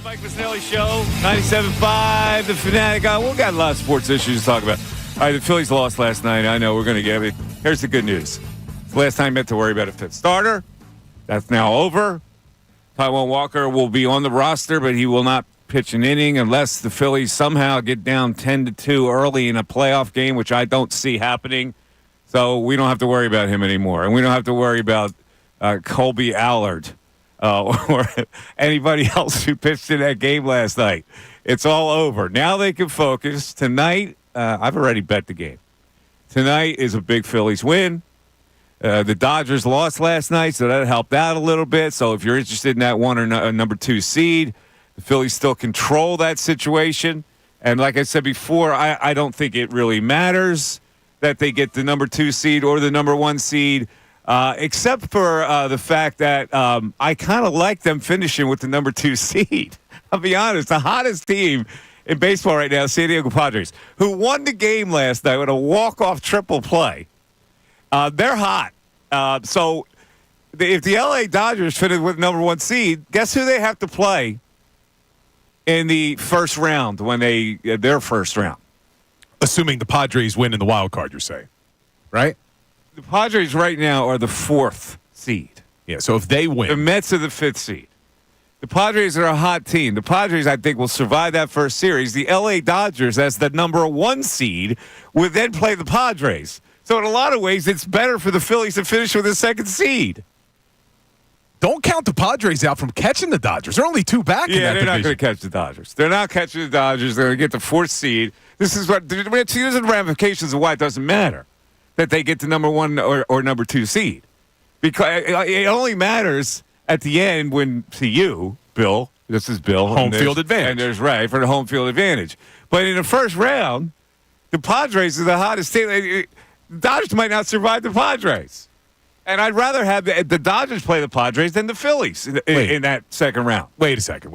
Mike Missanelli Show, 97.5, The Fanatic. We've got a lot of sports issues to talk about. All right, the Phillies lost last night. I know we're going to get it. Here's the good news. It's the last time meant to worry about a fifth starter. That's now over. Taijuan Walker will be on the roster, but he will not pitch an inning unless the Phillies somehow get down 10-2 early in a playoff game, which I don't see happening. So we don't have to worry about him anymore. And we don't have to worry about Colby Allard. Or anybody else who pitched in that game last night. It's all over. Now they can focus. Tonight, I've already bet the game. Tonight is a big Phillies win. The Dodgers lost last night, so that helped out a little bit. So if you're interested in that one or number 2 seed, the Phillies still control that situation. And like I said before, I don't think it really matters that they get the number 2 seed or the number 1 seed. Except for the fact that I kind of like them finishing with the number 2 seed. I'll be honest, the hottest team in baseball right now, San Diego Padres, who won the game last night with a walk-off triple play. They're hot. So if the LA Dodgers finish with the number 1 seed, guess who they have to play in the first round when their first round? Assuming the Padres win in the wild card, you're saying, right? The Padres right now are the 4th seed. Yeah, so if they win. The Mets are the 5th seed. The Padres are a hot team. The Padres, I think, will survive that first series. The L.A. Dodgers, as the number 1 seed, would then play the Padres. So in a lot of ways, it's better for the Phillies to finish with the 2nd seed. Don't count the Padres out from catching the Dodgers. They're only 2 back in that division. Yeah, they're not going to catch the Dodgers. They're not catching the Dodgers. They're going to get the 4th seed. This is what the ramifications of why it doesn't matter that they get the number 1 or number 2 seed. Because it only matters at the end when, to you, Bill, this is Bill. Home field advantage. And there's Ray for the home field advantage. But in the first round, the Padres are the hottest team. The Dodgers might not survive the Padres. And I'd rather have the Dodgers play the Padres than the Phillies in that second round. Wait a second.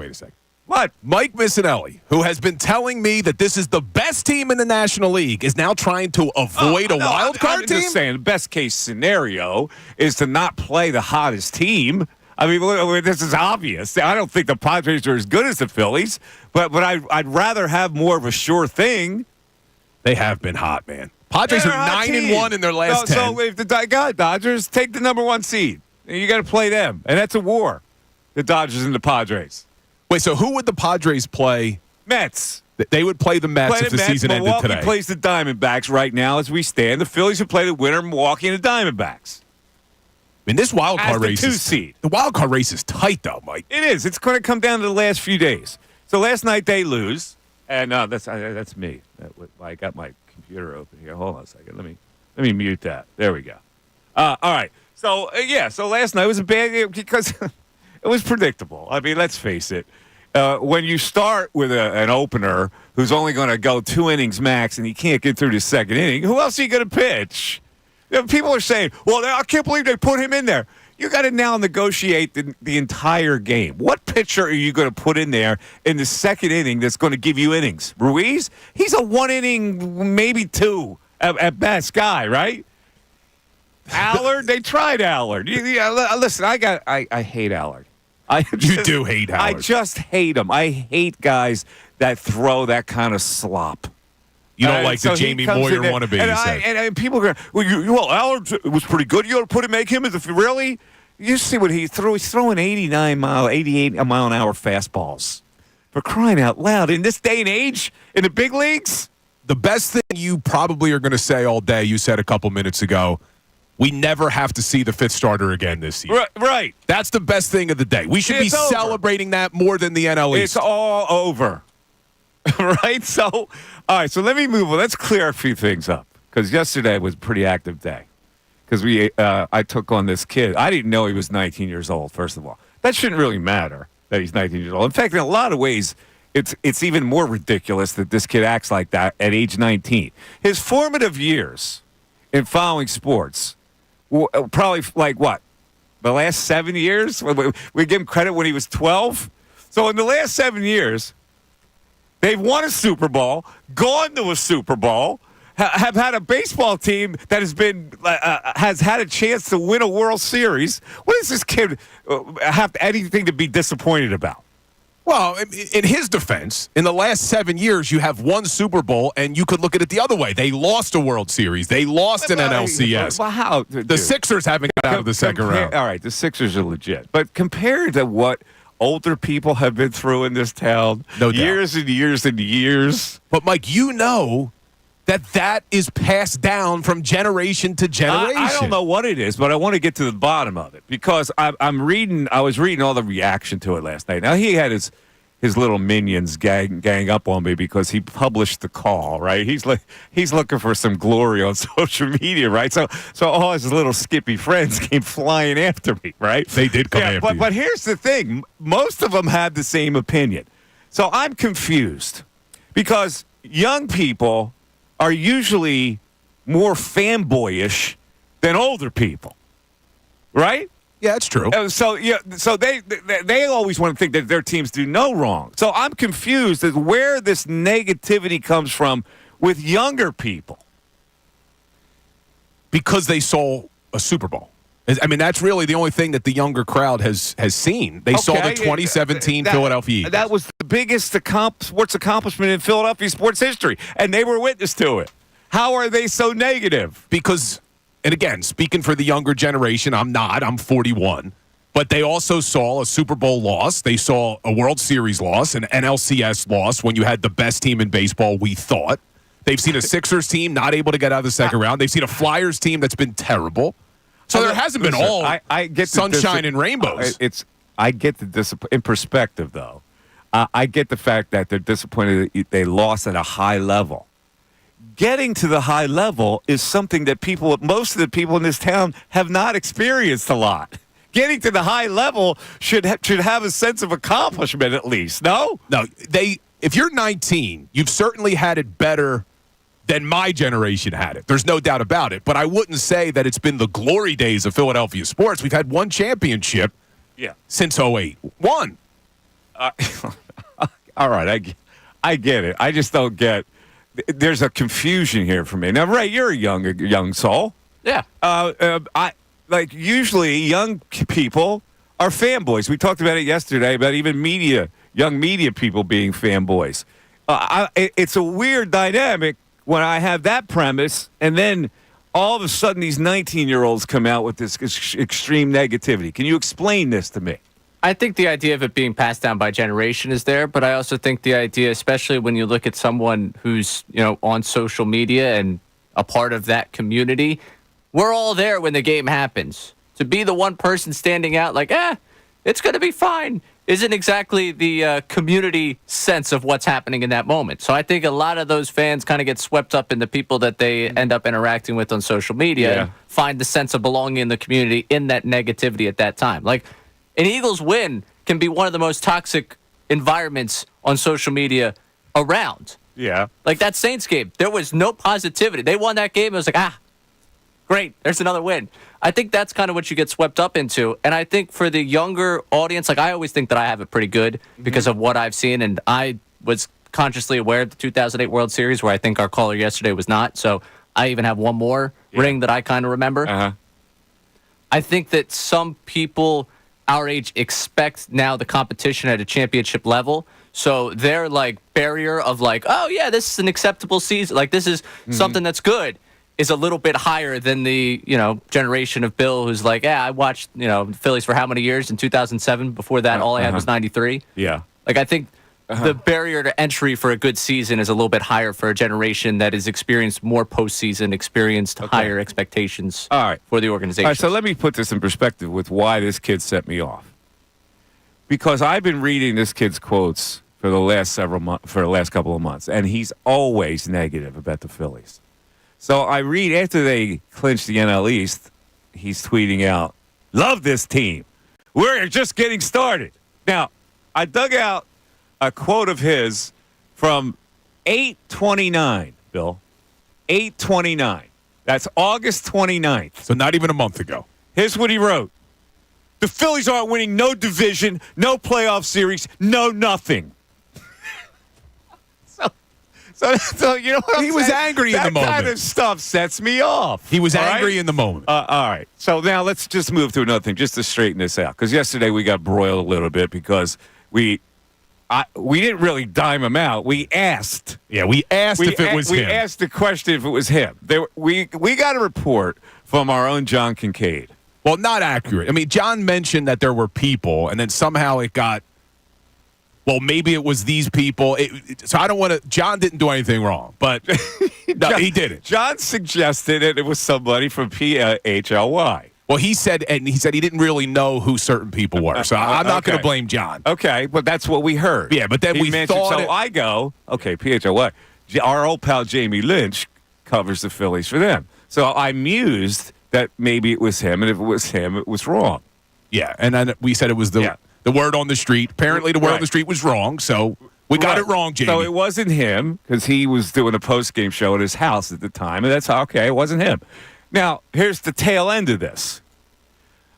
What? Mike Missanelli, who has been telling me that this is the best team in the National League, is now trying to avoid a wild card team? I'm just saying, the best case scenario is to not play the hottest team. I mean, this is obvious. I don't think the Padres are as good as the Phillies, but I'd rather have more of a sure thing. They have been hot, man. Padres are 9-1 in their last 10. So if the Dodgers take the number 1 seed, you got to play them, and that's a war. The Dodgers and the Padres. Wait, so who would the Padres play? Mets. They would play the Mets if the season ended today. Milwaukee plays the Diamondbacks right now as we stand. The Phillies would play the winner, Milwaukee and the Diamondbacks. I mean, this wild card race is 2 seed. The wild card race is tight, though, Mike. It is. It's going to come down to the last few days. So last night they lose, and that's me. I got my computer open here. Hold on a second. Let me mute that. There we go. All right. So so last night was a bad game because it was predictable. I mean, let's face it. When you start with an opener who's only going to go 2 innings max and he can't get through the 2nd inning, who else are you going to pitch? You know, people are saying, well, I can't believe they put him in there. You got to now negotiate the entire game. What pitcher are you going to put in there in the 2nd inning that's going to give you innings? Ruiz? He's a 1 inning, maybe 2 at best guy, right? Allard? They tried Allard. Listen, I hate Allard. You do hate Allard. I just hate him. I hate guys that throw that kind of slop. You don't like the Jamie Moyer wannabe, and people go, well, Allard was pretty good. You ought to make him as if really? You see what he threw. He's throwing 88 mile an hour fastballs. For crying out loud. In this day and age, in the big leagues? The best thing you probably are going to say all day, you said a couple minutes ago, we never have to see the 5th starter again this year. Right. That's the best thing of the day. We should be celebrating that more than the NL East. It's all over. Right? So, all right, so let me move on. Let's clear a few things up because yesterday was a pretty active day because I took on this kid. I didn't know he was 19 years old, first of all. That shouldn't really matter that he's 19 years old. In fact, in a lot of ways, it's even more ridiculous that this kid acts like that at age 19. His formative years in following sports, probably like what? The last 7 years? We give him credit when he was 12. So in the last 7 years, they've won a Super Bowl, gone to a Super Bowl, have had a baseball team that has had a chance to win a World Series. What does this kid have anything to be disappointed about? Well, in his defense, in the last 7 years, you have won Super Bowl, and you could look at it the other way. They lost a World Series. They lost an NLCS. Well, how? The Sixers haven't got out of the second round. All right, the Sixers are legit. But compared to what older people have been through in this town, no doubt. Years and years and years. But, Mike, you know that is passed down from generation to generation. I don't know what it is, but I want to get to the bottom of it because I was reading all the reaction to it last night. Now, he had his little minions gang up on me because he published the call, right? He's looking for some glory on social media, right? So all his little Skippy friends came flying after me, right? They did come after you. But here's the thing. Most of them had the same opinion. So I'm confused because young people are usually more fanboyish than older people, right? Yeah, that's true. So they always want to think that their teams do no wrong. So I'm confused as where this negativity comes from with younger people. Because they saw a Super Bowl. I mean, that's really the only thing that the younger crowd has seen. They saw the 2017 Philadelphia Eagles. That was the biggest sports accomplishment in Philadelphia sports history, and they were witness to it. How are they so negative? Because, and again, speaking for the younger generation, I'm 41. But they also saw a Super Bowl loss. They saw a World Series loss, an NLCS loss when you had the best team in baseball, we thought. They've seen a Sixers team not able to get out of the second round. They've seen a Flyers team that's been terrible. So there hasn't been all I get sunshine and rainbows. I get the disappointment. In perspective, though, I get the fact that they're disappointed that they lost at a high level. Getting to the high level is something that most of the people in this town have not experienced a lot. Getting to the high level should have a sense of accomplishment at least, no? No, if you're 19, you've certainly had it better than my generation had it. There's no doubt about it. But I wouldn't say that it's been the glory days of Philadelphia sports. We've had one championship since 2008. One. All right, I get it. I just don't get. There's a confusion here for me. Now, Ray, you're a young soul. Yeah. Usually young people are fanboys. We talked about it yesterday about even young media people being fanboys. It's a weird dynamic when I have that premise, and then all of a sudden these 19-year-olds come out with this extreme negativity. Can you explain this to me? I think the idea of it being passed down by generation is there, but I also think the idea, especially when you look at someone who's, on social media and a part of that community, we're all there when the game happens. To be the one person standing out like, it's going to be fine, isn't exactly the community sense of what's happening in that moment. So I think a lot of those fans kind of get swept up in the people that they end up interacting with on social media and find the sense of belonging in the community in that negativity at that time. Like, an Eagles win can be one of the most toxic environments on social media around. Yeah. Like that Saints game, there was no positivity. They won that game. It was like, great, there's another win. I think that's kind of what you get swept up into. And I think for the younger audience, like I always think that I have it pretty good because of what I've seen. And I was consciously aware of the 2008 World Series where I think our caller yesterday was not. So I even have one more ring that I kind of remember. Uh-huh. I think that some people our age expect now the competition at a championship level. So their like barrier of like, oh yeah, this is an acceptable season. Like this is something that's good. Is a little bit higher than the, generation of Bill who's like, I watched, the Phillies for how many years in 2007? Before that, all I had was 93. Yeah. Like, I think the barrier to entry for a good season is a little bit higher for a generation that has experienced more postseason, experienced higher expectations for the organization. All right, so let me put this in perspective with why this kid set me off. Because I've been reading this kid's quotes for the last couple of months, and he's always negative about the Phillies. So I read after they clinched the NL East, he's tweeting out, "Love this team. We're just getting started." Now, I dug out a quote of his from 8/29, Bill. 8/29. That's August 29th. So not even a month ago. Here's what he wrote. "The Phillies aren't winning no division, no playoff series, no nothing." So you know what I'm saying? He was angry in the moment. That kind of stuff sets me off. He was angry in the moment. All right. So now let's just move to another thing, just to straighten this out. Because yesterday we got broiled a little bit because we we didn't really dime him out. We asked. Yeah, we asked if it was we him. We asked the question if it was him. We got a report from our own John Kincade. Well, not accurate. I mean, John mentioned that there were people, and then somehow it got, well, maybe it was these people. So I don't want to, John didn't do anything wrong, but no, he didn't. John suggested it was somebody from PHLY. Well, he said he didn't really know who certain people were. So I'm not going to blame John. Okay, but that's what we heard. Yeah, but then he mentioned, thought so I go, okay, PHLY. Our old pal Jamie Lynch covers the Phillies for them. So I mused that maybe it was him, and if it was him, it was wrong. Yeah, and then we said it was the word on the street. Apparently, the word on the street was wrong, so we got it wrong, Jamie. So it wasn't him, because he was doing a post-game show at his house at the time, and that's okay, it wasn't him. Now, here's the tail end of this.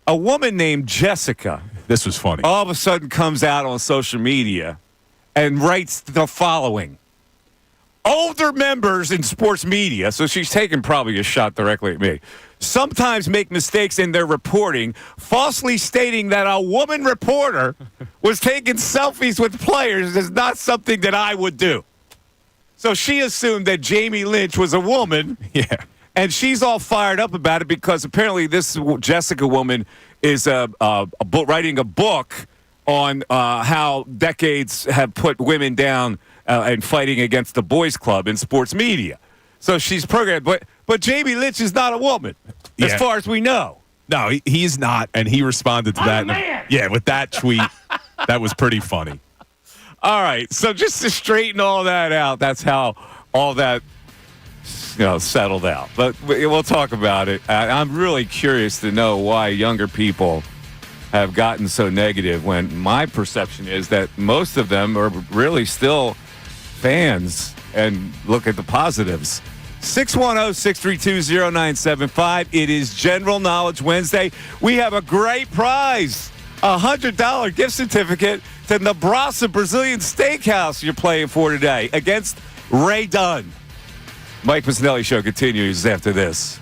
A woman named Jessica. This was funny. All of a sudden comes out on social media and writes the following. Older members in sports media, so she's taking probably a shot directly at me, sometimes make mistakes in their reporting, falsely stating that a woman reporter was taking selfies with players is not something that I would do. So she assumed that Jamie Lynch was a woman. Yeah. And she's all fired up about it because apparently this Jessica woman is writing a book on how decades have put women down and fighting against the boys' club in sports media. So she's programmed. But Jamie Lynch is not a woman, as far as we know. No, he's not, and he responded to that. Yeah, with that tweet. That was pretty funny. All right, so just to straighten all that out, that's how all that settled out. But we'll talk about it. I'm really curious to know why younger people have gotten so negative when my perception is that most of them are really still fans and look at the positives. 610-632-0975. It is General Knowledge Wednesday. We have a great prize, a $100 gift certificate to Nebraska Brazilian Steakhouse you're playing for today against Ray Dunn. Mike Missanelli Show continues after this.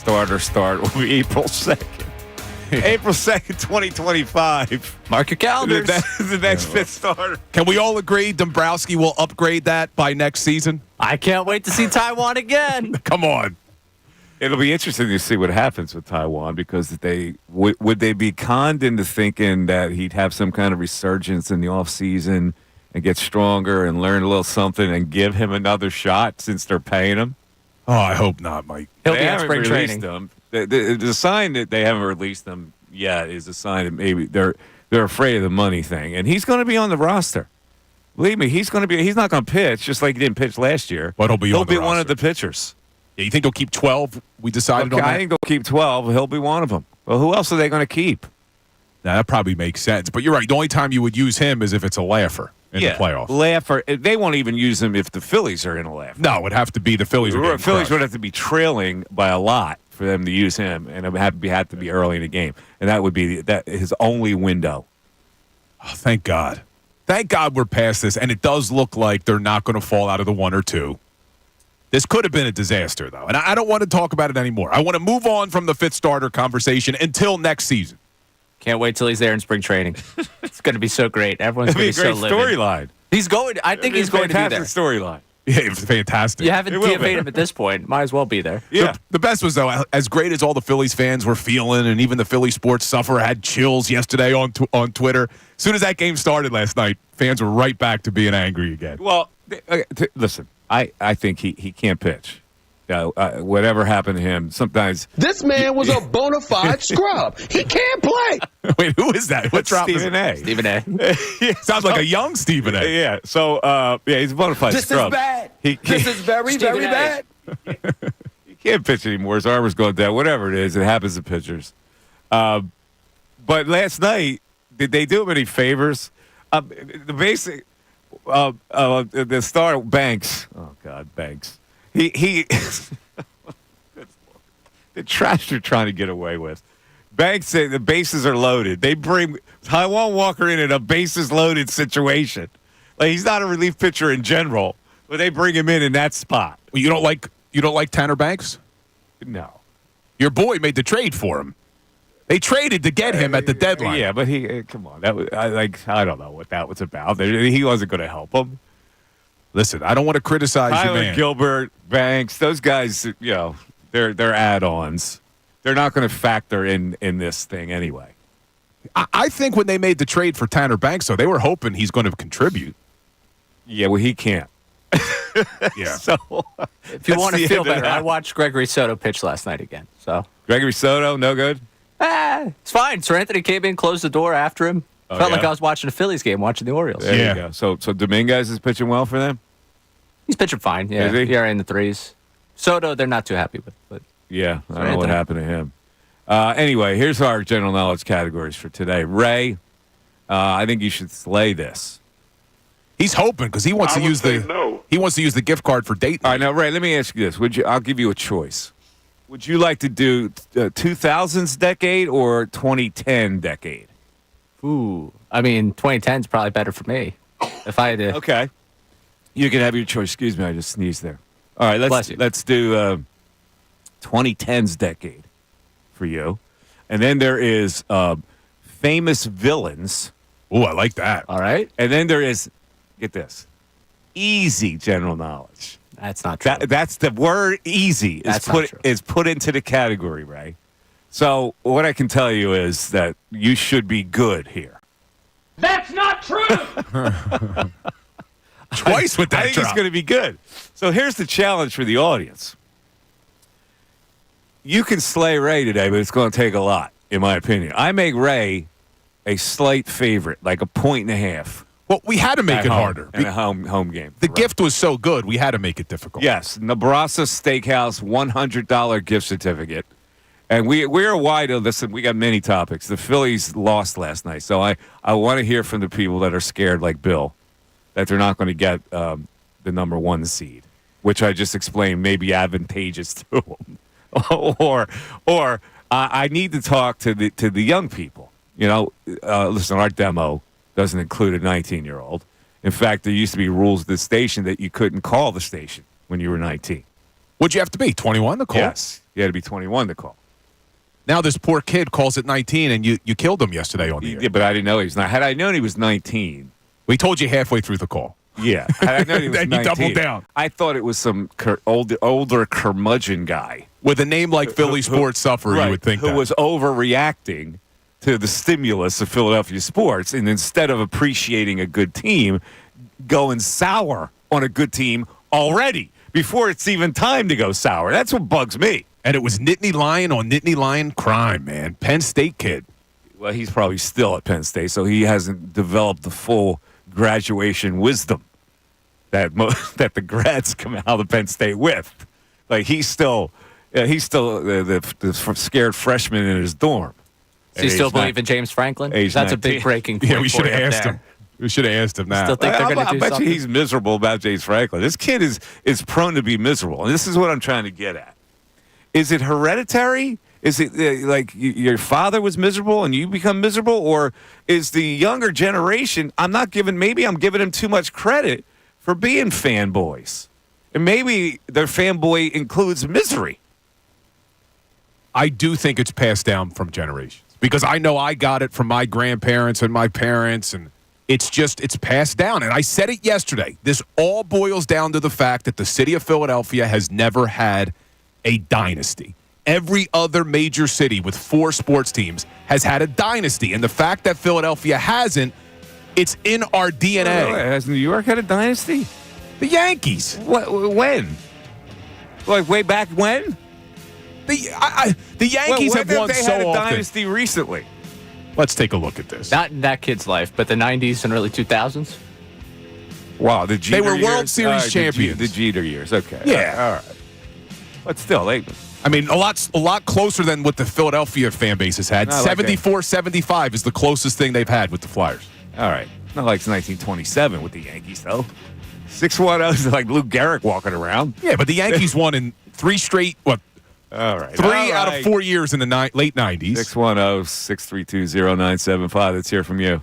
starter start will be April 2nd. April 2nd, 2025. Mark your calendars. The next fifth starter. Can we all agree Dombrowski will upgrade that by next season? I can't wait to see Taiwan again. Come on. It'll be interesting to see what happens with Taiwan because would they be conned into thinking that he'd have some kind of resurgence in the offseason and get stronger and learn a little something and give him another shot since they're paying him? Oh, I hope not, Mike. He'll They be at haven't spring released training. him. The sign that they haven't released them yet is a sign that maybe they're afraid of the money thing. And he's going to be on the roster. Believe me, he's not going to pitch just like he didn't pitch last year. But he'll be on the one of roster. the pitchers. Yeah, you think they'll keep 12? We decided on that? I think they'll keep 12. He'll be one of them. Well, who else are they going to keep? Nah, that probably makes sense. But you're right. The only time you would use him is if it's a laugher in the playoffs. Laugher. They won't even use him if the Phillies are in a laugher. No, it would have to be the Phillies. The Phillies would have to be trailing by a lot for them to use him, and it would have to be early in the game. And that would be his only window. Oh, thank God. Thank God we're past this, and it does look like they're not going to fall out of the 1 or 2. This could have been a disaster, though, and I don't want to talk about it anymore. I want to move on from the fifth starter conversation until next season. Can't wait till he's there in spring training. It's going to be so great. Everyone's going to be It'd so be a great livid. storyline. He's going. I think he's going to be there. Storyline. Yeah, it was fantastic. You haven't It will be. DFA'd him at this point. Might as well be there. Yeah. The best was, though, as great as all the Phillies fans were feeling, and even the Philly sports sufferer had chills yesterday on Twitter. As soon as that game started last night, fans were right back to being angry again. Well, listen, I think he can't pitch. Whatever happened to him, sometimes. This man was a bona fide scrub. He can't play. Wait, who is that? What drop is Stephen it? A. Stephen A. Sounds like a young Stephen A. Yeah. So, he's a bona fide This scrub. is bad. He This is very, Stephen very A. bad. He can't pitch anymore. His arm is going down. Whatever it is, it happens to pitchers. But last night, did they do him any favors? The basic, the star Banks. Oh God, Banks. He the trash they're trying to get away with. Banks say the bases are loaded. They bring Taiwan Walker in a bases loaded situation. Like he's not a relief pitcher in general, but they bring him in that spot. Well, you don't like Tanner Banks? No. Your boy made the trade for him. They traded to get him at the deadline. Yeah, but come on. That was I don't know what that was about. He wasn't going to help him. Listen, I don't want to criticize your Tyler man. Gilbert, Banks, those guys, they're add-ons. They're not going to factor in this thing anyway. I think when they made the trade for Tanner Banks, though, they were hoping he's going to contribute. Yeah, well, he can't. Yeah. So If you want the to feel end of better, that. I watched Gregory Soto pitch last night again. So Gregory Soto, no good. it's fine. Sir Anthony came in, closed the door after him. Felt like yeah? I was watching a Phillies game, watching the Orioles. There Yeah. you go. So Dominguez is pitching well for them. He's pitching fine. Yeah, Is he? ERA in the 3s. Soto, they're not too happy with. But Yeah, I don't know what Anthony. happened to him. Anyway, here's our general knowledge categories for today. Ray, I think you should slay this. He's hoping because he wants to use he wants to use the gift card for date All night. right, now Ray, let me ask you this: I'll give you a choice. Would you like to do 2000s decade or 2010 decade? ooh, I mean, 2010 is probably better for me. If I had to, Okay, you can have your choice. Excuse me, I just sneezed there. All right, Bless you. let's do 2010s decade for you, and then there is famous villains, Oh, I like that. all right, and then there is get this easy general knowledge. that's not true. That's the word easy That's not true. is put into the category, Ray. So what I can tell you is that you should be good here. That's not true. Twice with that I think drop. it's going to be good. So here's the challenge for the audience. You can slay Ray today, but it's going to take a lot, in my opinion. I make Ray a slight favorite, like 1.5 Well, we had to make at it home, harder. in a home game. The Right. gift was so good, we had to make it difficult. Yes, Nebraska Steakhouse $100 gift certificate. And we're wide. Listen, we got many topics. The Phillies lost last night, so I want to hear from the people that are scared, like Bill, that they're not going to get the number 1 seed, which I just explained may be advantageous to them. or I need to talk to the young people. Listen, our demo doesn't include a 19-year-old. In fact, there used to be rules at the station that you couldn't call the station when you were 19. Would you have to be 21 to call? Yes. You had to be 21 to call. Now this poor kid calls it 19, and you killed him yesterday on the air. Yeah, but I didn't know he was not. Had I known he was 19. We told you halfway through the call. Yeah. Had I known he was Then 19. you doubled down. I thought it was some older curmudgeon guy. With a name like Philly Sports Sufferer, Right, you would think who that. was overreacting to the stimulus of Philadelphia sports, and instead of appreciating a good team, going sour on a good team already before it's even time to go sour. That's what bugs me. And it was Nittany Lion on Nittany Lion crime, man. Penn State kid. Well, he's probably still at Penn State, so he hasn't developed the full graduation wisdom that that the grads come out of Penn State with. Like he's still the scared freshman in his dorm. Do you still believe in James Franklin? age That's a 19. big breaking point. Yeah, we for should you have up asked there. him. We should have asked him that. Still think they're going to I do bet something? you he's miserable about James Franklin. This kid is prone to be miserable, and this is what I'm trying to get at. Is it hereditary? Is it like your father was miserable and you become miserable, or is the younger generation? Maybe I'm giving him too much credit for being fanboys, and maybe their fanboy includes misery. I do think it's passed down from generations because I know I got it from my grandparents and my parents, and it's passed down. And I said it yesterday. This all boils down to the fact that the city of Philadelphia has never had a dynasty. Every other major city with 4 sports teams has had a dynasty. And the fact that Philadelphia hasn't, it's in our DNA. Has New York had a dynasty? The Yankees. When? Like way back when? The Yankees When have won they so had a often. dynasty recently? Let's take a look at this. Not in that kid's life, but the 90s and early 2000s. Wow, the Jeter They were World years? Series champions. The Jeter years, okay. Yeah. All right. But still, I mean, a lot closer than what the Philadelphia fan base has had. Not like 74-75 is the closest thing they've had with the Flyers. all right. Not like it's 1927 with the Yankees, though. 6-1 is like Lou Gehrig walking around. Yeah, but the Yankees won in 3 straight, All right. 3 out of 4 years in the late 90s. 610-632-0975. Let's hear from you.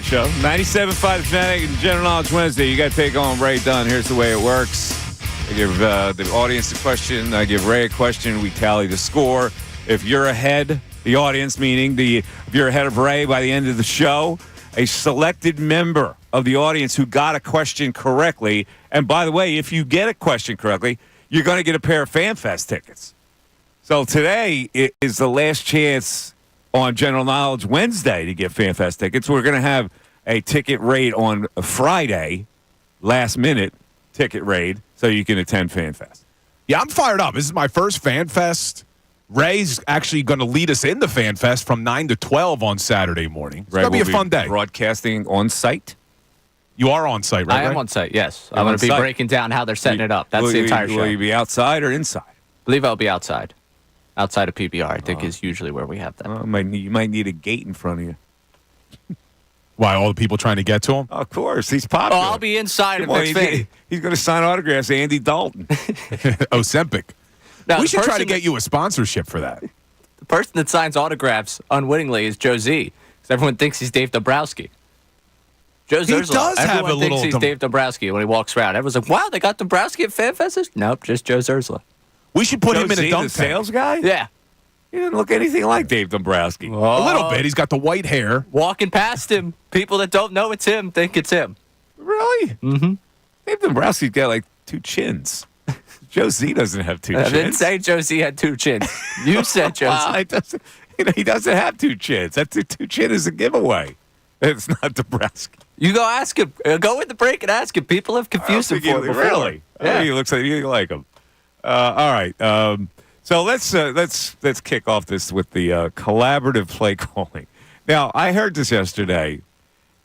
show. 97.5 Fanatic and General Knowledge Wednesday. You got to take on Ray Dunn. Here's the way it works. I give the audience a question. I give Ray a question. We tally the score. If you're ahead, the audience, meaning if you're ahead of Ray by the end of the show, a selected member of the audience who got a question correctly, and by the way, if you get a question correctly, you're going to get a pair of FanFest tickets. So today is the last chance on General Knowledge Wednesday to get FanFest tickets. We're going to have a ticket raid on Friday, last minute ticket raid, so you can attend FanFest. Yeah, I'm fired up. This is my first FanFest. Ray's actually going to lead us into FanFest from 9 to 12 on Saturday morning. It's going to be a fun day. Broadcasting on site? You are on site, right? I am on site, yes. I'm going to be breaking down how they're setting it up. That's the entire show. Will you be outside or inside? I believe I'll be outside. Outside of PBR, I think, is usually where we have that. You might need a gate in front of you. Why, all the people trying to get to him? Of course, he's popular. Oh, I'll be inside if it's fitting. He's going to sign autographs, Andy Dalton. Ozempic. Now, we should try to get you a sponsorship for that. The person that signs autographs unwittingly is Joe Z, because everyone thinks he's Dave Dombrowski. Joe Zurzla. He does have a little... Everyone thinks he's Dave Dombrowski when he walks around. Everyone's like, wow, they got Dombrowski at FanFest? Nope, just Joe Zurzla. We should put him in a dunk tank. Sales guy? Yeah. He didn't look anything like Dave Dombrowski. A little bit. He's got the white hair. Walking past him, people that don't know it's him think it's him. Really? Mm-hmm. Dave Dombrowski's got like 2 chins. Joe Z doesn't have 2 chins. I didn't say Joe Z had 2 chins. You said Joe Z. He doesn't have 2 chins. That 2 chin is a giveaway. It's not Dombrowski. You go ask him. Go in the break and ask him. People have confused him for him before. Really? Yeah. He looks like you like him. All right. So let's kick off this with the collaborative play calling. Now, I heard this yesterday,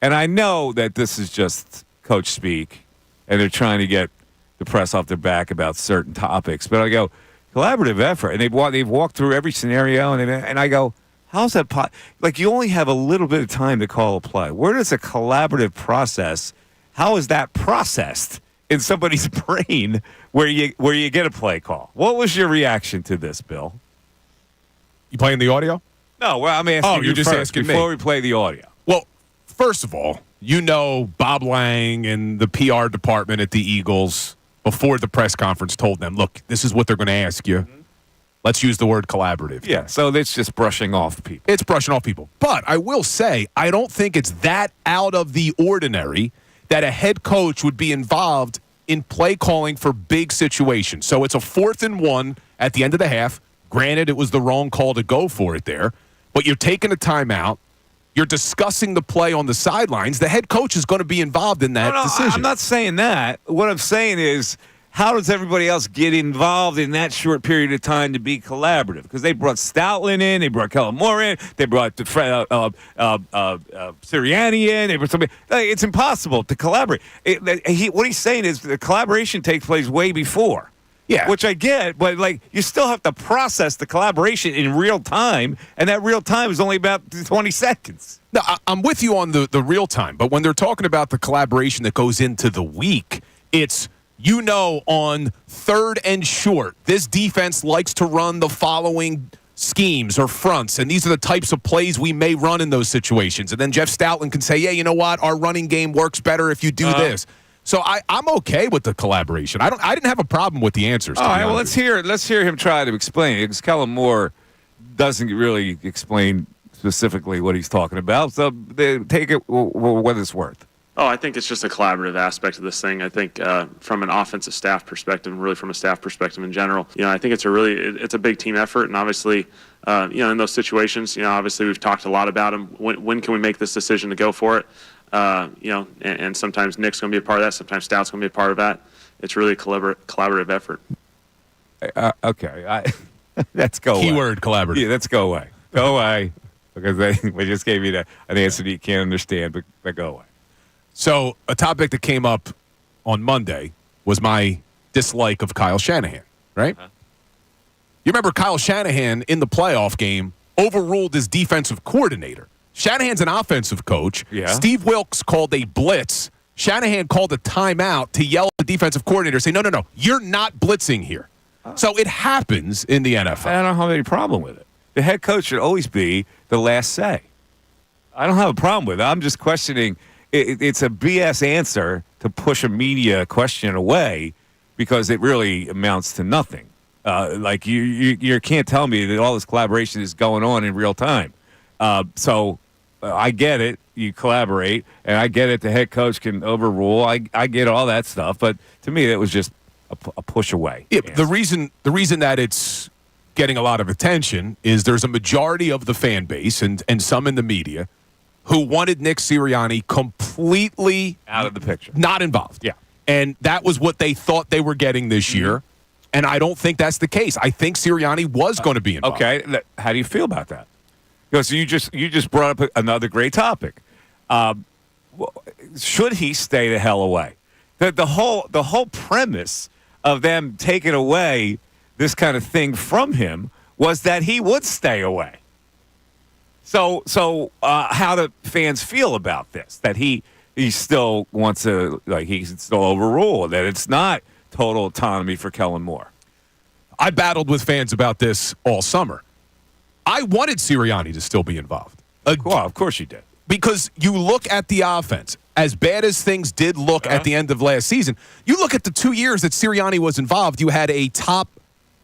and I know that this is just coach speak, and they're trying to get the press off their back about certain topics. But I go, collaborative effort, and they've walked through every scenario, and I go, how's that? Like, you only have a little bit of time to call a play. Where does a collaborative process? How is that processed in somebody's brain where you get a play call? What was your reaction to this, Bill? You playing the audio? No, well, I'm asking you're just asking before me. we play the audio. Well, first of all, you know Bob Lang and the PR department at the Eagles before the press conference told them, look, this is what they're going to ask you. Mm-hmm. Let's use the word collaborative. Yeah, so it's just brushing off people. It's brushing off people. But I will say, I don't think it's that out of the ordinary that a head coach would be involved in play calling for big situations. So it's a 4th and 1 at the end of the half. Granted, it was the wrong call to go for it there, but you're taking a timeout. You're discussing the play on the sidelines. The head coach is going to be involved in that decision. I'm not saying that. What I'm saying is, how does everybody else get involved in that short period of time to be collaborative? Because they brought Stoutland in, they brought Kellen Moore in, they brought Sirianni in, they brought somebody. It's impossible to collaborate. What he's saying is the collaboration takes place way before. Yeah. Which I get, but you still have to process the collaboration in real time, and that real time is only about 20 seconds. No, I'm with you on the real time, but when they're talking about the collaboration that goes into the week, it's, on 3rd and short, this defense likes to run the following schemes or fronts, and these are the types of plays we may run in those situations. And then Jeff Stoutland can say, yeah, you know what? Our running game works better if you do this. So I'm okay with the collaboration. I didn't have a problem with the answers. All right, well, let's hear him try to explain it, because Kellen Moore doesn't really explain specifically what he's talking about. So take it what it's worth. Oh, I think it's just a collaborative aspect of this thing. I think from an offensive staff perspective, and really from a staff perspective in general, I think it's a big team effort. And obviously, in those situations, obviously we've talked a lot about them. When can we make this decision to go for it? And sometimes Nick's going to be a part of that. Sometimes Stout's going to be a part of that. It's really a collaborative effort. Okay. Let's go away. Keyword collaborative. Yeah, let's go away. Go away. Because we just gave you an answer that you can't understand, but go away. So a topic that came up on Monday was my dislike of Kyle Shanahan, right? Uh-huh. You remember Kyle Shanahan in the playoff game overruled his defensive coordinator. Shanahan's an offensive coach. Yeah. Steve Wilks called a blitz. Shanahan called a timeout to yell at the defensive coordinator, say, no, you're not blitzing here. So it happens in the NFL. I don't have any problem with it. The head coach should always be the last say. I don't have a problem with it. I'm just questioning. It's a BS answer to push a media question away because it really amounts to nothing. Like you can't tell me that all this collaboration is going on in real time. So I get it. You collaborate, and I get it. The head coach can overrule. I get all that stuff, but to me, it was just a push away. Yeah, the reason that it's getting a lot of attention is there's a majority of the fan base and some in the media who wanted Nick Sirianni completely out of the picture, not involved. Yeah, and that was what they thought they were getting this year. And I don't think that's the case. I think Sirianni was going to be involved. Okay, how do you feel about that? Because you just brought up another great topic. Should he stay the hell away? The whole premise of them taking away this kind of thing from him was that he would stay away. So how do fans feel about this? That he still wants to, like, he can still overrule, that it's not total autonomy for Kellen Moore. I battled with fans about this all summer. I wanted Sirianni to still be involved. Well, of course you did. Because you look at the offense, as bad as things did look at the end of last season, you look at the 2 years that Sirianni was involved, you had a top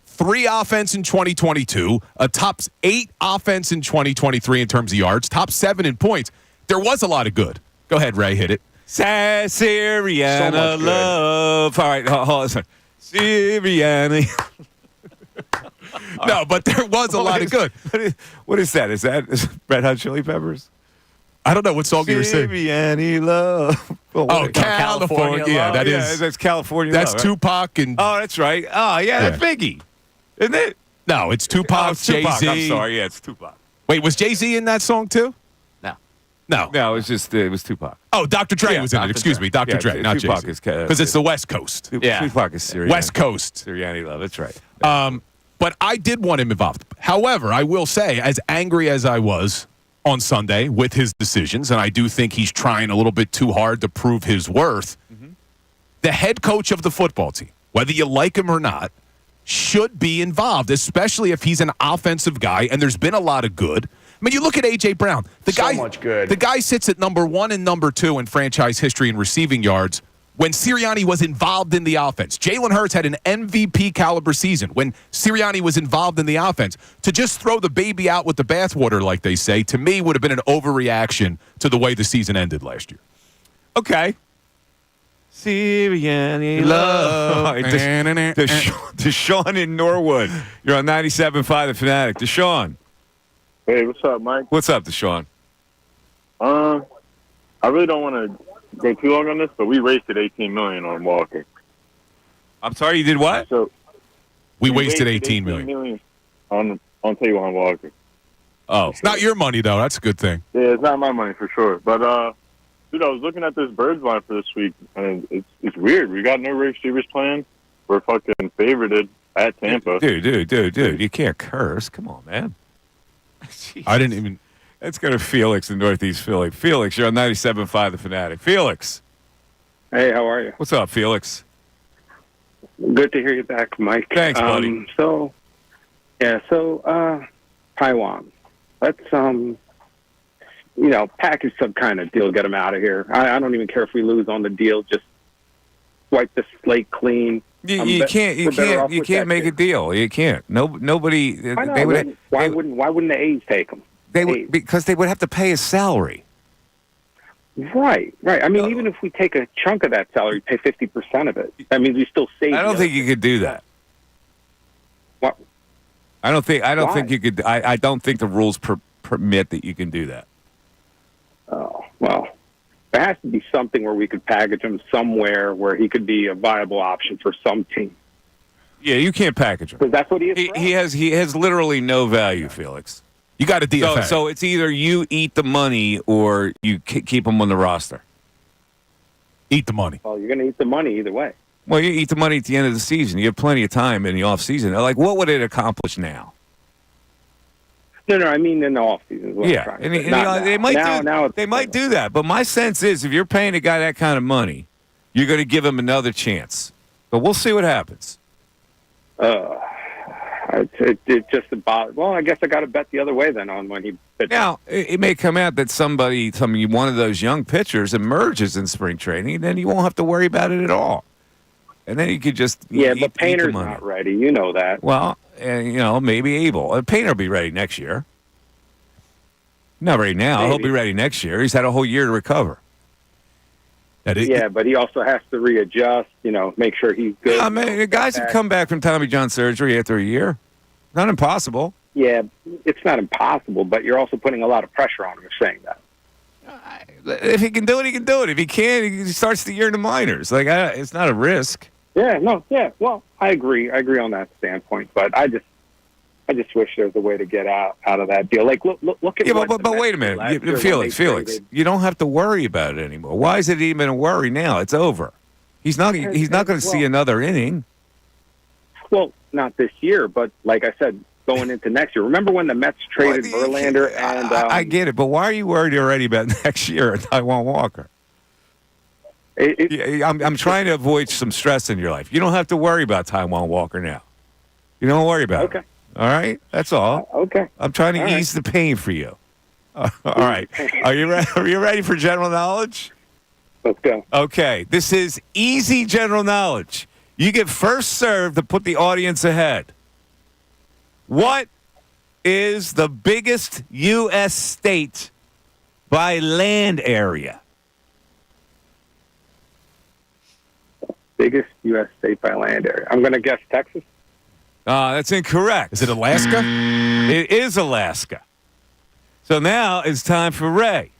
3 offense in 2022, a top 8 offense in 2023 in terms of yards, top 7 in points. There was a lot of good. Go ahead, Ray, hit it. Sirianni So much good. love. All right, hold on. Sirianni. No, but there was a lot of good. What is that? Is that Red Hot Chili Peppers? I don't know what song you were singing. Sirianni love. Oh, California. Yeah, that is. That's California That's love, right? Tupac and. Oh, that's right. Oh, yeah, that's Biggie. Isn't it? No, it's Tupac, it's Tupac. Jay-Z. I'm sorry. Yeah, it's Tupac. Wait, was Jay-Z in that song too? No. No. No, it was Tupac. Oh, Dr. Dre Yeah, was in Dr. it. Excuse Dre. me, Dr. Yeah, Dre, not Tupac Jay-Z. is, Because it's the West Coast. Yeah. Tupac is Sirianni. West Coast. Sirianni love. That's right. But I did want him involved. However, I will say, as angry as I was on Sunday with his decisions, and I do think he's trying a little bit too hard to prove his worth, the head coach of the football team, whether you like him or not, should be involved, especially if he's an offensive guy, and there's been a lot of good. I mean, you look at A.J. Brown. So much good. The guy sits at number 1 and number 2 in franchise history in receiving yards when Sirianni was involved in the offense. Jalen Hurts had an MVP caliber season when Sirianni was involved in the offense. To just throw the baby out with the bathwater, like they say, to me would have been an overreaction to the way the season ended last year. Okay. Sirianni love. Deshaun in Norwood. You're on 97.5 The Fanatic. Deshaun. Hey, what's up, Mike? What's up, Deshaun? I really don't want to go too long on this, but we wasted $18 million on Walker. I'm sorry, you did what? So We wasted $18 million. on Tavon Walker. Oh. It's not your money, though. That's a good thing. Yeah, it's not my money for sure. But dude, I was looking at this Birds line for this week, and it's weird. We got no receivers playing. We're fucking favorited at Tampa. Dude, you can't curse. Come on, man. Jeez. I didn't even. Let's go to Felix in Northeast Philly. Felix, you're on 97.5 The Fanatic. Felix. Hey, how are you? What's up, Felix? Good to hear you back, Mike. Thanks, buddy. Taiwan. Let's package some kind of deal, get them out of here. I don't even care if we lose on the deal. Just wipe the slate clean. You can't make a deal. You can't. Nobody. I know. They would. Why wouldn't the A's take him? Because they would have to pay his salary. Right. I mean, even if we take a chunk of that salary, pay 50% of it. That means we still save. I don't think you could do that. What? I don't think Why? you could. I don't think the rules permit that you can do that. Oh, well, there has to be something where we could package him somewhere where he could be a viable option for some team. Yeah, you can't package him. Because that's what he is. He has literally no value, Felix. You got a DFA. So it's either you eat the money or you keep him on the roster. Eat the money. Well, you're going to eat the money either way. Well, you eat the money at the end of the season. You have plenty of time in the off season. Like, what would it accomplish now? No, I mean in the off season. Yeah, they might do that. But my sense is, if you're paying a guy that kind of money, you're going to give him another chance. But we'll see what happens. I It's just about. Well, I guess I got to bet the other way then on when he pitches. Now, it may come out that one of those young pitchers emerges in spring training, then you won't have to worry about it at all. And then you could just but Painter's not ready. You know that. Well, maybe Abel. Painter will be ready next year. Not right now. Maybe. He'll be ready next year. He's had a whole year to recover. But he also has to readjust. Make sure he's good. Yeah, the guys have come back from Tommy John surgery after a year. Not impossible. Yeah, it's not impossible, but you're also putting a lot of pressure on him saying that. If he can do it, he can do it. If he can't, he starts the year in the minors. It's not a risk. Yeah. Well, I agree. I agree on that standpoint, but I just wish there was a way to get out of that deal. Like, look at. Yeah, but wait a minute, Felix. You don't have to worry about it anymore. Why is it even a worry now? It's over. He's not going to see another inning. Well, not this year, but like I said, going into next year. Remember when the Mets traded Verlander and? I get it, but why are you worried already about next year and Taijuan Walker? I'm trying to avoid some stress in your life. You don't have to worry about Taijuan Walker now. You don't worry about it. All right? That's all. Okay. I'm trying to ease the pain for you. All right. Are you ready for general knowledge? Let's go. Okay. This is easy general knowledge. You get first serve to put the audience ahead. What is the biggest U.S. state by land area? Biggest U.S. state by land area. I'm going to guess Texas. That's incorrect. Is it Alaska? It is Alaska. So now it's time for Ray.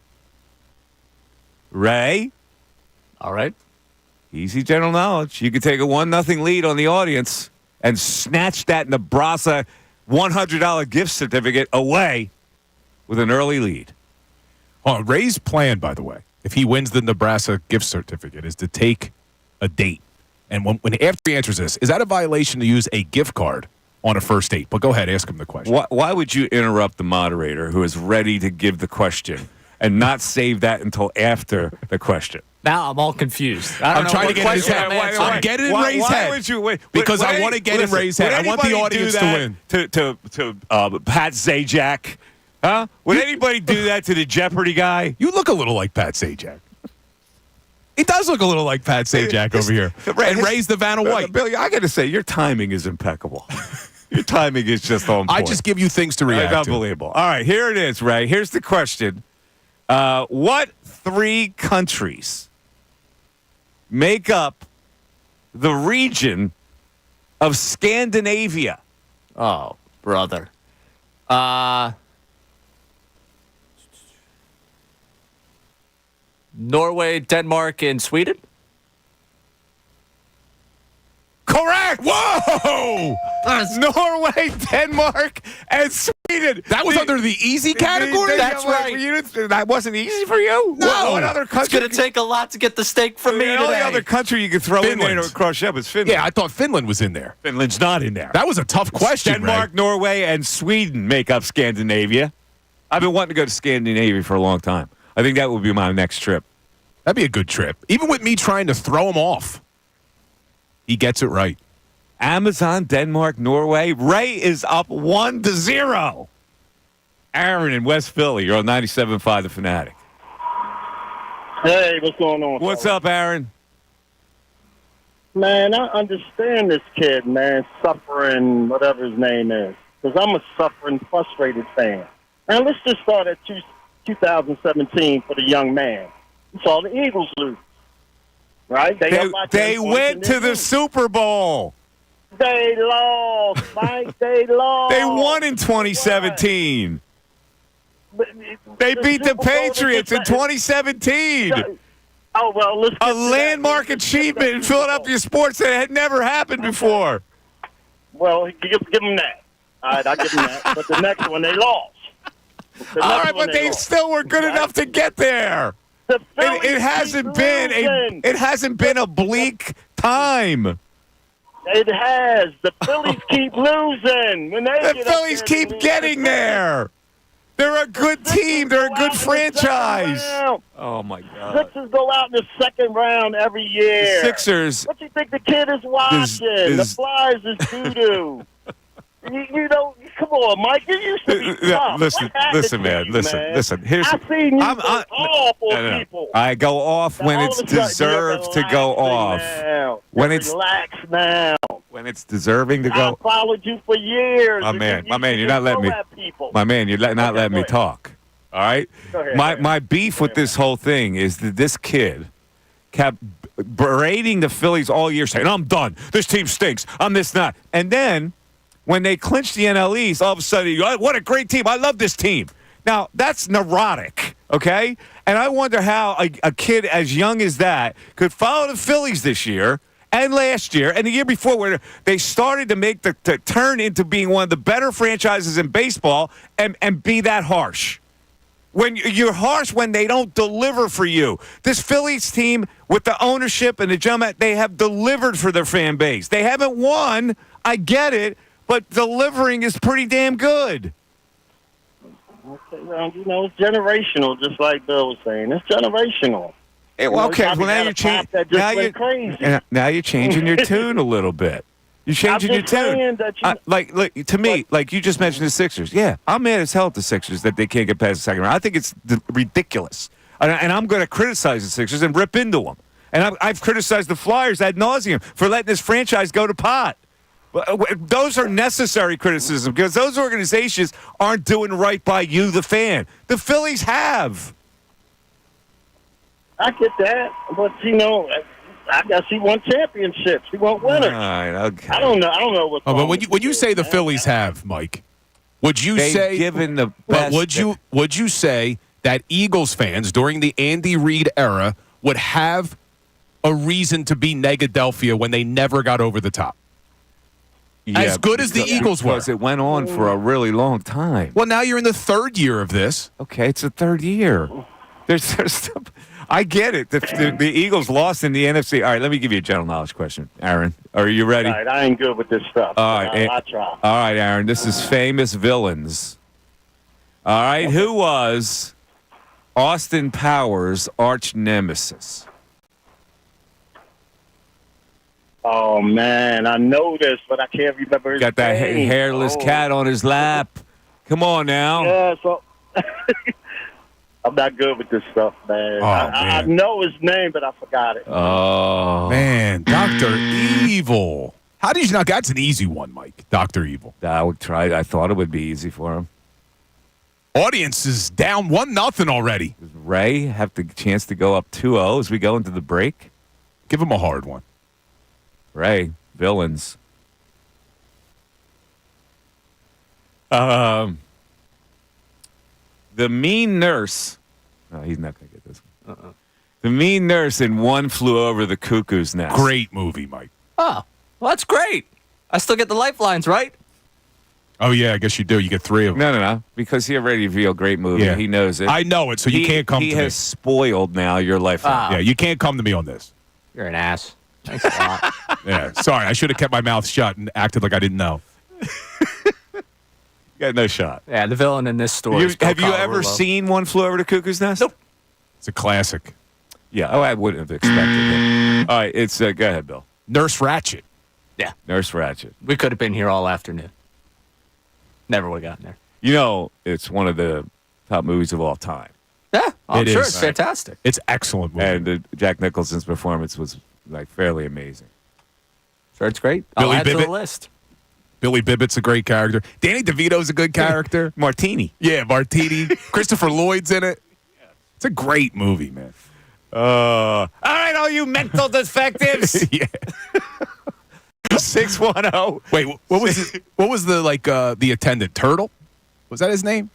Ray? All right. Easy general knowledge. You could take a 1-0 lead on the audience and snatch that Nebraska $100 gift certificate away with an early lead. Ray's plan, by the way, if he wins the Nebraska gift certificate, is to take a date. And when after he answers this, is that a violation to use a gift card on a first date? But go ahead, ask him the question. Why would you interrupt the moderator who is ready to give the question and not save that until after the question? Now I'm all confused. I'm trying to get in his head. I'm getting in Ray's head. Because I want to get in Ray's head. I want the audience to win. To Pat Sajak. Huh? Would anybody do that to the Jeopardy guy? You look a little like Pat Sajak. He does look a little like Pat Sajak over here. And Ray's the Vanna White. Billy, I got to say, your timing is impeccable. Your timing is just on point. I just give you things to react to. Unbelievable. All right, here it is, Ray. Here's the question. What 3 countries make up the region of Scandinavia? Oh, brother. Norway, Denmark, and Sweden? Correct! Whoa! Norway, Denmark, and Sweden. That was under the easy category? That's right. That wasn't easy for you? No. What other country? It's going to take a lot to get the steak from me The today. only other country you could throw in there to crush up is Finland. Yeah, I thought Finland was in there. Finland's not in there. That was a tough question, Denmark, Ray. Norway, and Sweden make up Scandinavia. I've been wanting to go to Scandinavia for a long time. I think that would be my next trip. That'd be a good trip. Even with me trying to throw him off, he gets it right. Amazon, Denmark, Norway. Ray is up 1-0. Aaron in West Philly. You're on 97.5 The Fanatic. Hey, what's going on? What's up, Aaron? Man, I understand this kid, man, suffering, whatever his name is. Because I'm a suffering, frustrated fan. Now, let's just start at 2017 for the young man. We saw the Eagles lose, right? They went to the Super Bowl. They lost, Mike. They lost. They won in 2017. They beat the Patriots in 2017. Oh, well, let's A landmark achievement in Philadelphia sports that had never happened before. Well, give them that. All right, I'll give them that. But the next one, they lost. All right, but they still were good enough to get there. It hasn't been a bleak time. It has. The Phillies keep losing. The Phillies keep getting there. They're a good team. They're a good franchise. Oh, my God. Sixers go out in the second round every year. The Sixers. What do you think the kid is watching? The Flyers is doo-doo. You know, come on, Mike. You used to be tough. Listen, What happened listen, to man. you, Listen, man? listen. Here's I've seen you I'm- go I- off on no. people. I go off Now, when all it's of a sudden, deserved to you're go relaxing off. Now. When You're it's relaxed now. when it's deserving to I go. followed you for years. My and man, you my man, used you're to not letting me. throw at people. My man, you're not Okay, letting go me ahead. talk. All right. Go ahead, My go ahead. my beef with this whole thing is that this kid kept berating the Phillies all year, saying, "I'm done. This team stinks. I'm this not." And then when they clinched the NL East, all of a sudden, what a great team. I love this team. Now, that's neurotic, okay? And I wonder how a kid as young as that could follow the Phillies this year and last year and the year before, where they started to make the turn into being one of the better franchises in baseball and be that harsh. When you're harsh when they don't deliver for you. This Phillies team, with the ownership and the gentleman, they have delivered for their fan base. They haven't won. I get it. But delivering is pretty damn good. Okay, well, you know, it's generational, just like Bill was saying. It's generational. Hey, well, You know, okay, probably well now got you're a changing. pop that just went crazy. Now you're changing your tune a little bit. You're changing your just saying tune. that you- Like to me, like you just mentioned the Sixers. Yeah, I'm mad as hell at the Sixers that they can't get past the second round. I think it's ridiculous, and I'm going to criticize the Sixers and rip into them. And I've criticized the Flyers ad nauseum for letting this franchise go to pot. Those are necessary criticisms because those organizations aren't doing right by you, the fan. The Phillies have. I get that, but you know, I guess he won championships. He won winners. All right, okay. I don't know what's Oh, wrong but when with you say the man. Phillies have, Mike, would you They've say given the but best. would you say that Eagles fans during the Andy Reid era would have a reason to be Negadelphia when they never got over the top? As good as the Eagles were. Because it went on for a really long time. Well, now you're in the third year of this. Okay, it's the third year. There's I get it. The Eagles lost in the NFC. All right, let me give you a general knowledge question. Aaron, are you ready? All right, I ain't good with this stuff. All right, I try. All right, Aaron, this is famous villains. All right, who was Austin Powers' arch nemesis? Oh man, I know this, but I can't remember his Got that name. hairless cat on his lap. Come on now. Yeah, so I'm not good with this stuff, man. Oh, I man. know his name, but I forgot it. Oh, Man, Dr. Evil. How did you not? That's an easy one, Mike. Dr. Evil. I would try. I thought it would be easy for him. Audience is down 1-0 already. Does Ray have the chance to go up 2-0 as we go into the break? Give him a hard one. Ray, villains. The mean nurse. No, he's not going to get this one. The mean nurse in One Flew Over the Cuckoo's Nest. Great movie, Mike. Oh, well, that's great. I still get the lifelines, right? Oh, yeah, I guess you do. You get 3 of them. No. Because he already revealed great movie. Yeah. He knows it. I know it, so you can't come He to me. has spoiled now your life. Yeah, you can't come to me on this. You're an ass. Thanks a lot. Yeah, sorry. I should have kept my mouth shut and acted like I didn't know. Got no shot. Yeah, the villain in this story. is Bill Have you ever Colarulo. seen One Flew Over the Cuckoo's Nest? Nope. It's a classic. Yeah. Oh, I wouldn't have expected it. All right. It's go ahead, Bill. Nurse Ratched. Yeah, Nurse Ratched. we could have been here all afternoon. Never would have gotten there. You know, it's one of the top movies of all time. Yeah, I'm It sure is. it's fantastic. It's excellent movie. And Jack Nicholson's performance was like fairly amazing. Sure, it's great. Billy I'll add to Bibbit. the list. Billy Bibbitt's a great character. Danny DeVito's a good character. Martini. Yeah, Martini. Christopher Lloyd's in it. It's a great movie, man. All right, all you mental defectives. Yeah. 610. Wait, what was the attendant? Turtle? Was that his name?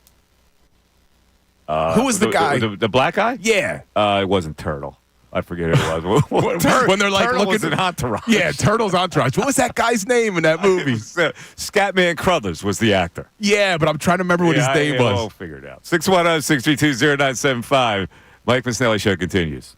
Who was the guy? The black guy? Yeah. It wasn't Turtle. I forget who it was. When they're like Turtle looking was an entourage. Yeah, Turtle's Entourage. What was that guy's name in that movie? Scatman Crothers was the actor. Yeah, but I'm trying to remember what his name was. We'll figure it out. 610-632-0975. Mike Missanelli Show continues.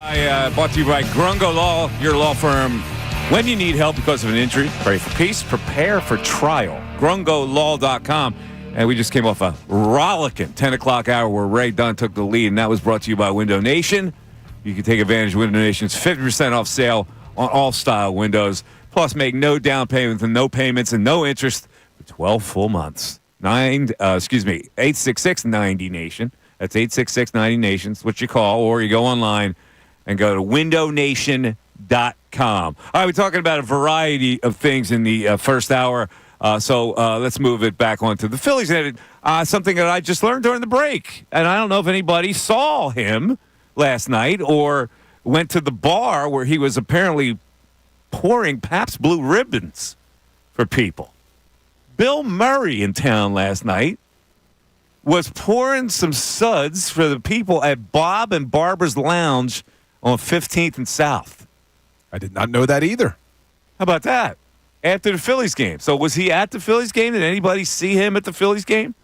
Brought to you by Grungo Law, your law firm. When you need help because of an injury, pray for peace, prepare for trial. GrungoLaw.com. And we just came off a rollicking 10 o'clock hour where Ray Dunn took the lead, and that was brought to you by Window Nation. You can take advantage of Window Nation's 50% off sale on all style windows. Plus, make no down payments and no payments and no interest for 12 full months. 866-90-NATION. That's 866-90-NATION. That's what you call, or you go online and go to windownation.com. All right, we're talking about a variety of things in the first hour. So let's move it back onto the Phillies. Something that I just learned during the break. And I don't know if anybody saw him last night or went to the bar where he was apparently pouring Pabst Blue Ribbons for people. Bill Murray in town last night was pouring some suds for the people at Bob and Barbara's Lounge on 15th and South. I did not know that either. How about that? After the Phillies game. So was he at the Phillies game? Did anybody see him at the Phillies game?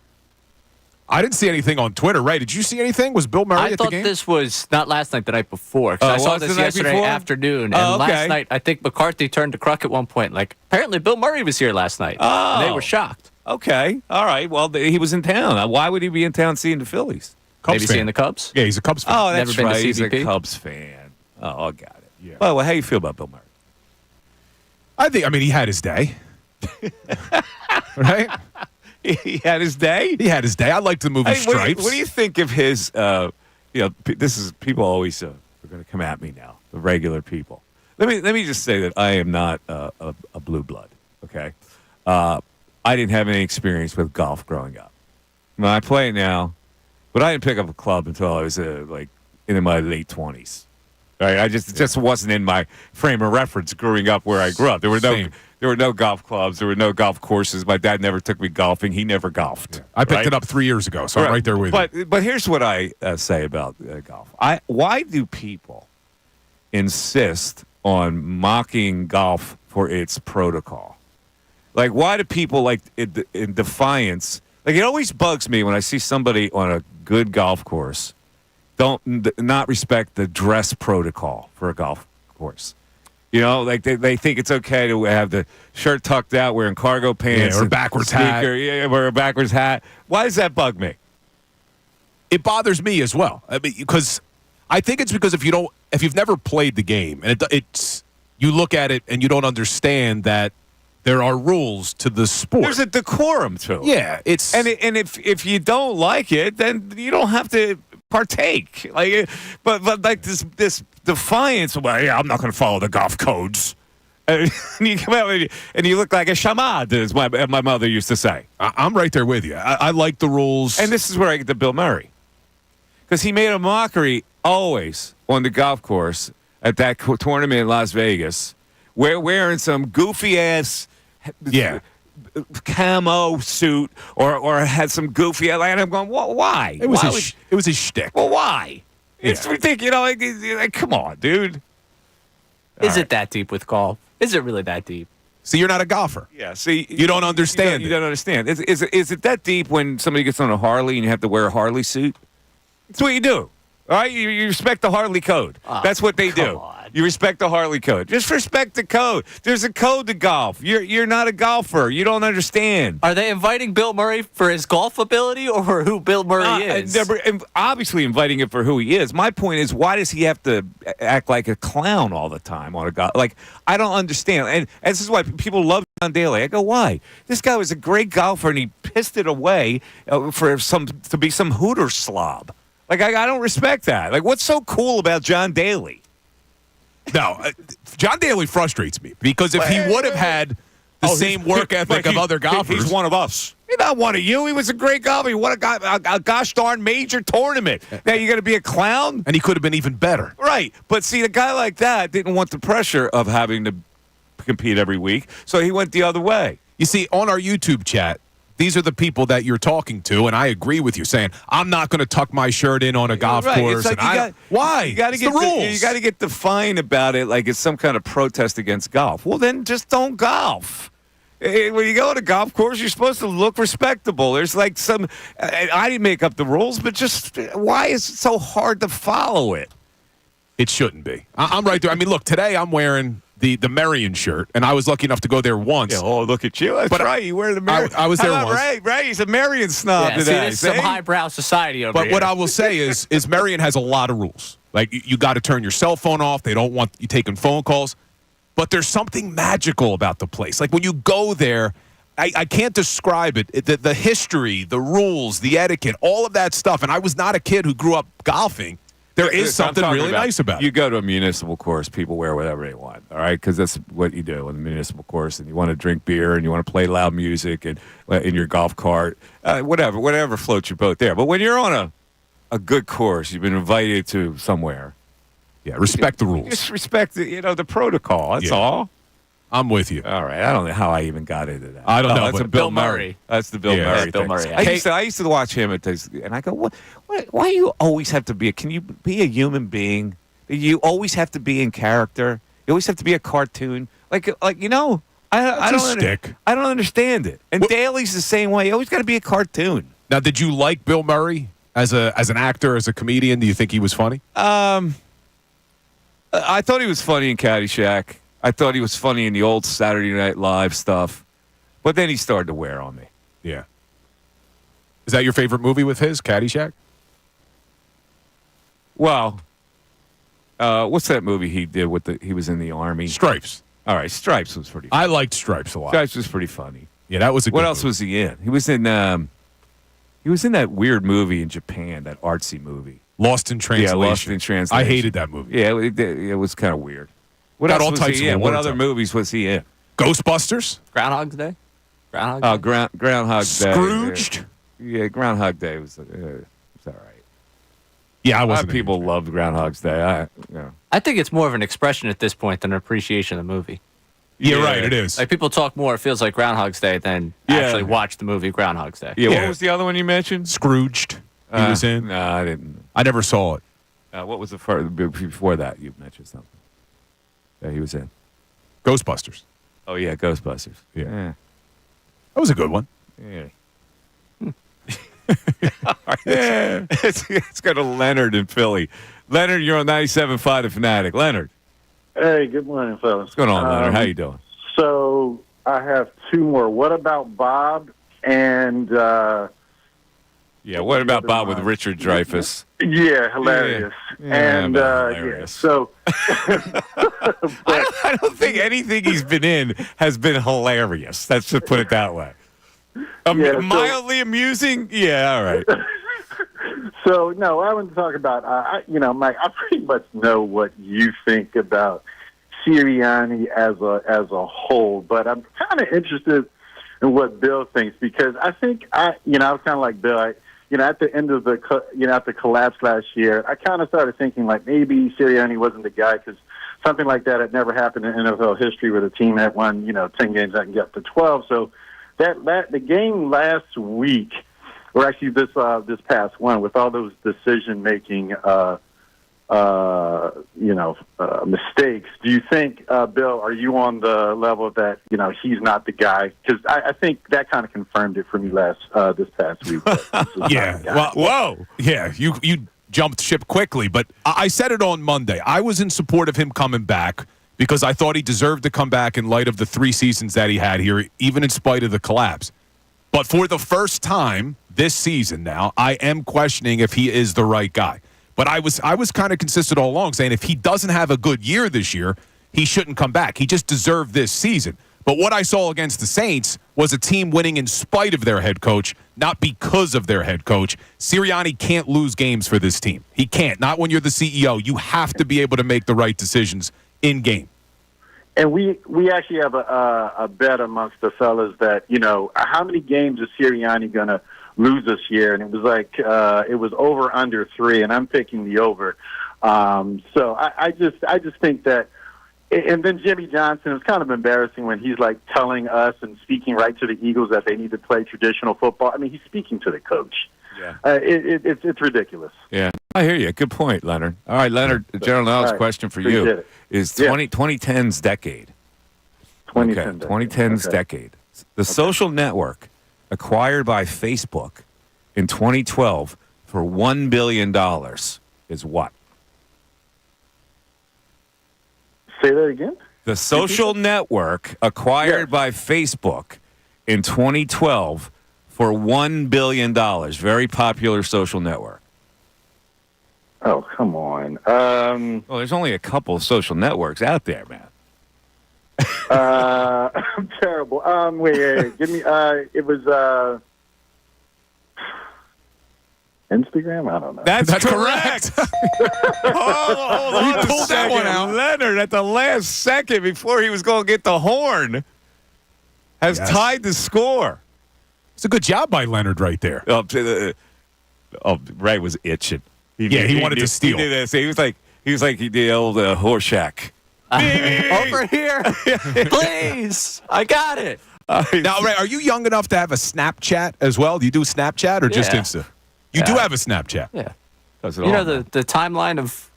I didn't see anything on Twitter, right? Did you see anything? Was Bill Murray at the game? I thought this was not last night, the night before. Because I saw this yesterday afternoon. And last night, I think McCarthy turned to Kruk at one point. Like, apparently Bill Murray was here last night. And they were shocked. Okay. All right. Well, he was in town. Why would he be in town seeing the Phillies? Maybe seeing the Cubs? Yeah, he's a Cubs fan. Oh, that's Never been right. to He's a CBP? Cubs fan. Oh, I got it. Yeah. Well, how you feel about Bill Murray? I mean, he had his day. Right? He had his day? He had his day. I like the movie Stripes. What do you think of his, this is, people always are going to come at me now, the regular people. Let me just say that I am not a blue blood, okay? I didn't have any experience with golf growing up. I play it now, but I didn't pick up a club until I was in my late 20s. Right? It just wasn't in my frame of reference growing up where I grew up. There were no golf clubs. There were no golf courses. My dad never took me golfing. He never golfed. Yeah. I picked it up 3 years ago, so I'm right there with you. But here's what I say about golf. Why do people insist on mocking golf for its protocol? Like, why do people, in defiance? Like, it always bugs me when I see somebody on a good golf course not respect the dress protocol for a golf course. You know, like they think it's okay to have the shirt tucked out, wearing cargo pants, or backwards hat. Wear a backwards hat. Why does that bug me? It bothers me as well. I mean, because I think it's because if you've never played the game and you look at it and you don't understand that there are rules to the sport. There's a decorum to it. Yeah, and if you don't like it, then you don't have to partake. But like this defiance. Well, yeah, I'm not going to follow the golf codes. And you come out and you look like a shamad, as my mother used to say. I'm right there with you. I like the rules. And this is where I get to Bill Murray. Because he made a mockery always on the golf course at that tournament in Las Vegas, wearing some goofy-ass camo suit or had some goofy, and I'm going, why? It was his shtick. Well, why? Yeah. It's ridiculous. Like, come on, dude. Is it that deep with golf? Is it really that deep? See, you're not a golfer. Yeah, see. You don't understand. You don't understand. Is it that deep when somebody gets on a Harley and you have to wear a Harley suit? That's what you do. All right? You respect the Harley code. That's what they do. On. You respect the Harley code. Just respect the code. There's a code to golf. You're not a golfer. You don't understand. Are they inviting Bill Murray for his golf ability or for who Bill Murray is? They're obviously inviting him for who he is. My point is, why does he have to act like a clown all the time on a golf? Like, I don't understand. And this is why people love John Daly. I go, why? This guy was a great golfer, and he pissed it away to be some Hooter slob. Like, I don't respect that. Like, what's so cool about John Daly? No, John Daly frustrates me because if he would have had the same work ethic of other golfers. He's one of us. He's not one of you. He was a great golfer. He won a gosh darn major tournament. Now you're going to be a clown? And he could have been even better. Right. But see, a guy like that didn't want the pressure of having to compete every week, so he went the other way. You see, on our YouTube chat, these are the people that you're talking to, and I agree with you, saying I'm not going to tuck my shirt in on a golf course. It's like why? You got to get the rules. You got to get defined about it, like it's some kind of protest against golf. Well, then just don't golf. When you go to a golf course, you're supposed to look respectable. There's like some. I didn't make up the rules, but just why is it so hard to follow it? It shouldn't be. I'm right there. I mean, look, today I'm wearing the Marion shirt, and I was lucky enough to go there once. Yeah, oh, look at you. That's right. You wear the Marion. I was there once. Ray, he's a Marion snob today. See, this is some highbrow society over here. But what I will say is Marion has a lot of rules. Like, you got to turn your cell phone off. They don't want you taking phone calls. But there's something magical about the place. Like, when you go there, I can't describe it. The history, the rules, the etiquette, all of that stuff. And I was not a kid who grew up golfing. There is something really nice about it. You go to a municipal course, people wear whatever they want, all right? Because that's what you do in a municipal course. And you want to drink beer and you want to play loud music and in your golf cart, whatever floats your boat there. But when you're on a good course, you've been invited to somewhere. Yeah, respect the rules. Just respect the protocol. That's all. I'm with you. All right. I don't know how I even got into that. I don't know. That's a Bill Murray. That's the Bill Murray. Bill thing. Murray. I used to watch him at this, and I go, "What? Why do you always have to be? Can you be a human being? You always have to be in character. You always have to be a cartoon. I don't. I don't understand it. And Daly's the same way. You always got to be a cartoon. Now, did you like Bill Murray as an actor, as a comedian? Do you think he was funny? I thought he was funny in Caddyshack. I thought he was funny in the old Saturday Night Live stuff, but then he started to wear on me. Yeah. Is that your favorite movie with his, Caddyshack? Well, what's that movie he did he was in the Army? Stripes. All right, Stripes was pretty funny. I liked Stripes a lot. Stripes was pretty funny. Yeah, that was a good What else movie. was he in? He was in that weird movie in Japan, that artsy movie. Lost in Translation. Yeah, Lost in Translation. I hated that movie. Yeah, it was kind of weird. What Got else all was types he of in? What awards other on. movies was he in? Ghostbusters? Groundhog's Day? Groundhog Day? Groundhog Day. Scrooged? Yeah, Groundhog Day was all right. Yeah, I A lot wasn't. of people loved Groundhog's Day. I think it's more of an expression at this point than an appreciation of the movie. Yeah, right, it is. Like, people talk more, it feels like Groundhog's Day than actually watch the movie Groundhog's Day. Yeah, Yeah. what was the other one you mentioned? Scrooged. He was in. No, I didn't. I never saw it. What was the first before that? You mentioned something. Yeah, he was in. Ghostbusters. Oh yeah, Ghostbusters. Yeah. That was a good one. Yeah. All right, let's go to Leonard in Philly. Leonard, you're on 97.5 The Fanatic. Leonard, Hey, good morning, fellas. what's going on, Leonard? How you doing? So I have two more. What about Bob and Yeah, what about Bob with Richard Dreyfuss? yeah, hilarious. Yeah, and hilarious. so I don't think anything he's been in has been hilarious. Let's just put it that way. Yeah, so- Mildly amusing? Yeah, all right. So no, I want to talk about Mike. I pretty much know what you think about Sirianni as a whole, but I'm kind of interested in what Bill thinks, because I think I was kind of like Bill. At the end of at the collapse last year, I kind of started thinking like maybe Sirianni wasn't the guy, because something like that had never happened in NFL history with a team that won 10 games that can get up to 12. So the game last week, or actually this past one, with all those decision making mistakes, do you think, Bill, are you on the level that he's not the guy? Because I think that kind of confirmed it for me this past week. Yeah. Well, whoa. Yeah, you jumped ship quickly, but I said it on Monday. I was in support of him coming back because I thought he deserved to come back in light of the 3 seasons that he had here, even in spite of the collapse. But for the first time this season now, I am questioning if he is the right guy. But I was kind of consistent all along, saying if he doesn't have a good year this year, he shouldn't come back. He just deserved this season. But what I saw against the Saints was a team winning in spite of their head coach, not because of their head coach. Sirianni can't lose games for this team. He can't. Not when you're the CEO. You have to be able to make the right decisions in game. And we actually have a bet amongst the fellas that, how many games is Sirianni going to lose this year? And it was like, it was over under 3, and I'm picking the over. So I just think that, and then Jimmy Johnson, it's kind of embarrassing when he's like telling us and speaking right to the Eagles that they need to play traditional football. I mean, he's speaking to the coach. Yeah. It's ridiculous. Yeah, I hear you. Good point, Leonard. All right, Leonard, the general knowledge question for you Appreciate it. is 2010's decade. 2010 2010's decade. The social network acquired by Facebook in 2012 for $1 billion is what? Say that again? The social network acquired by Facebook in 2012 for $1 billion. Very popular social network. Oh, come on. Well, there's only a couple of social networks out there, man. I'm terrible. Wait. Give me. It was Instagram. I don't know. That's correct. hold on You a pulled that second. one out. Leonard, at the last second before he was going to get the horn, has tied the score. It's a good job by Leonard right there. Ray was itching. He wanted to steal. He did this. He was like the old Horshack. Over here, please. I got it. Now, Ray, are you young enough to have a Snapchat as well? Do you do Snapchat or just Yeah. Insta? You do have a Snapchat. Yeah. Does it You all, know man. the timeline of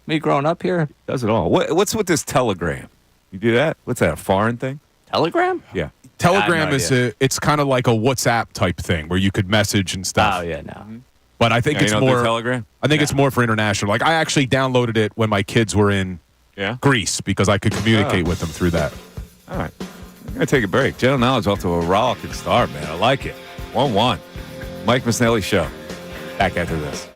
me growing up here? Does it all. What's with this Telegram? You do that? What's that, a foreign thing? Telegram? Yeah. Telegram no is it's kind of like a WhatsApp type thing where you could message and stuff. Oh, yeah, no. But I think Yeah, it's you don't do more Telegram? I think it's more for international. Like I actually downloaded it when my kids were in Yeah? Greece because I could communicate with them through that. All right. I'm going to take a break. General Knowledge off to a rollicking start, man. I like it. 1-1. Mike Missanelli Show. Back after this.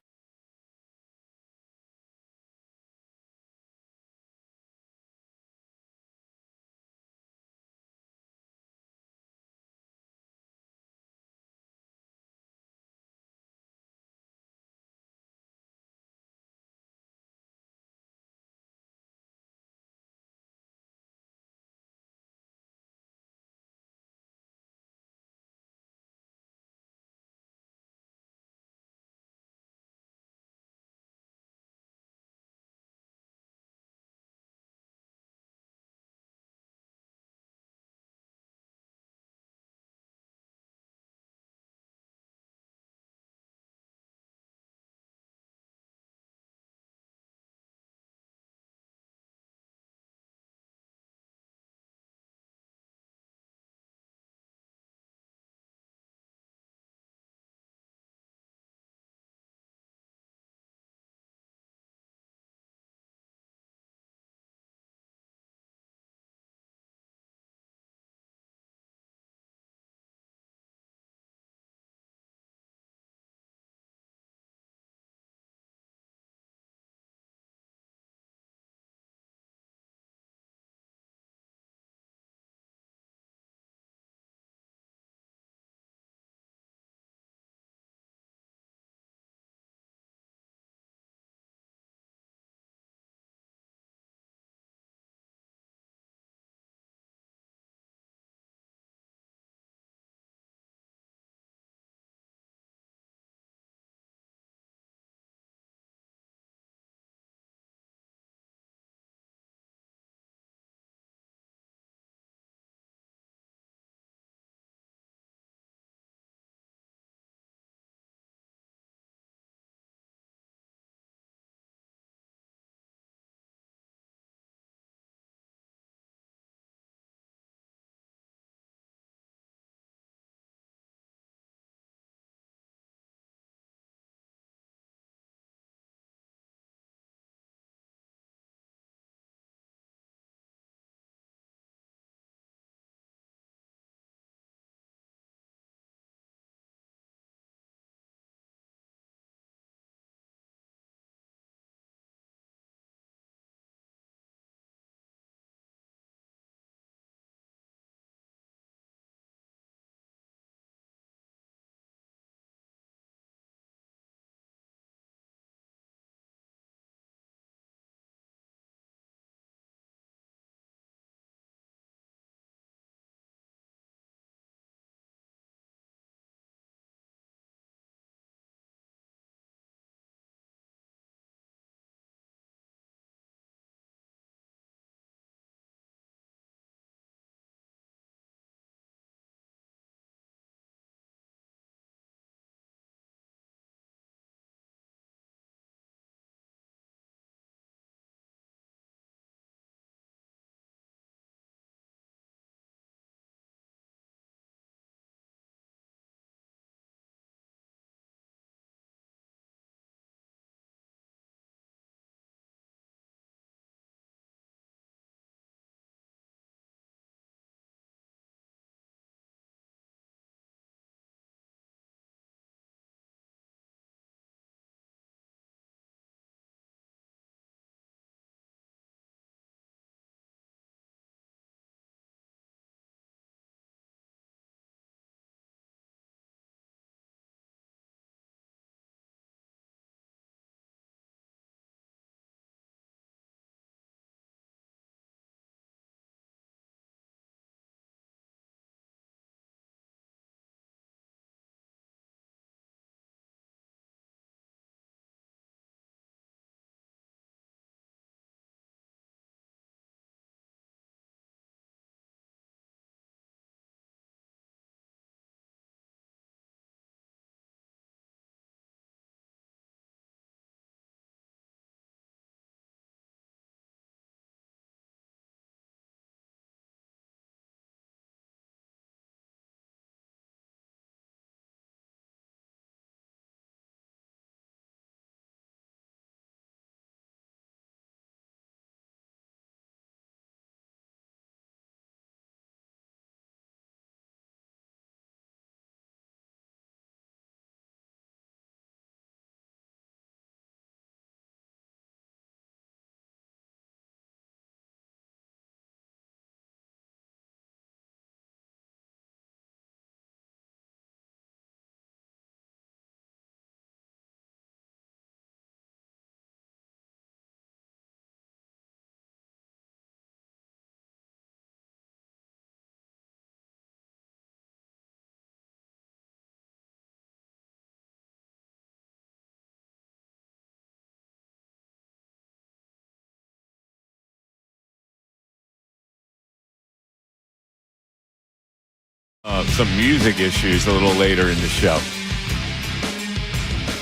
Some music issues a little later in the show.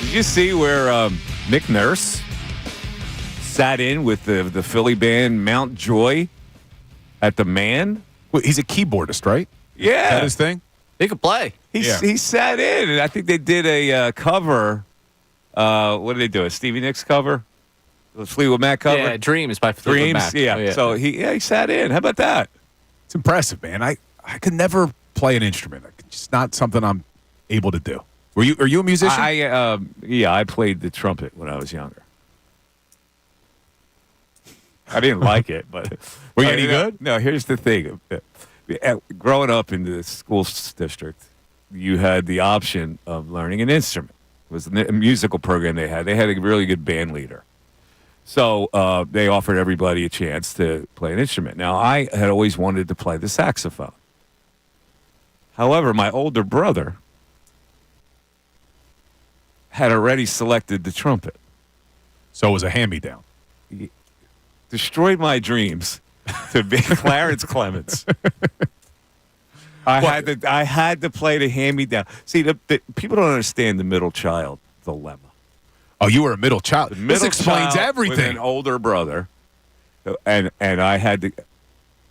Did you see where Nick Nurse sat in with the Philly band Mount Joy at the Man? Well, he's a keyboardist, right? Yeah. Is that his thing? He could play. He sat in, and I think they did a cover. What did they do? A Stevie Nicks cover? The Fleetwood Mac cover? Yeah, Dreams by Fleetwood Mac. Yeah. Oh, yeah. So he sat in. How about that? It's impressive, man. I could never play an instrument. It's just not something I'm able to do. Are you a musician? I played the trumpet when I was younger. I didn't like it, but were you any good? No. Here's the thing: growing up in the school district, you had the option of learning an instrument. It was a musical program they had. They had a really good band leader, so they offered everybody a chance to play an instrument. Now, I had always wanted to play the saxophone. However, my older brother had already selected the trumpet. So it was a hand-me-down. Destroyed my dreams to be Clarence Clements. I had to play the hand-me-down. See, the people don't understand the middle child dilemma. Oh, you were a middle child. This explains child everything. With an older brother, and I had to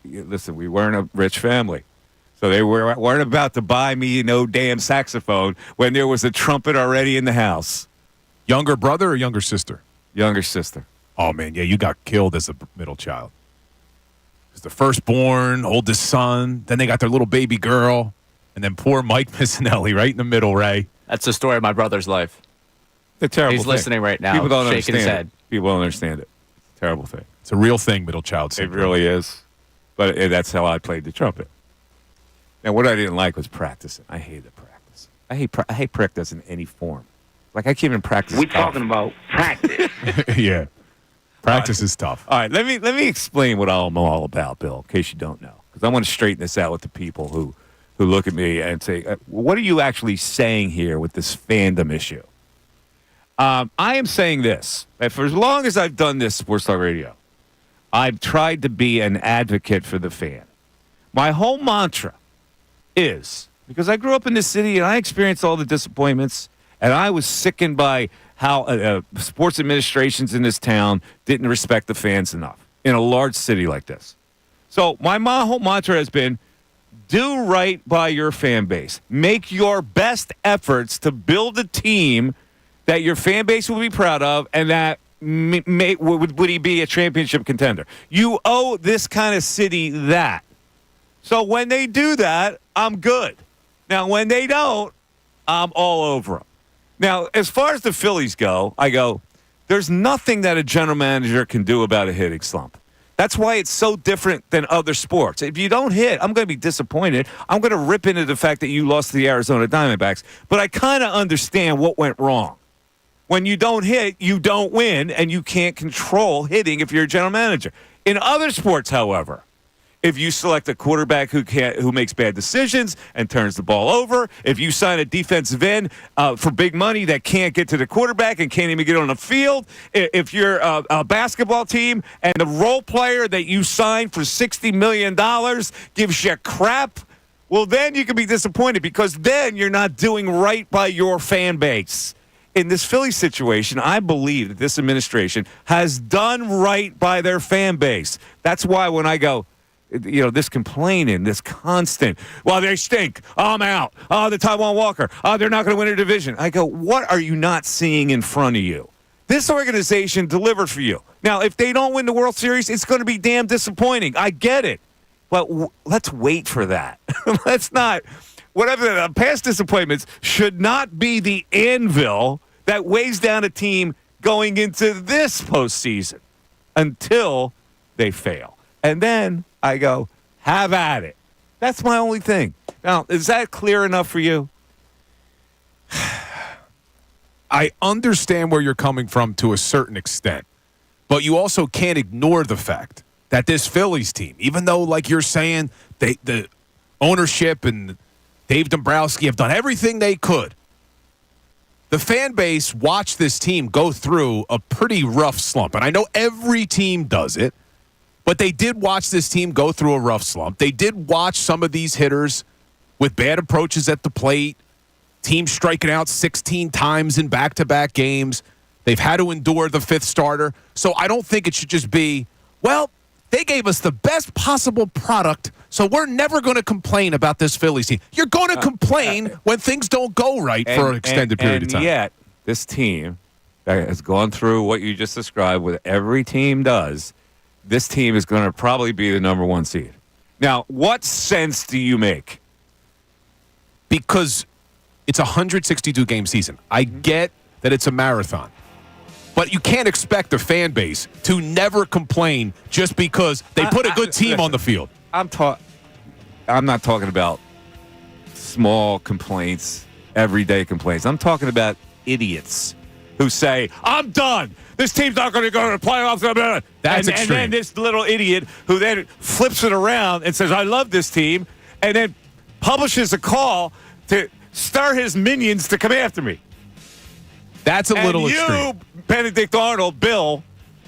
listen. We weren't a rich family. So they weren't about to buy me no damn saxophone when there was a trumpet already in the house. Younger brother or younger sister? Younger sister. Oh, man, yeah, you got killed as a middle child. It was the firstborn, oldest son. Then they got their little baby girl. And then poor Mike Missanelli right in the middle, Ray. That's the story of my brother's life. It's a terrible He's thing. listening right now, People don't shaking his understand head. it. People don't understand it. It's a terrible thing. It's a real thing, middle child syndrome. It really is. But that's how I played the trumpet. And what I didn't like was practicing. I hated practice. I hate practice in any form. Like, I can't even practice. We're talking about practice. Yeah. Practice is tough. All right, let me explain what I'm all about, Bill, in case you don't know. Because I want to straighten this out with the people who look at me and say, what are you actually saying here with this fandom issue? I am saying this. That for as long as I've done this Sports Talk Radio, I've tried to be an advocate for the fan. My whole mantra is, because I grew up in this city and I experienced all the disappointments, and I was sickened by how sports administrations in this town didn't respect the fans enough in a large city like this. So my whole mantra has been, do right by your fan base. Make your best efforts to build a team that your fan base will be proud of and that would he be a championship contender. You owe this kind of city that. So when they do that, I'm good. Now, when they don't, I'm all over them. Now, as far as the Phillies go, I go, there's nothing that a general manager can do about a hitting slump. That's why it's so different than other sports. If you don't hit, I'm going to be disappointed. I'm going to rip into the fact that you lost to the Arizona Diamondbacks. But I kind of understand what went wrong. When you don't hit, you don't win, and you can't control hitting if you're a general manager. In other sports, however, if you select a quarterback who makes bad decisions and turns the ball over, if you sign a defensive end for big money that can't get to the quarterback and can't even get on the field, if you're a basketball team and the role player that you signed for $60 million gives you crap, well, then you can be disappointed because then you're not doing right by your fan base. In this Philly situation, I believe that this administration has done right by their fan base. That's why when I go, this complaining, this constant, well, they stink. I'm out. Oh, the Taiwan Walker. Oh, they're not going to win a division. I go, what are you not seeing in front of you? This organization delivered for you. Now, if they don't win the World Series, it's going to be damn disappointing. I get it. But let's wait for that. Let's not. Whatever the past disappointments should not be the anvil that weighs down a team going into this postseason until they fail. And then I go, have at it. That's my only thing. Now, is that clear enough for you? I understand where you're coming from to a certain extent, but you also can't ignore the fact that this Phillies team, even though, like you're saying, the ownership and Dave Dombrowski have done everything they could, the fan base watched this team go through a pretty rough slump. And I know every team does it, but they did watch this team go through a rough slump. They did watch some of these hitters with bad approaches at the plate, teams striking out 16 times in back-to-back games. They've had to endure the fifth starter. So I don't think it should just be, well, they gave us the best possible product, so we're never going to complain about this Phillies team. You're going to complain when things don't go right for an extended period of time. And yet, this team that has gone through what you just described, what every team does, this team is going to probably be the number one seed. Now, what sense do you make? Because it's a 162-game season. I get that it's a marathon. But you can't expect a fan base to never complain just because they put a good team on the field. I'm not talking about small complaints, everyday complaints. I'm talking about idiots who say, I'm done. This team's not going to go to the playoffs. That's extreme. And then this little idiot who then flips it around and says, I love this team, and then publishes a call to stir his minions to come after me. That's a little extreme. And you, Benedict Arnold, Bill,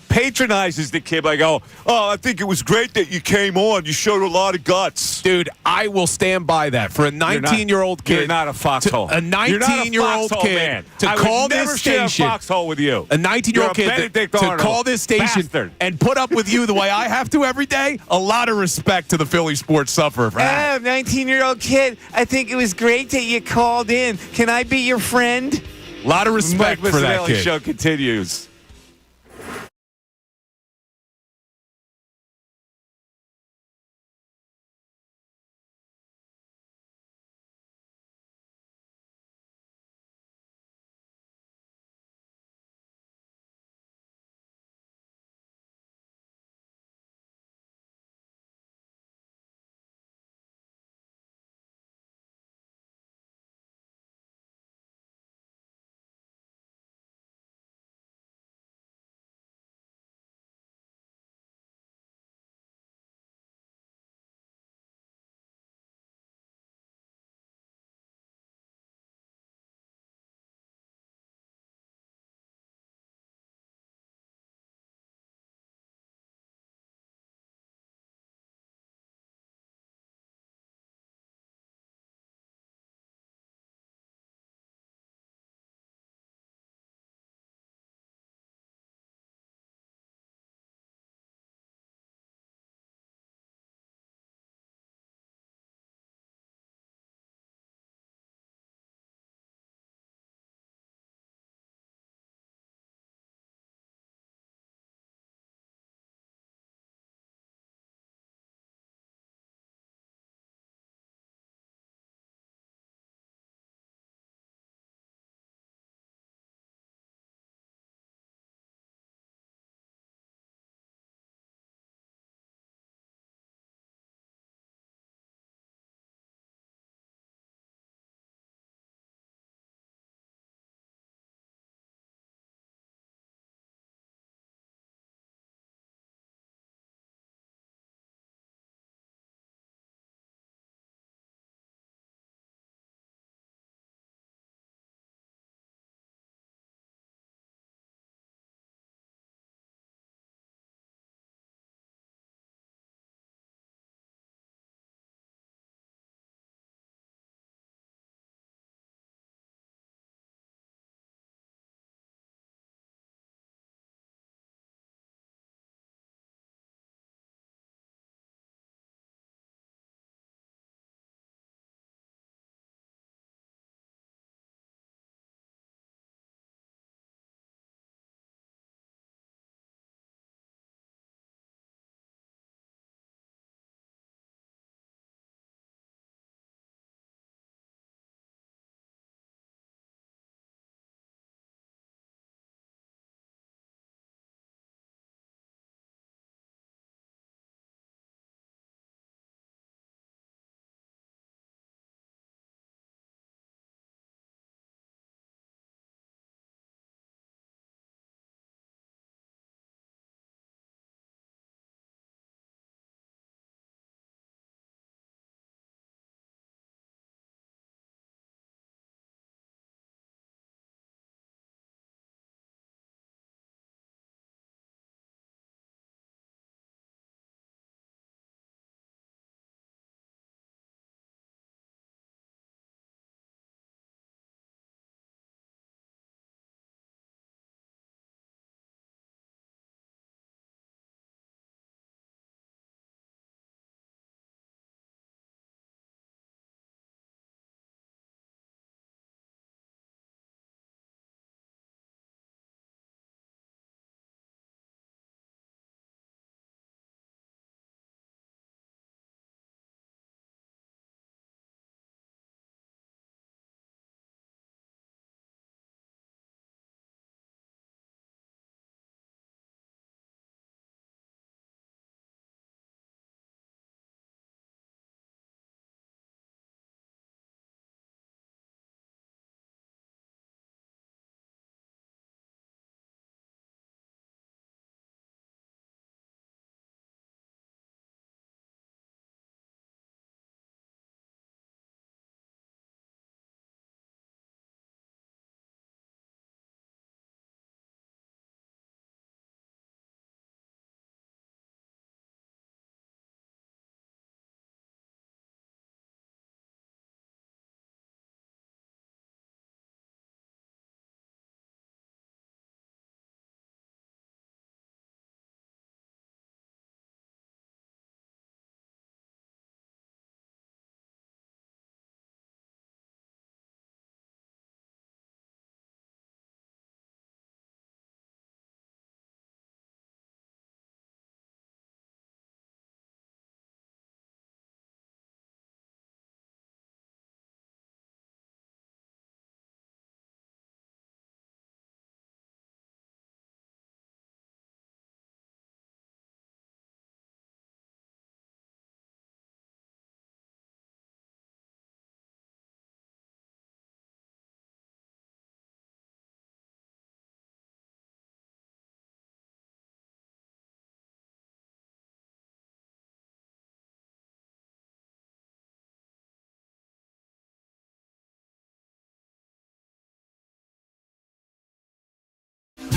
patronizes the kid by going, I think it was great that you came on. You showed a lot of guts. Dude, I will stand by that. For a 19-year-old kid. You're not a foxhole. A 19-year-old kid man. to call this station. Share a foxhole with you. A 19-year-old kid to call this station bastard. And put up with you the way I have to every day. A lot of respect to the Philly sports sufferer for that. 19-year-old kid, I think it was great that you called in. Can I be your friend? A lot of respect Mike for that Missanelli kid. Show continues.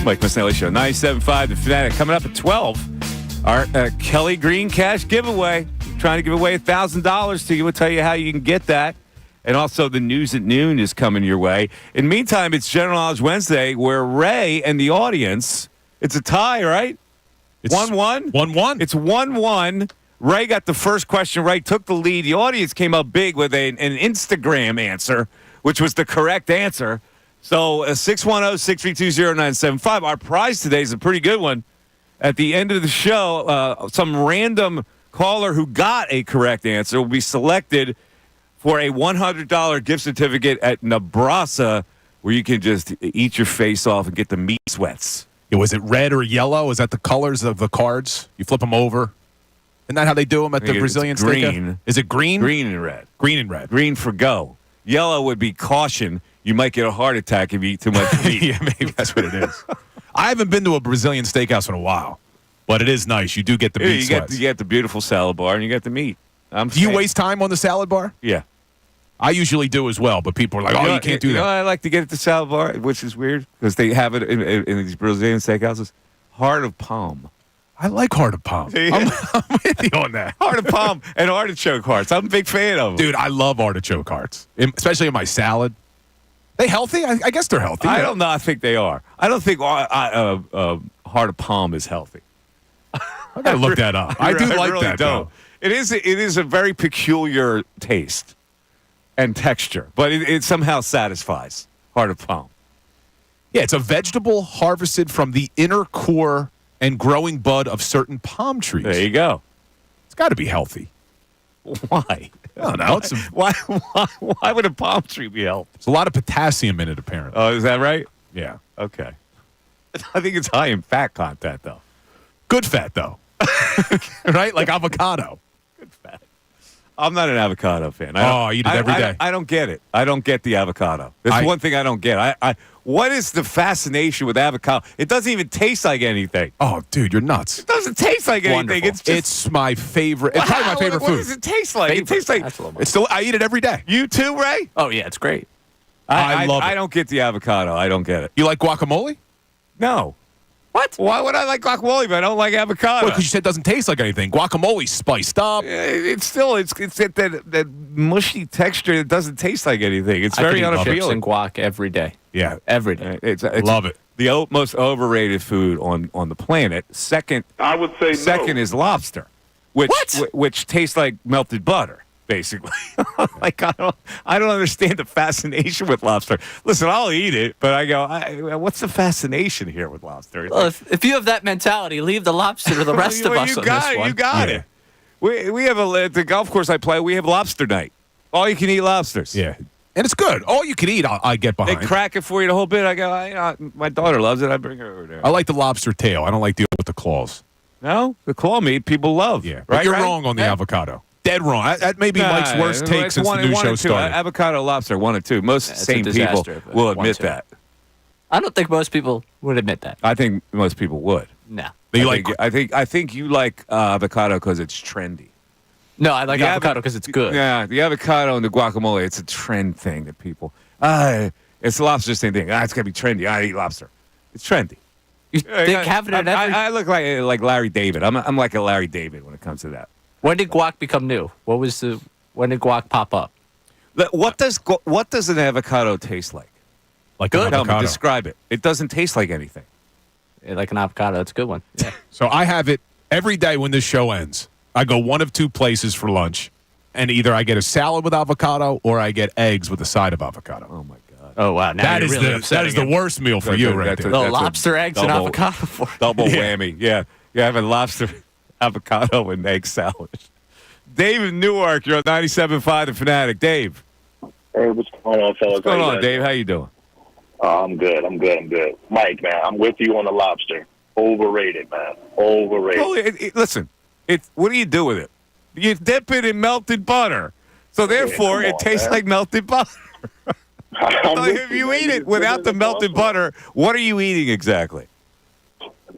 Mike Missanelli Show, 97.5 The Fanatic. Coming up at 12, our Kelly Green Cash giveaway. We're trying to give away $1,000 to you. We'll tell you how you can get that. And also the news at noon is coming your way. In the meantime, it's General Knowledge Wednesday where Ray and the audience, it's a tie, right? It's 1-1? 1-1. It's 1-1. Ray got the first question right, took the lead. The audience came up big with an Instagram answer, which was the correct answer. So 610-632-0975. Our prize today is a pretty good one. At the end of the show, some random caller who got a correct answer will be selected for a $100 gift certificate at Nebraska, where you can just eat your face off and get the meat sweats. Yeah, was it red or yellow? Is that the colors of the cards? You flip them over. Isn't that how they do them at the Brazilian steakhouse? Green. Is it green? Green and red. Green and red. Green for go. Yellow would be caution. You might get a heart attack if you eat too much meat. Yeah, maybe that's what it is. I haven't been to a Brazilian steakhouse in a while, but it is nice. You do get the meat sweats. You get the beautiful salad bar and you get the meat. Do you waste time on the salad bar? Yeah. I usually do as well, but people are like, you can't do that. I like to get at the salad bar, which is weird because they have it in these Brazilian steakhouses. Heart of palm. I like heart of palm. Yeah. I'm with you on that. Heart of palm and artichoke hearts. I'm a big fan of them. Dude, I love artichoke hearts, especially in my salad. They healthy? I guess they're healthy. I don't know. I think they are. I don't think heart of palm is healthy. I gotta look that up. I do like really that, don't. though. It is a very peculiar taste and texture, but it somehow satisfies heart of palm. Yeah, it's a vegetable harvested from the inner core and growing bud of certain palm trees. There you go. It's got to be healthy. Why? I don't know. Why would a palm tree be healthy? There's a lot of potassium in it, apparently. Oh, is that right? Yeah. Okay. I think it's high in fat content, though. Good fat, though. Right? Like avocado. Good fat. I'm not an avocado fan. I eat it every day. I don't get it. I don't get the avocado. There's one thing I don't get. What is the fascination with avocado? It doesn't even taste like anything. Oh, dude, you're nuts. It doesn't taste like anything. Wonderful. It's my favorite. It's probably my favorite food. What does it taste like? It tastes like. I eat it every day. You too, Ray? Oh, yeah, it's great. I love it. I don't get the avocado. I don't get it. You like guacamole? No. What? Why would I like guacamole if I don't like avocado? Well, because you said it doesn't taste like anything. Guacamole's spiced up. It's still that mushy texture. It doesn't taste like anything. It's very chips unappealing. and guac every day. Yeah. Every day. It's Love it. The most overrated food on the planet. Second, I would say second is lobster, which tastes like melted butter, basically. Like I don't understand the fascination with lobster. Listen, I'll eat it, but I go, what's the fascination here with lobster? Well, if you have that mentality, leave the lobster to the rest of us on this one. You got it. We have at the golf course I play. We have lobster night. All you can eat lobsters. Yeah. And it's good. All you can eat, I get They behind. crack it for you the whole bit. I go, my daughter loves it. I bring her over there. I like the lobster tail. I don't like dealing with the claws. No, the claw meat people love. Yeah, but you're wrong on the avocado. Dead wrong. That may be Mike's worst take since the new show started. Avocado, lobster, 1 and 2. Most sane people will admit that. I don't think most people would admit that. I think most people would. No. I think you like avocado because it's trendy. No, I like avocado because it's good. Yeah, the avocado and the guacamole, it's a trend thing that people. It's the lobster, same thing. It's gonna be trendy. I eat lobster. It's trendy. You think having it every... I look like Larry David. I'm like a Larry David when it comes to that. When did guac become new? When did guac pop up? What does an avocado taste like? Like an Tell avocado. me, describe it. It doesn't taste like anything. Yeah, like an avocado. That's a good one. Yeah. So I have it every day when this show ends. I go one of two places for lunch, and either I get a salad with avocado or I get eggs with a side of avocado. Oh my God! Oh wow! Now That you're is really that is the worst meal for you right there. No, lobster, eggs, and avocado for double whammy. Yeah, you're having lobster, avocado, and egg salad. Dave in Newark, you're on 97.5 The Fanatic. Dave. Hey, what's going on, fellas? What's going on, Dave? How you doing? I'm good. Mike, man, I'm with you on the lobster. Overrated, man. Overrated. Well, listen, what do you do with it? You dip it in melted butter. So therefore, it tastes like melted butter. So if you eat it without the melted butter, what are you eating exactly?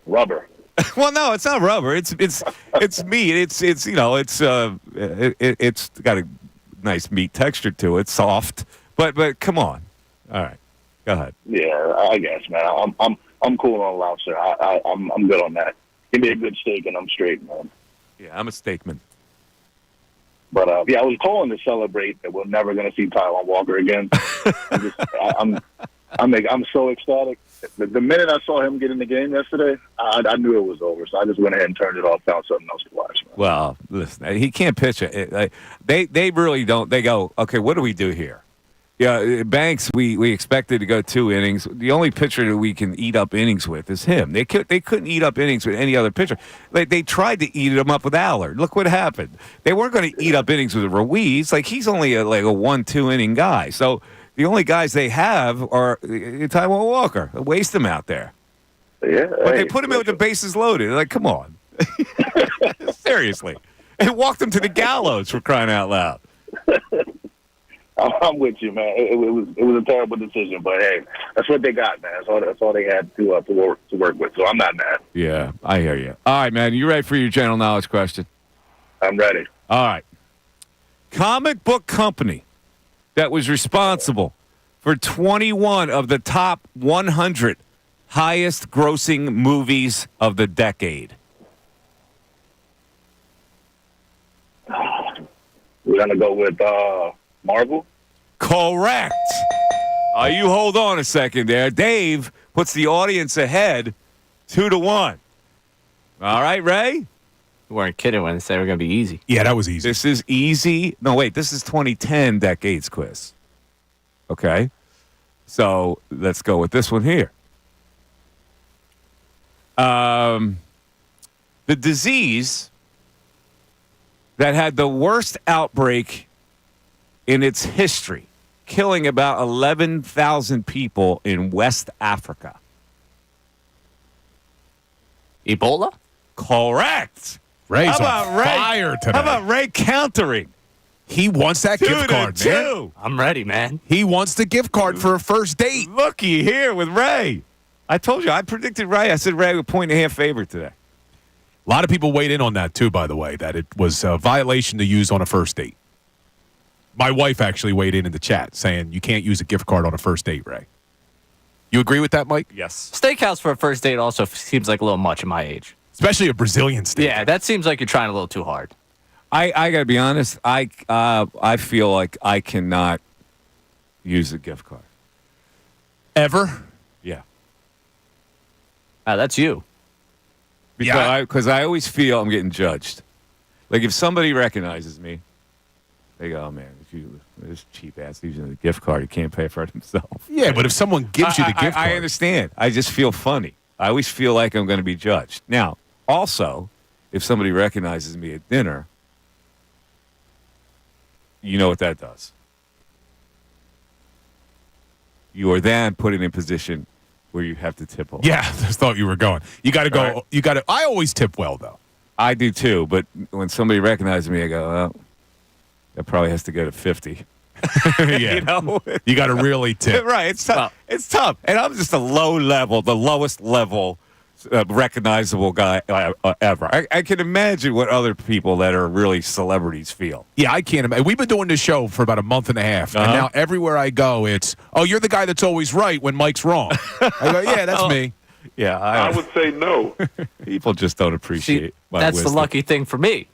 Rubber. Well, no, it's not rubber. It's meat. It's got a nice meat texture to it, soft. But come on. All right, go ahead. Yeah, I guess, man. I'm cool on lobster. I'm good on that. Give me a good steak and I'm straight, man. Yeah, I'm a steakman. But I was calling to celebrate that we're never going to see Taiwan Walker again. I'm so ecstatic. The minute I saw him get in the game yesterday, I knew it was over. So I just went ahead and turned it off, found something else to watch. Man. Well, listen, he can't pitch it. They really don't. They go, okay, what do we do here? Yeah, Banks, we expected to go 2 innings. The only pitcher that we can eat up innings with is him. They couldn't eat up innings with any other pitcher. They tried to eat them up with Allard. Look what happened. They weren't going to eat up innings with Ruiz. Like, he's only a 1-2 inning guy. So the only guys they have are Taiwan Walker. Waste him out there. Yeah, But they put him in with the bases loaded. Like, come on. Seriously. And walked him to the gallows, for crying out loud. I'm with you, man. It was a terrible decision, but hey, that's what they got, man. That's all they had to work with. So I'm not mad. Yeah, I hear you. All right, man. You ready for your general knowledge question? I'm ready. All right. Comic book company that was responsible for 21 of the top 100 highest grossing movies of the decade. We're gonna go with Marvel. Correct. You hold on a second there. Dave puts the audience ahead 2-1. All right, Ray? You weren't kidding when they said we're going to be easy. Yeah, that was easy. This is easy. No, wait. This is 2010 decades quiz. Okay. So let's go with this one here. The disease that had the worst outbreak in its history, killing about 11,000 people in West Africa. Ebola? Correct. Ray's How on about Ray? fire today. How about Ray countering? He wants that gift card, 2-2. man. I'm ready, man. He wants the gift card for a first date. Looky here with Ray. I told you, I predicted Ray. I said Ray would 1.5 favorite today. A lot of people weighed in on that, too, by the way, that it was a violation to use on a first date. My wife actually weighed in the chat saying you can't use a gift card on a first date, Ray. You agree with that, Mike? Yes. Steakhouse for a first date also seems like a little much at my age. Especially a Brazilian steak. Yeah, that seems like you're trying a little too hard. I got to be honest. I feel like I cannot use a gift card. Ever? Yeah. That's you. Because I always feel I'm getting judged. Like if somebody recognizes me, they go, "Oh man, this cheap ass using the gift card, he can't pay for it himself." Yeah, but if someone gives you the gift card. I understand. I just feel funny. I always feel like I'm going to be judged. Now, also, if somebody recognizes me at dinner, you know what that does. You are then put in a position where you have to tip a lot. Yeah, I just thought you were going. You got to go. Right. You got to. I always tip well, though. I do too, but when somebody recognizes me, I go, "Well, that probably has to go to 50." Yeah. You know? You got to really tip. Right. It's tough. Well- It's tough. And I'm just the lowest level recognizable guy ever. I can imagine what other people that are really celebrities feel. Yeah, I can't imagine. We've been doing this show for about a month and a half, and now everywhere I go, it's, "Oh, you're the guy that's always right when Mike's wrong." I go, "Yeah, that's me." Yeah. I would say no. People just don't appreciate See, my that's wisdom. the lucky thing for me.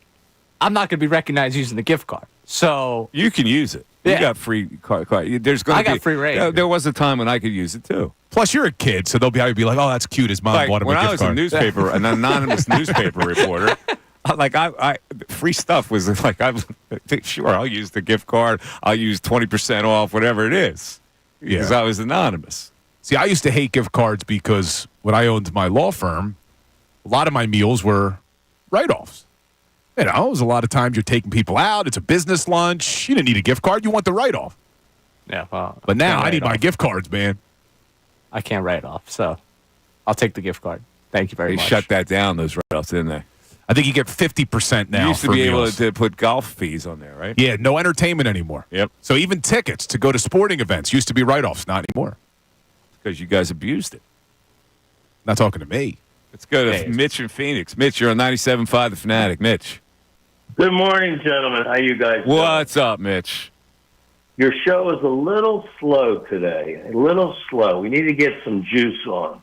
I'm not going to be recognized using the gift card. So You can use it. You Yeah. got free card. There's going I got free reign. There was a time when I could use it too. Plus, you're a kid, so they'll be like, "Oh, that's cute. His mom Like bought him when a I gift was card." a newspaper, an anonymous newspaper reporter, I free stuff was like sure I'll use the gift card. I'll use 20% off, whatever it is, because I was anonymous. See, I used to hate gift cards because when I owned my law firm, a lot of my meals were write-offs. You know, it was a lot of times you're taking people out. It's a business lunch. You didn't need a gift card. You want the write-off. yeah, well, But now I can't need write my off. gift cards, man. I can't write off, so I'll take the gift card. Thank you very They much. shut that down, those write-offs, didn't they? I think you get 50% now You used to for be able meals. to put golf fees on there, right? Yeah, no entertainment anymore. Yep. So even tickets to go to sporting events used to be write-offs, not anymore. Because you guys abused it. Not talking to me. Let's go to Hey. Mitch in Phoenix. Mitch, you're on 97.5 The Fanatic. Mitch. Good morning, gentlemen. How you guys doing? What's up, Mitch? Your show is a little slow today. A little slow. We need to get some juice on.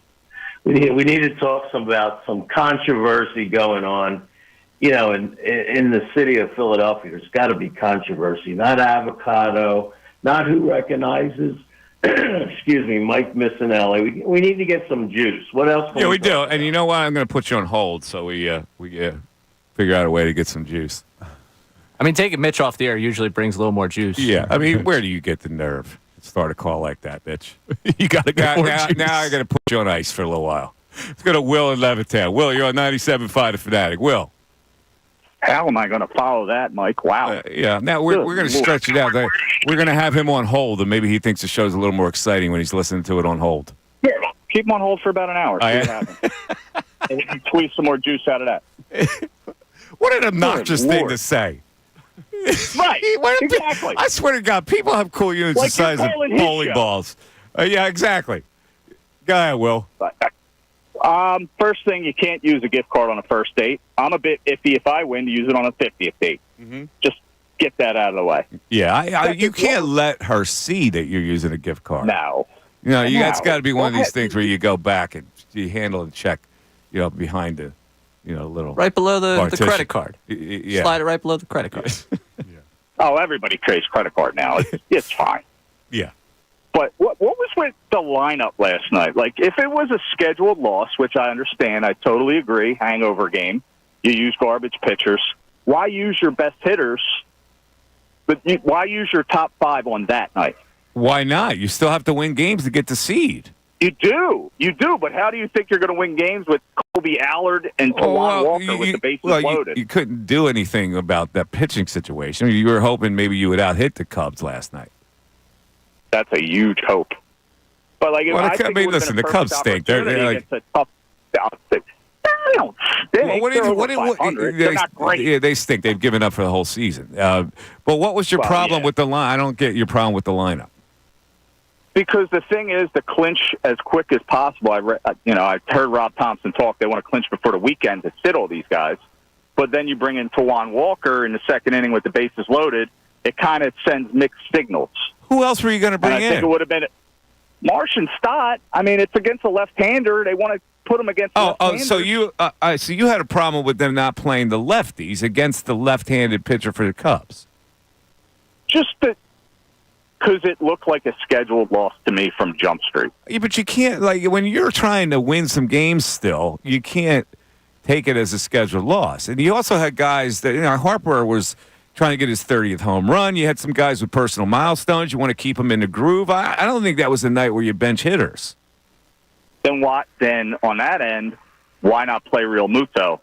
We need to talk about some controversy going on. You know, in the city of Philadelphia, there's got to be controversy. Not avocado, not who recognizes. Excuse me, Mike Missanelli. We need to get some juice. What else? Yeah, we do. And you know what? I'm going to put you on hold so we figure out a way to get some juice. I mean, taking Mitch off the air usually brings a little more juice. Yeah, I mean, where do you get the nerve to start a call like that, Mitch? You got to get more juice. Now I got to put you on ice for a little while. Let's go to Will in Levittown. Will, you're on 97.5 The Fanatic. Will. How am I going to follow that, Mike? Wow. Yeah. Now we're going to stretch it out. We're going to have him on hold, and maybe he thinks the show's a little more exciting when he's listening to it on hold. Yeah, keep him on hold for about an hour. See what happens. And we can squeeze some more juice out of that. What an obnoxious thing to say. Right. Exactly. I swear to God, people have cool units the size of bowling balls. Yeah, exactly. Go ahead, Will. First thing, you can't use a gift card on a first date. I'm a bit iffy if I win to use it on a 50th date. Mm-hmm. Just get that out of the way. Yeah, you can't let her see that you're using a gift card. No. You know, that's got to be one of these things where you go back and you handle and check, behind the, little right below the credit card. Yeah. Slide it right below the credit card. Oh, everybody carries credit card now. It's fine. Yeah. But what was with the lineup last night? Like, if it was a scheduled loss, which I understand, I totally agree, hangover game, you use garbage pitchers. Why use your best hitters? But why use your top 5 on that night? Why not? You still have to win games to get the seed. You do. But how do you think you're going to win games with Colby Allard and Tawan Walker with the bases loaded? You couldn't do anything about that pitching situation. You were hoping maybe you would out-hit the Cubs last night. That's a huge hope. But listen, the Cubs stink. They're like a tough outfit. They don't stink. They're not great. Yeah, they stink. They've given up for the whole season. But what was your problem with the line? I don't get your problem with the lineup. Because the thing is to clinch as quick as possible. I heard Rob Thompson talk. They want to clinch before the weekend to sit all these guys. But then you bring in Tawan Walker in the second inning with the bases loaded. It kind of sends mixed signals. Who else were you going to bring in? I think it would have been Marsh and Stott. I mean, it's against a left-hander. They want to put him against left-handers. So you had a problem with them not playing the lefties against the left-handed pitcher for the Cubs? Just because it looked like a scheduled loss to me from Jump Street. Yeah, but you can't, when you're trying to win some games still, you can't take it as a scheduled loss. And you also had guys that, Harper was trying to get his 30th home run. You had some guys with personal milestones. You want to keep them in the groove. I don't think that was a night where you bench hitters. Then on that end, why not play Real Muto?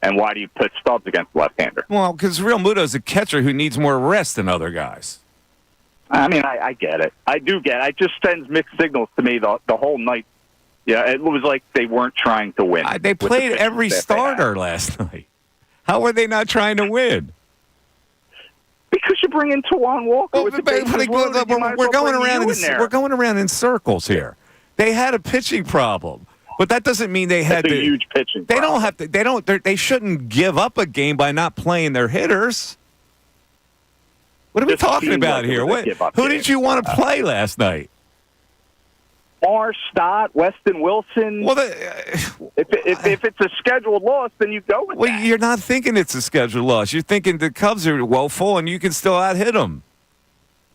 And why do you put Stubbs against the left-hander? Well, because Real Muto's a catcher who needs more rest than other guys. I mean, I get it. I do get it. It just sends mixed signals to me the whole night. Yeah, it was like they weren't trying to win. They played every starter last night. How were they not trying to win? Because you bring in Tawan Walker. We're going around in circles here. They had a pitching problem, but that doesn't mean they had a huge pitching. They don't have to. They shouldn't give up a game by not playing their hitters. What are we talking about here? Who did you want to play last night? Marsh, Stott, Weston Wilson. Well, if it's a scheduled loss, then you go with that. Well, you're not thinking it's a scheduled loss. You're thinking the Cubs are woeful and you can still out-hit them.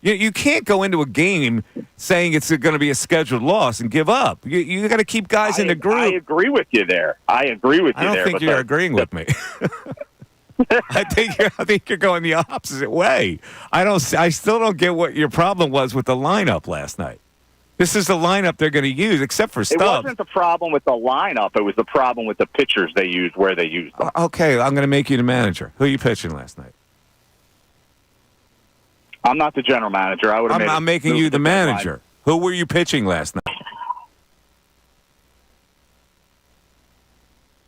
You can't go into a game saying it's going to be a scheduled loss and give up. You got to keep guys in the group. I agree with you there. I don't think you're agreeing with me. I think you're going the opposite way. I still don't get what your problem was with the lineup last night. This is the lineup they're going to use, except for Stubbs. It wasn't the problem with the lineup. It was the problem with the pitchers they used, where they used them. Okay, I'm going to make you the manager. Who are you pitching last night? I'm not the general manager. I'm making you the manager. Who were you pitching last night?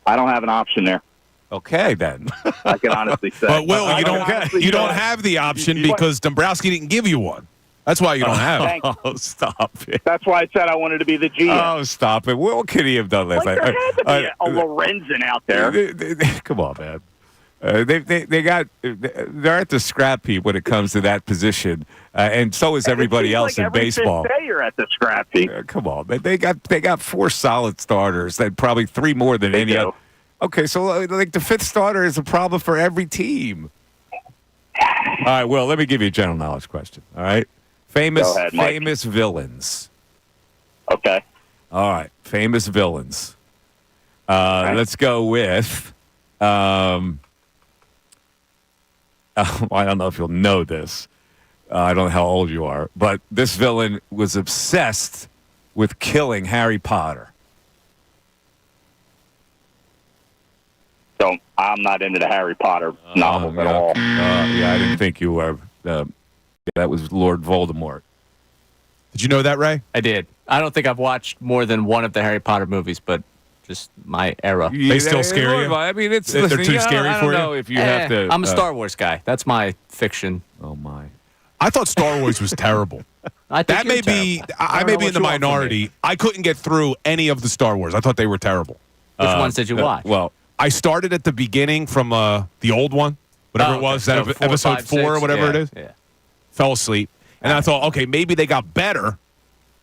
I don't have an option there. Okay, then. I can honestly say. But, Will, you don't have the option because Dombrowski didn't give you one. That's why you don't have it. Oh, stop it. That's why I said I wanted to be the GM. Oh, stop it. What could he have done last night? There had to be a Lorenzen out there. Come on, man. They're at the scrap heap when it comes to that position, and so is everybody else like in every baseball. fifth day you're at the scrap heap. Come on, man. They got 4 solid starters, and probably 3 more than any other. Okay, so like the 5th starter is a problem for every team. All right, Will, let me give you a general knowledge question. All right, famous villains. Okay. All right, famous villains. Let's go with. I don't know if you'll know this. I don't know how old you are, but this villain was obsessed with killing Harry Potter. So I'm not into the Harry Potter novels at all. Yeah, I didn't think you were. That was Lord Voldemort. Did you know that, Ray? I did. I don't think I've watched more than one of the Harry Potter movies, but just my era. They still scare you? I mean, They're too scary I for don't you? know if you have to. I'm a Star Wars guy. That's my fiction. Oh my! I thought Star Wars was terrible. I think That you're may be. terrible. I don't may know be in what the you want from me. minority. I couldn't get through any of the Star Wars. I thought they were terrible. Which ones did you watch? Well, I started at the beginning from the old one, whatever it was, So that episode 4 or whatever it is. Yeah. Fell asleep, and then I thought, okay, maybe they got better.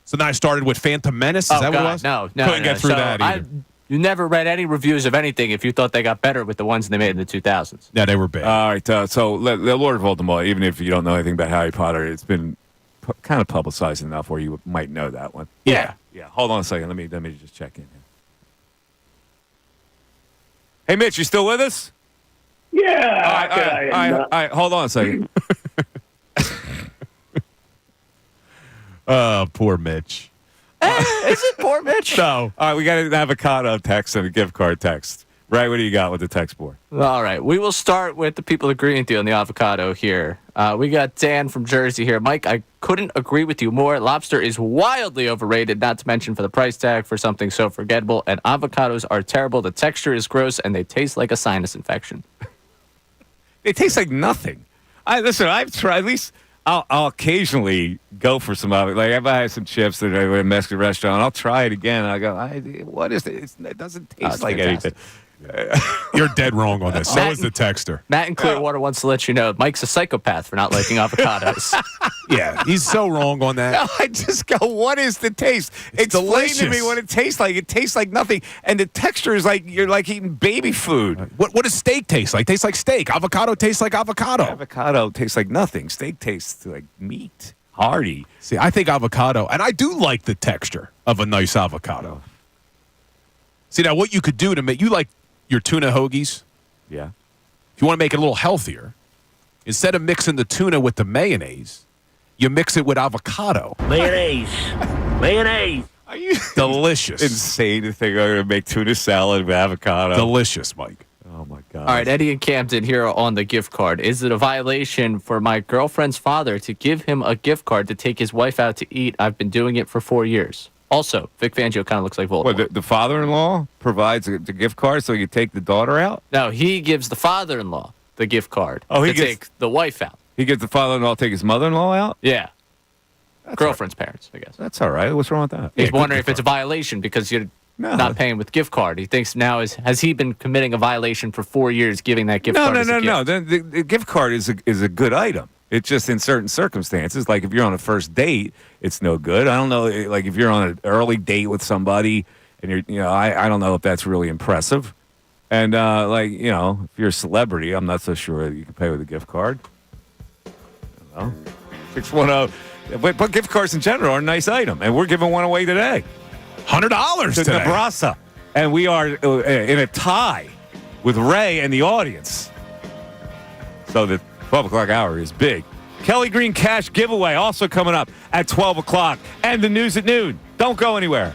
So then I started with Phantom Menace. Is that what it was? No. Couldn't get through So that either. You never read any reviews of anything if you thought they got better with the ones they made in the 2000s. Yeah, they were bad. all right. So the Lord Voldemort. Even if you don't know anything about Harry Potter, it's been kind of publicized enough where you might know that one. Yeah. Yeah. Hold on a second. Let me just check in here. Hey, Mitch, you still with us? Yeah. All right. Hold on a second. Poor Mitch. Is it poor Mitch? No. All right, we got an avocado text and a gift card text. Right, what do you got with the text board? All right. We will start with the people agreeing with you on the avocado here. We got Dan from Jersey here. Mike, I couldn't agree with you more. Lobster is wildly overrated, not to mention for the price tag for something so forgettable. And avocados are terrible. The texture is gross, and they taste like a sinus infection. They taste like nothing. Listen, I've tried, at least I'll occasionally go for some avocado. Like if I have some chips at a Mexican restaurant, I'll try it again. I go, what is it? It doesn't taste like fantastic. anything. You're dead wrong on this. So is the texter. Matt in Clearwater wants to let you know Mike's a psychopath for not liking avocados. Yeah, he's so wrong on that. No, I just go, what is the taste? Explain to me delicious. what it tastes like. It tastes like nothing. And the texture is like you're like eating baby food. What does steak taste like? Tastes like steak. Avocado tastes like avocado. Avocado tastes like nothing. Steak tastes like meat. Hearty. See, I think avocado, and I do like the texture of a nice avocado. See, now what you could do to make, you like your tuna hoagies? Yeah. If you want to make it a little healthier, instead of mixing the tuna with the mayonnaise, you mix it with avocado. Mayonnaise. Are you Delicious. insane to think I'm going to make tuna salad with avocado? Delicious, Mike. Oh, my God. All right, Eddie and Camden here on the gift card. Is it a violation for my girlfriend's father to give him a gift card to take his wife out to eat? I've been doing it for 4 years. Also, Vic Fangio kind of looks like Voldemort. What, the father-in-law provides the gift card so you take the daughter out? No, he gives the father-in-law the gift card He to gets- take the wife out. He gets the father-in-law take his mother-in-law out? Yeah. Girlfriend's parents, I guess. That's all right. What's wrong with that? He's wondering if it's a violation because you're not paying with gift card. He thinks now has he been committing a violation for 4 years giving that gift card as a gift? No. The gift card is a good item. It's just in certain circumstances, like if you're on a first date, it's no good. I don't know, like if you're on an early date with somebody, and I don't know if that's really impressive. And if you're a celebrity, I'm not so sure that you can pay with a gift card. I don't know. 610. But gift cards in general are a nice item, and we're giving one away today. $100 To today. Nebraska. And we are in a tie with Ray and the audience. So the 12 o'clock hour is big. Kelly Green Cash giveaway also coming up at 12 o'clock. And the news at noon. Don't go anywhere.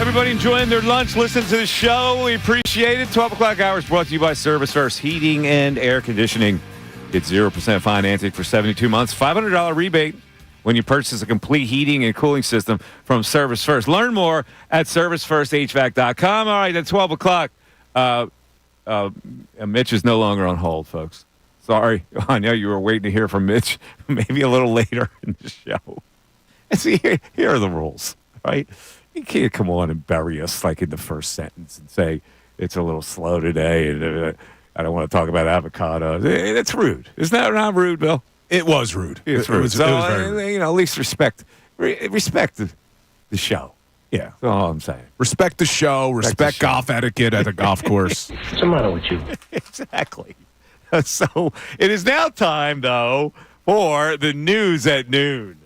Everybody enjoying their lunch, listening to the show. We appreciate it. 12 o'clock hours brought to you by Service First Heating and Air Conditioning. Get 0% financing for 72 months. $500 rebate when you purchase a complete heating and cooling system from Service First. Learn more at servicefirsthvac.com. All right, at 12 o'clock, Mitch is no longer on hold, folks. Sorry. I know you were waiting to hear from Mitch maybe a little later in the show. And see, here are the rules, right? You can't come on and bury us like in the first sentence and say it's a little slow today and I don't want to talk about avocados. That's rude. Isn't that not rude, Bill? It was rude. It's rude. It was very rude. At least respect the show. Yeah, that's all I'm saying. Respect the show. Respect golf etiquette at a golf course. What's the matter with you? Exactly. So it is now time, though, for the news at noon.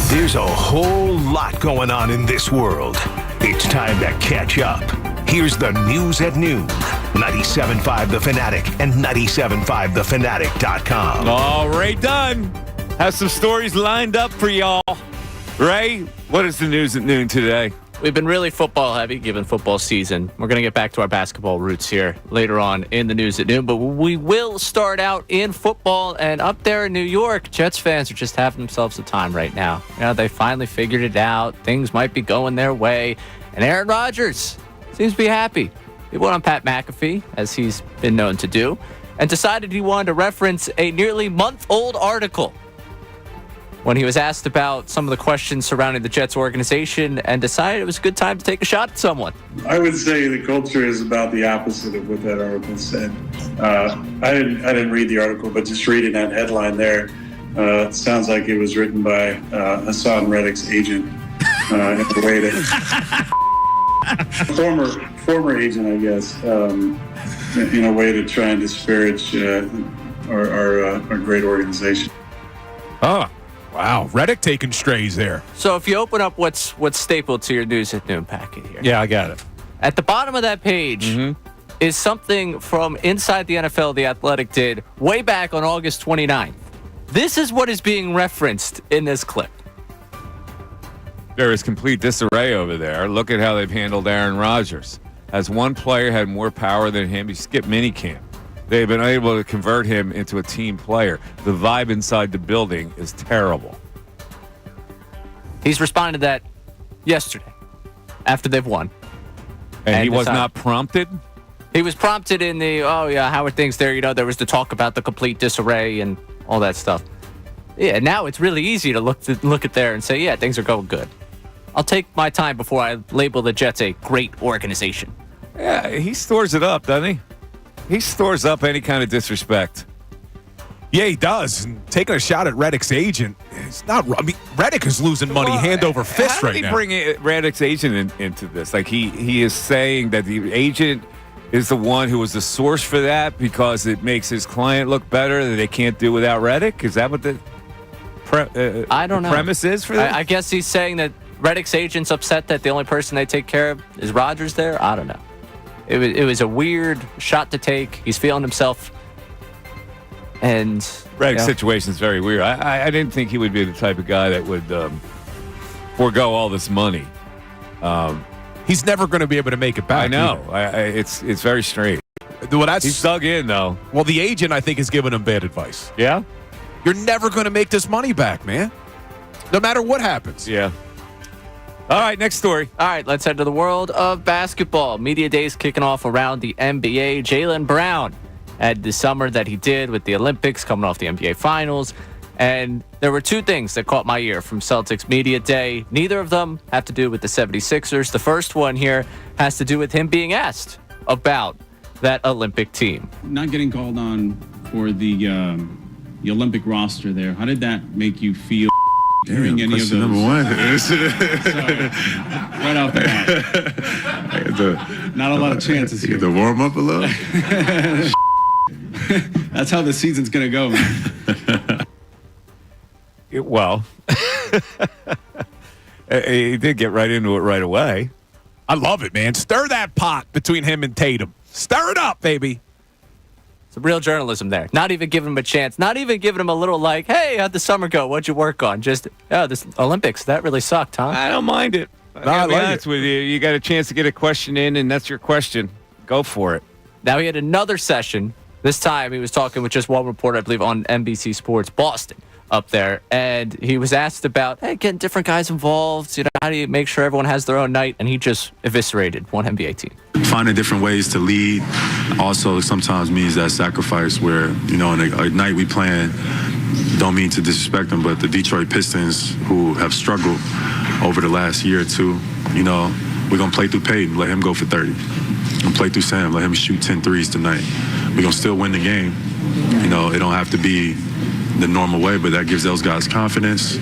There's a whole lot going on in this world. It's time to catch up. Here's the news at noon. 97.5 The Fanatic and 97.5thefanatic.com. All right, done. Have some stories lined up for y'all. Ray, what is the news at noon today? We've been really football heavy given football season. We're going to get back to our basketball roots here later on in the news at noon, but we will start out in football. And up there in New York, Jets fans are just having themselves a time right now. You know, they finally figured it out. Things might be going their way. And Aaron Rodgers seems to be happy. He went on Pat McAfee, as he's been known to do, and decided he wanted to reference a nearly month-old article when he was asked about some of the questions surrounding the Jets organization, and decided it was a good time to take a shot at someone. I would say the culture is about the opposite of what that article said. I didn't read the article, but just reading that headline there, it sounds like it was written by Hassan Reddick's agent in a way to former agent, I guess, in a way to try and disparage our great organization. Oh. Wow, Reddick taking strays there. So if you open up what's stapled to your news at noon packet here. Yeah, I got it. At the bottom of that page is something from Inside the NFL The Athletic did way back on August 29th. This is what is being referenced in this clip. There is complete disarray over there. Look at how they've handled Aaron Rodgers. As one player had more power than him, he skipped minicamp. They've been able to convert him into a team player. The vibe inside the building is terrible. He's responded to that yesterday after they've won. And he was not prompted? He was prompted in the, how are things there? You know, there was the talk about the complete disarray and all that stuff. Yeah, now it's really easy to look at there and say, yeah, things are going good. I'll take my time before I label the Jets a great organization. Yeah, he stores it up, doesn't he? He stores up any kind of disrespect. Yeah, he does. And taking a shot at Reddick's agent, it's not. I mean, Reddick is losing money hand over fist right now. How did he bring Reddick's agent into this? Like he is saying that the agent is the one who was the source for that because it makes his client look better that they can't do without Reddick. Is that what the I don't know. Premise is for that? I guess he's saying that Reddick's agent's upset that the only person they take care of is Rodgers there. I don't know. It was a weird shot to take. He's feeling himself. And Reddick's situation is very weird. I didn't think he would be the type of guy that would forego all this money. He's never going to be able to make it back. I know. It's very strange. Well, he's dug in, though. Well, the agent, I think, is giving him bad advice. Yeah? You're never going to make this money back, man. No matter what happens. Yeah. All right, next story. All right, let's head to the world of basketball. Media days kicking off around the NBA. Jaylen Brown had the summer that he did with the Olympics, coming off the NBA Finals. And there were two things that caught my ear from Celtics Media Day. Neither of them have to do with the 76ers. The first one here has to do with him being asked about that Olympic team. Not getting called on for the Olympic roster there. How did that make you feel? During any of those. Number one. Sorry. Right off the bat. Not a lot of chances here. You get to warm up a little. That's how the season's going to go, man. He did get right into it right away. I love it, man. Stir that pot between him and Tatum. Stir it up, baby. Some real journalism there. Not even giving him a chance. Not even giving him a little like, hey, how'd the summer go? What'd you work on? Just, this Olympics, that really sucked, huh? I don't mind it. I'll be honest with you. You got a chance to get a question in, and that's your question. Go for it. Now he had another session. This time he was talking with just one reporter, I believe, on NBC Sports Boston up there. And he was asked about, hey, getting different guys involved. How do you make sure everyone has their own night? And he just eviscerated one NBA team. Finding different ways to lead also sometimes means that sacrifice where, in a night we playing, don't mean to disrespect them, but the Detroit Pistons, who have struggled over the last year or two, we're going to play through Peyton, let him go for 30. We're going to play through Sam, let him shoot 10 threes tonight. We're going to still win the game. It don't have to be the normal way, but that gives those guys confidence.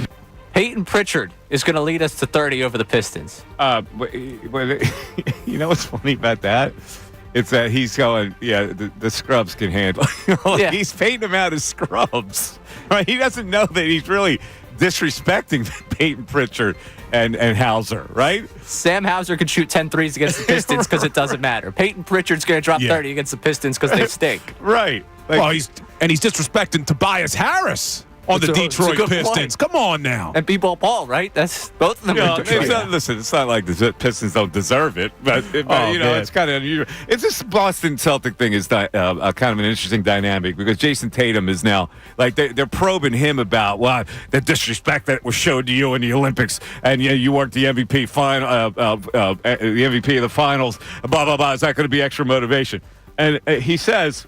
Peyton Pritchard is going to lead us to 30 over the Pistons. But you know what's funny about that? It's that he's going, the scrubs can handle it. He's painting them out as scrubs. Right? He doesn't know that he's really disrespecting Peyton Pritchard and Hauser, right? Sam Hauser could shoot 10 threes against the Pistons because it doesn't matter. Peyton Pritchard's going to drop 30 against the Pistons because they stink. Right. He's disrespecting Tobias Harris on the Detroit Pistons. Come on now. And B-Ball Paul, right? That's both of them. Listen, it's not like the Pistons don't deserve it, but it's kind of unusual. It's this Boston Celtic thing is kind of an interesting dynamic because Jason Tatum is now like they're probing him about the disrespect that was showed to you in the Olympics, and you weren't the MVP the MVP of the finals. Blah blah blah. Is that going to be extra motivation? And he says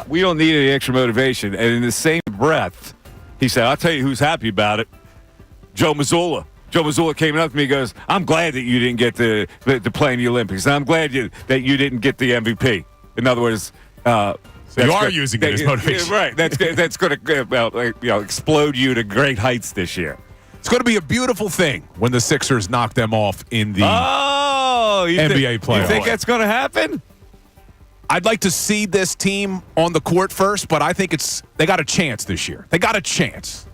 we don't need any extra motivation. And in the same breath, he said, I'll tell you who's happy about it. Joe Mazzulla. Joe Mazzulla came up to me and goes, I'm glad that you didn't get to play in the Olympics. And I'm glad that you didn't get the MVP. In other words, you are using it as motivation. Right. That's going to explode you to great heights this year. It's going to be a beautiful thing when the Sixers knock them off in the NBA playoffs. You think that's going to happen? I'd like to see this team on the court first, but I think they got a chance this year. They got a chance.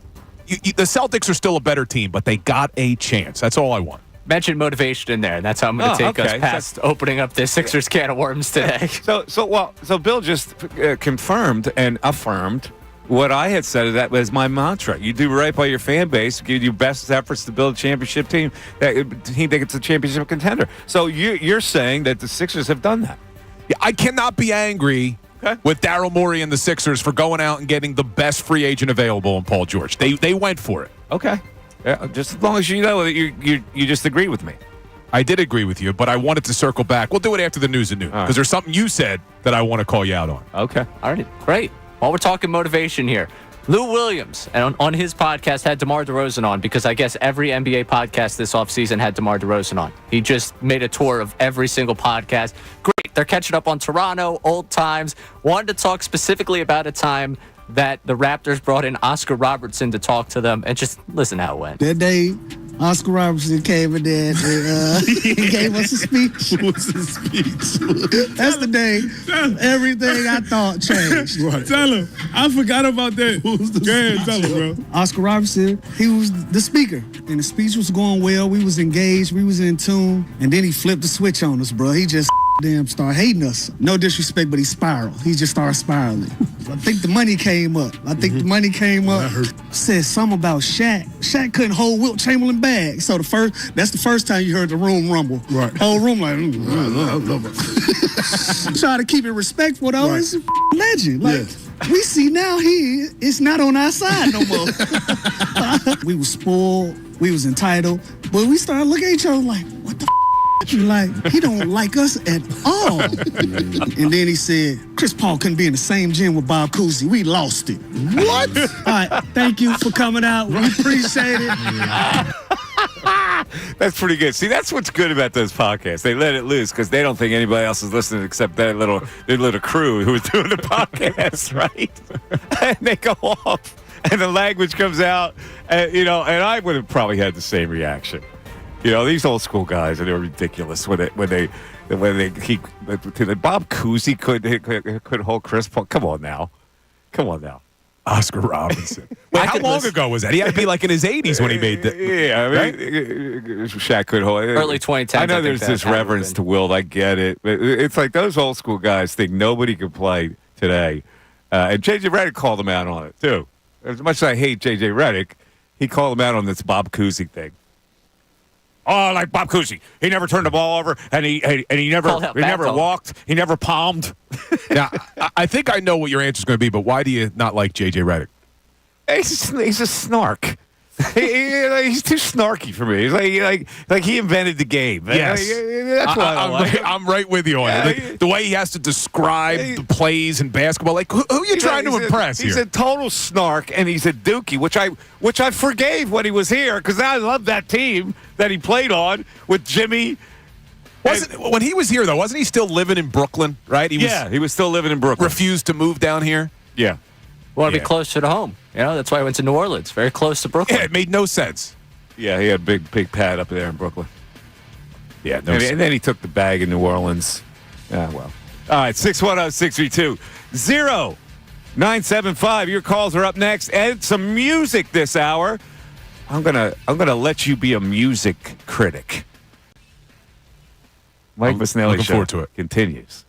The Celtics are still a better team, but they got a chance. That's all I want. Mention motivation in there, and that's how I'm going to take us past opening up the Sixers can of worms today. So Bill just confirmed and affirmed what I had said. That was my mantra. You do right by your fan base, give your best efforts to build a championship team that gets a championship contender. So you're saying that the Sixers have done that. Yeah, I cannot be angry with Daryl Morey and the Sixers for going out and getting the best free agent available in Paul George. They went for it. Okay. Yeah, just as long as you know that you just agree with me. I did agree with you, but I wanted to circle back. We'll do it after the news at noon because there's something you said that I want to call you out on. Okay. All right. Great. While we're talking motivation here, Lou Williams, and on his podcast, had DeMar DeRozan on because I guess every NBA podcast this offseason had DeMar DeRozan on. He just made a tour of every single podcast. Great. They're catching up on Toronto, old times. Wanted to talk specifically about a time that the Raptors brought in Oscar Robertson to talk to them, and just listen how it went. That day, Oscar Robertson came in there and he gave us a speech. What was the speech? That's the day everything I thought changed. Right. Tell him. I forgot about that. What was the speech? Tell him, bro. Oscar Robertson, he was the speaker, and the speech was going well. We was engaged. We was in tune, and then he flipped the switch on us, bro. He just started hating us. No disrespect, but he spiraled. He just started spiraling. I think the money came up. Said something about Shaq. Shaq couldn't hold Wilt Chamberlain back. So that's the first time you heard the room rumble. Right. Whole room like, try to keep it respectful though. Right. It's a legend. Like we see now it's not on our side no more. We was spoiled. We was entitled. But we started looking at each other like, what the like, he don't like us at all. And then he said, Chris Paul couldn't be in the same gym with Bob Cousy. We lost it. What? All right, thank you for coming out. We appreciate it. That's pretty good. See, that's what's good about those podcasts. They let it loose because they don't think anybody else is listening except their little crew who was doing the podcast, right? And they go off, and the language comes out, and I would have probably had the same reaction. These old school guys, and they're ridiculous when they Bob Cousy could hold Chris Paul. Come on now. Oscar Robinson. Wait, how long ago was that? He had to be like in his 80s when he made that. Yeah, Shaq could hold it. Early 2010s. I know there's this reverence to Wilt. I get it. But it's like those old school guys think nobody can play today. And J.J. Redick called him out on it, too. As much as I hate J.J. Redick, he called him out on this Bob Cousy thing. Oh, like Bob Cousy. He never turned the ball over, and he never walked. He never palmed. Now, I think I know what your answer is going to be, but why do you not like J.J. Redick? He's a snark. He's too snarky for me. He's like he invented the game. Yes, that's why I'm right with you on it. Like, the way he has to describe the plays in basketball, like who are you trying to impress He's here? a total snark, and he's a dookie, which I forgave when he was here because I love that team that he played on with Jimmy. When he was here though, wasn't he still living in Brooklyn? Right? He was still living in Brooklyn. Refused to move down here. Yeah. Want to be closer to home. That's why I went to New Orleans, very close to Brooklyn. Yeah, it made no sense. Yeah, he had big pad up there in Brooklyn. Yeah, and then he took the bag in New Orleans. Yeah, well. All right, 610-632-0975. Your calls are up next. And some music this hour. I'm gonna let you be a music critic. Mike Missanelli looking Show forward to it. continues.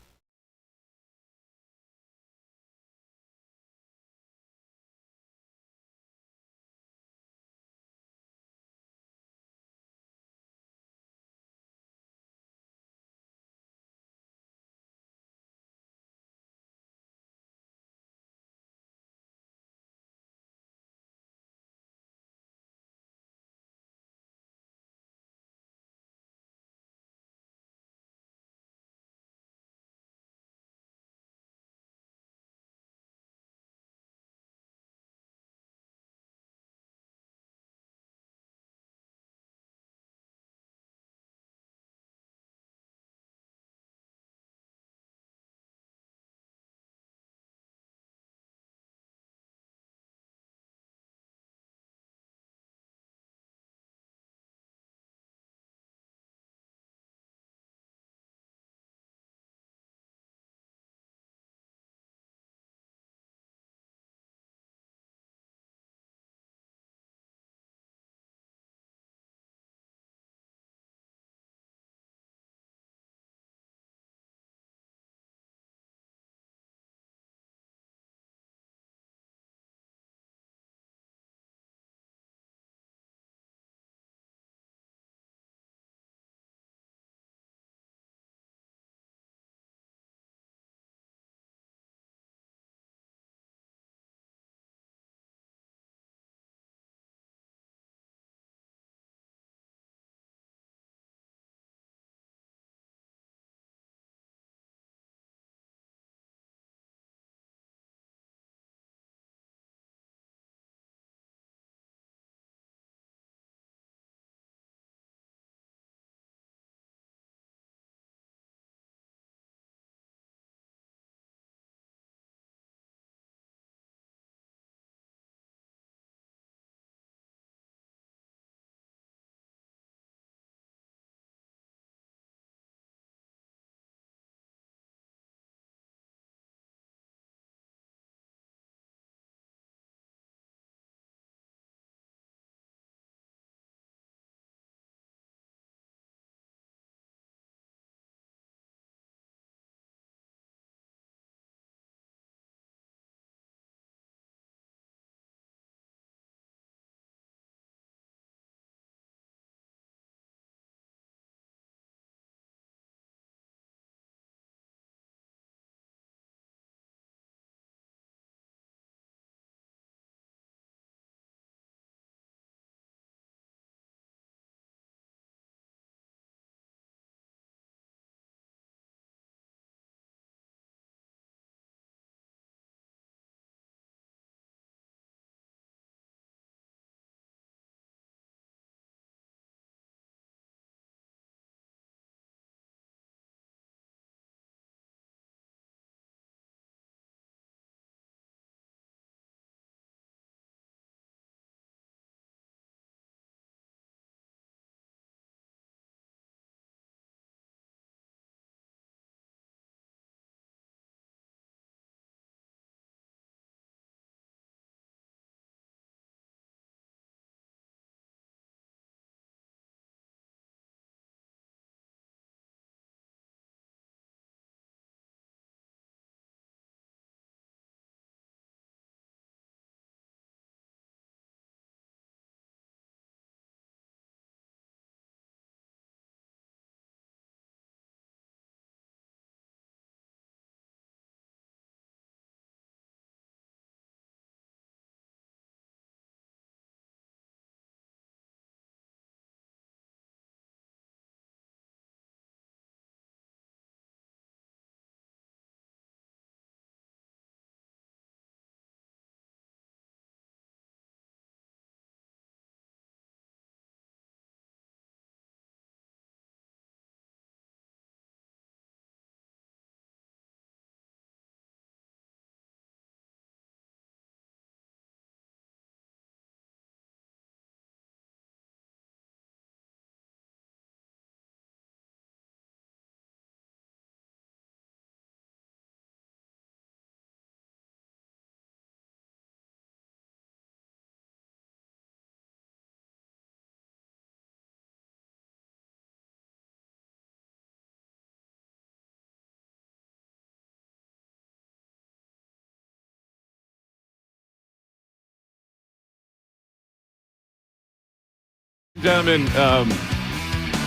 Gentlemen,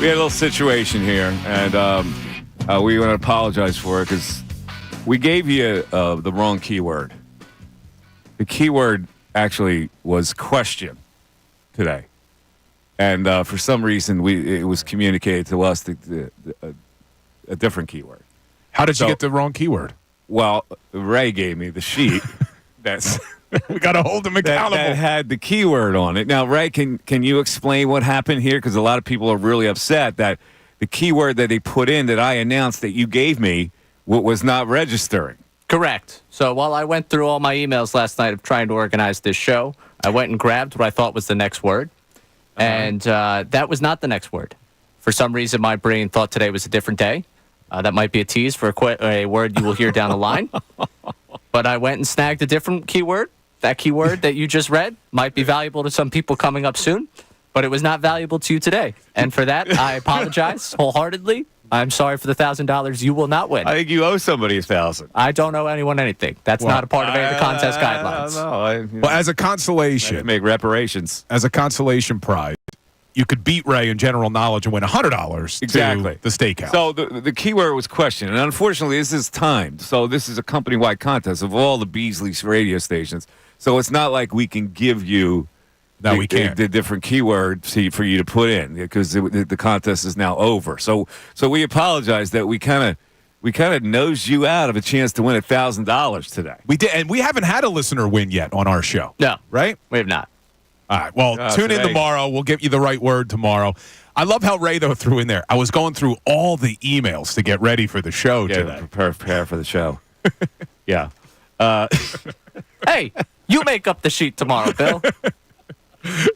we had a little situation here, and we want to apologize for it because we gave you the wrong keyword. The keyword actually was question today. And for some reason, it was communicated to us a different keyword. How did you get the wrong keyword? Well, Ray gave me the sheet. That's we got to hold him accountable. That had the keyword on it. Now, Ray, can you explain what happened here? Because a lot of people are really upset that the keyword that they put in that I announced that you gave me was not registering. Correct. So while I went through all my emails last night of trying to organize this show, I went and grabbed what I thought was the next word. And that was not the next word. For some reason, my brain thought today was a different day. That might be a tease for a word you will hear down the line. But I went and snagged a different keyword. That keyword that you just read might be valuable to some people coming up soon, but it was not valuable to you today. And for that, I apologize wholeheartedly. I'm sorry for the $1,000 you will not win. I think you owe somebody $1,000. I don't owe anyone anything. That's not a part of any of the contest guidelines. Well, as a consolation, make reparations. As a consolation prize, you could beat Ray in general knowledge and win $100 exactly to the steakhouse. So the keyword was question, and unfortunately, this is timed. So this is a company-wide contest of all the Beasley's radio stations. So it's not like we can give you we can't. The different keyword for you to put in because the contest is now over. So we apologize that we kind of nosed you out of a chance to win $1,000 today. We did, and we haven't had a listener win yet on our show. No, right? We have not. All right. Well, tune in tomorrow. We'll get you the right word tomorrow. I love how Ray, though, threw in there. I was going through all the emails to get ready for the show today. Prepare for the show. Yeah. Hey, you make up the sheet tomorrow, Bill.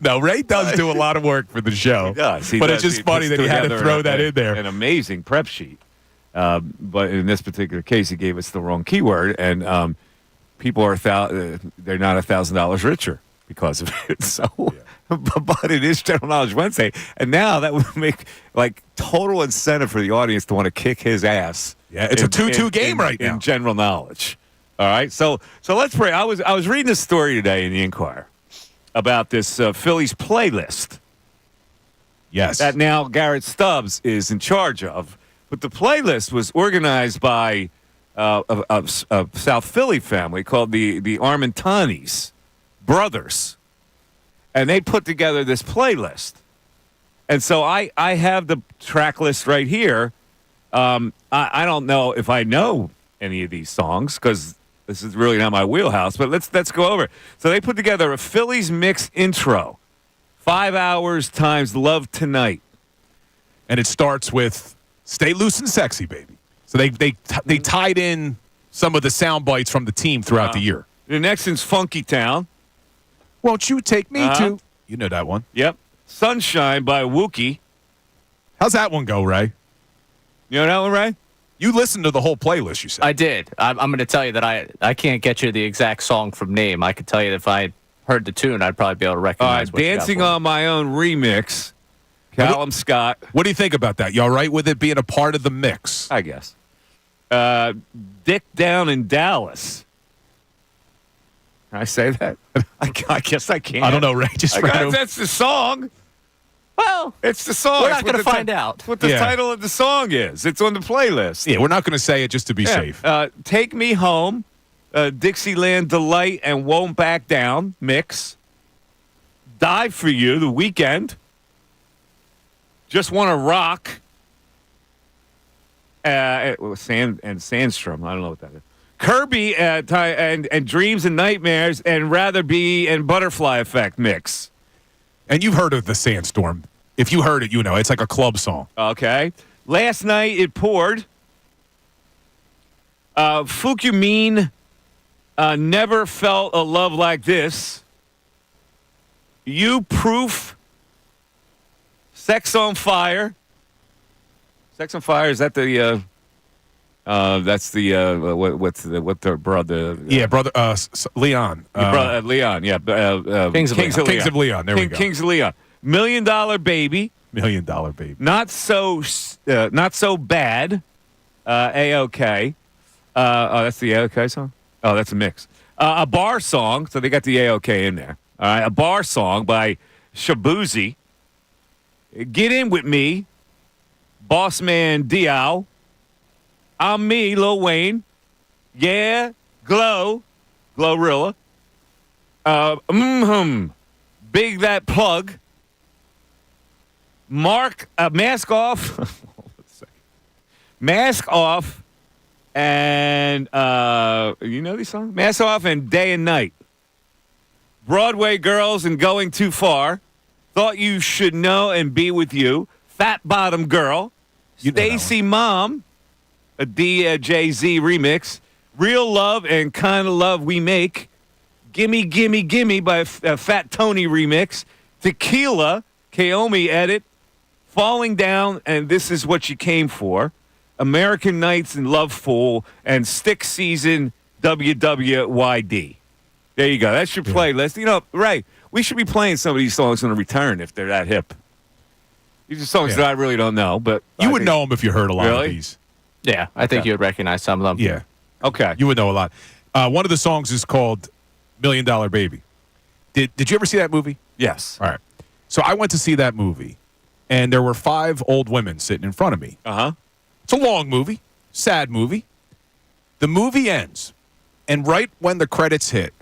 No, Ray does do a lot of work for the show. He does. It's just funny that he had to throw that in there. An amazing prep sheet. But in this particular case, he gave us the wrong keyword, and people are they're not $1,000 richer because of it. So, but it is General Knowledge Wednesday, and now that would make like total incentive for the audience to want to kick his ass. Yeah, it's a 2-2 game right now in General Knowledge. All right, so let's pray. I was reading a story today in the Inquirer about this Phillies playlist. Yes, that now Garrett Stubbs is in charge of, but the playlist was organized by a South Philly family called the Armentonis brothers, and they put together this playlist. And so I have the track list right here. I don't know if I know any of these songs because this is really not my wheelhouse, but let's go over it. So they put together a Phillies mix intro, 5 hours times Love Tonight. And it starts with Stay Loose and Sexy, baby. So they tied in some of the sound bites from the team throughout the year. The next one's Funky Town. Won't you take me to? You know that one. Yep. Sunshine by Wookie. How's that one go, Ray? You know that one, Ray? You listened to the whole playlist, you said. I did. I'm going to tell you that I can't get you the exact song from name. I could tell you that if I heard the tune, I'd probably be able to recognize what Dancing on My Own remix. Callum Scott. What do you think about that? You all right with it being a part of the mix? I guess. Dick Down in Dallas. Can I say that? I guess I can. I don't know, Ray. That's the song. Well, it's the song. We're not going to find out. That's what the title of the song is. It's on the playlist. Yeah, we're not going to say it just to be safe. Take Me Home, Dixieland Delight and Won't Back Down mix. Die for You, The Weekend. Just Want to Rock. Sandstrom. I don't know what that is. Kirby and Dreams and Nightmares and Rather Be and Butterfly Effect mix. And you've heard of the Sandstorm. If you heard it, you know. It's like a club song. Okay. Last Night It Poured. Fukumin, Never Felt a Love Like This. You Proof. Sex on Fire. Sex on Fire, is that the that's the what their brother? Brother Leon. Leon, yeah. Kings of Leon. There we go. Kings of Leon. $1 Million Baby. $1 Million Baby. Not so bad. A-OK. That's the A-OK song. Oh, that's a mix. A bar song. So they got the A-OK in there. All right, a bar song by Shabuzi. Get In With Me, Boss Man Diao, I'm Me, Lil Wayne, Yeah, Glorilla, Big That Plug, Mask Off, Mask Off, and you know these songs? Mask Off and Day and Night. Broadway Girls and Going Too Far. Thought You Should Know and Be With You. Fat Bottom Girl. Stacy Mom, a Jay-Z remix. Real Love and Kind of Love We Make. Gimme, Gimme, Gimme by Fat Tony remix. Tequila, Kaomi edit. Falling Down and This Is What You Came For. American Nights and Love Fool. And Stick Season WWYD. There you go. That's your playlist. You know, right. We should be playing some of these songs on a return if they're that hip. These are songs that I really don't know, but you would know them if you heard a lot of these. Yeah, I think you would recognize some of them. Yeah. Okay. You would know a lot. One of the songs is called $1 Million Baby. Did you ever see that movie? Yes. All right. So I went to see that movie, and there were 5 old women sitting in front of me. Uh-huh. It's a long movie, sad movie. The movie ends, and right when the credits hit,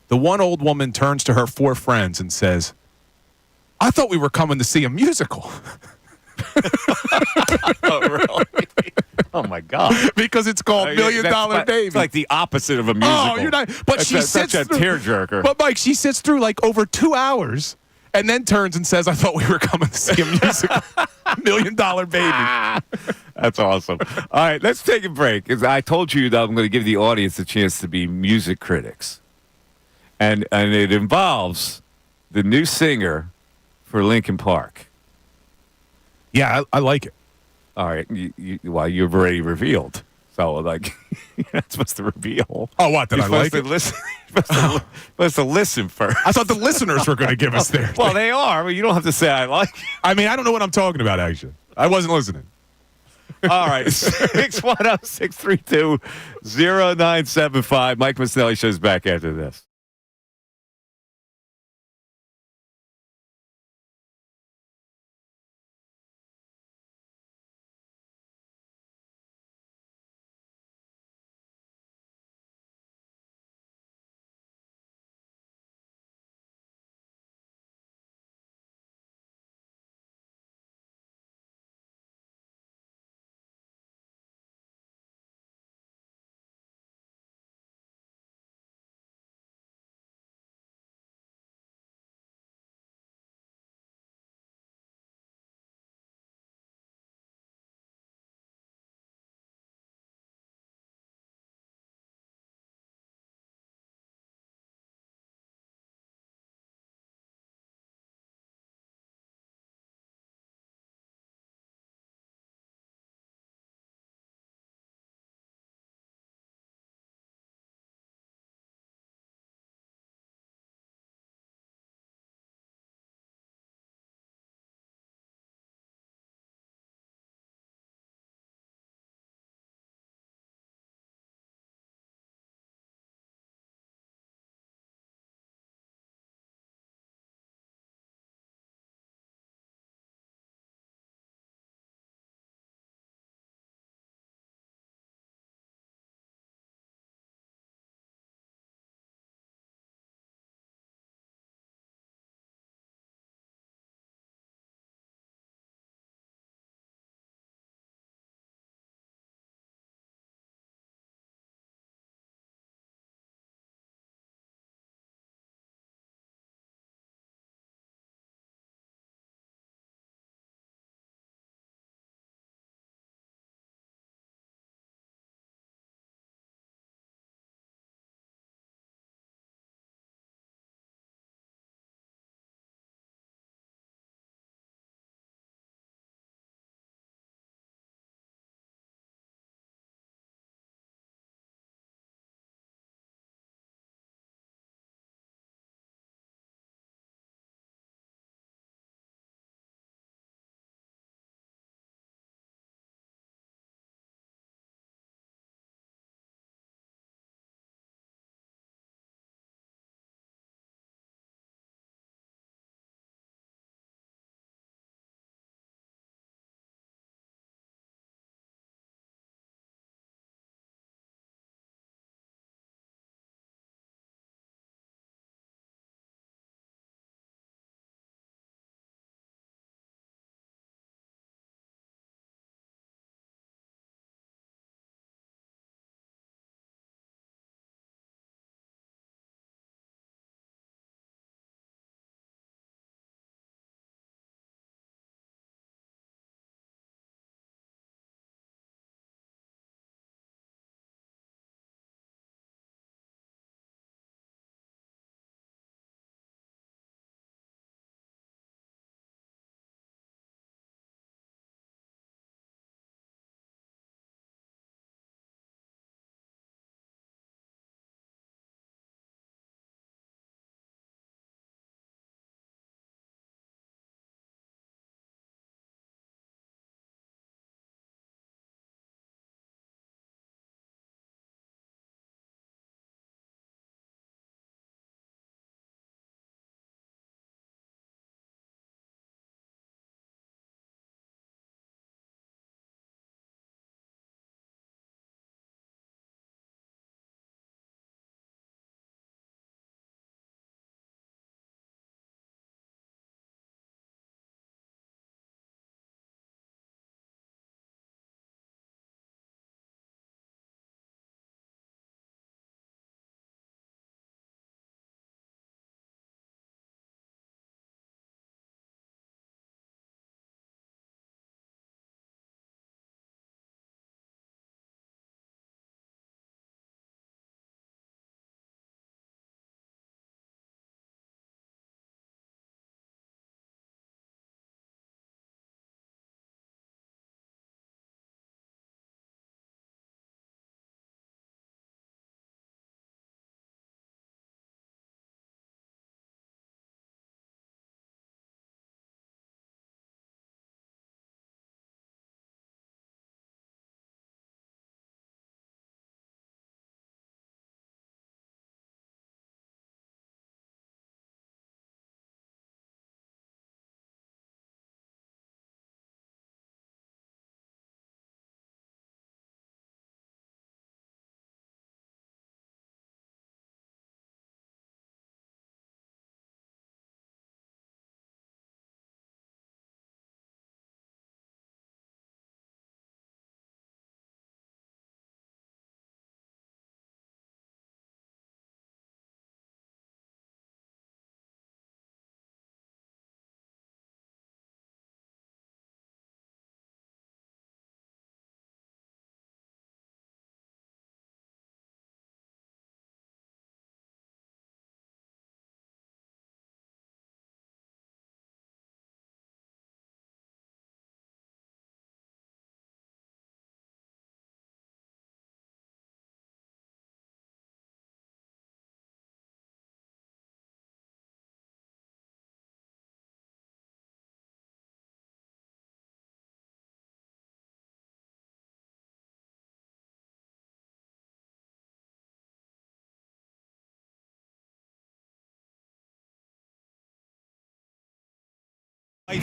the one old woman turns to her 4 friends and says, I thought we were coming to see a musical. Oh, really? Oh, my God. Because it's called $1 Million Baby. It's like the opposite of a musical. Oh, you're not. But That's she sits such a through, tearjerker. But, Mike, she sits through like over 2 hours and then turns and says, I thought we were coming to see a musical. $1 Million Baby. That's awesome. All right, let's take a break. Because I told you that I'm going to give the audience a chance to be music critics. And it involves the new singer for Linkin Park. Yeah, I like it. All right. You've already revealed. So, like, you're not supposed to reveal. Oh, what? Did You're I like supposed it? to listen. Supposed to listen first. I thought the listeners were going to give us their. Well, they are, but you don't have to say I like it. I mean, I don't know what I'm talking about, actually. I wasn't listening. All right. 610-632-0975. Mike Missanelli shows back after this.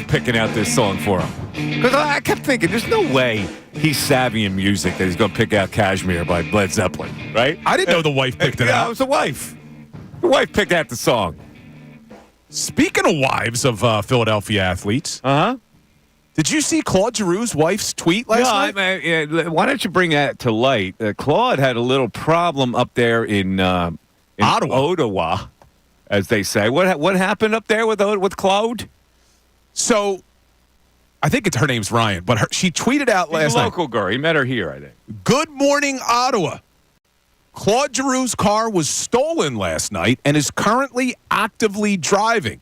Picking out this song for him. Because I kept thinking, there's no way he's savvy in music that he's going to pick out Kashmir by Led Zeppelin, right? I didn't know the wife picked it out. Yeah, it was the wife. The wife picked out the song. Speaking of wives of Philadelphia athletes, did you see Claude Giroux's wife's tweet last night? Why don't you bring that to light? Claude had a little problem up there in Ottawa, as they say. What happened up there with Claude? So, I think her name's Ryan, but she tweeted out last night. Local girl. He met her here, I think. Good morning, Ottawa. Claude Giroux's car was stolen last night and is currently actively driving.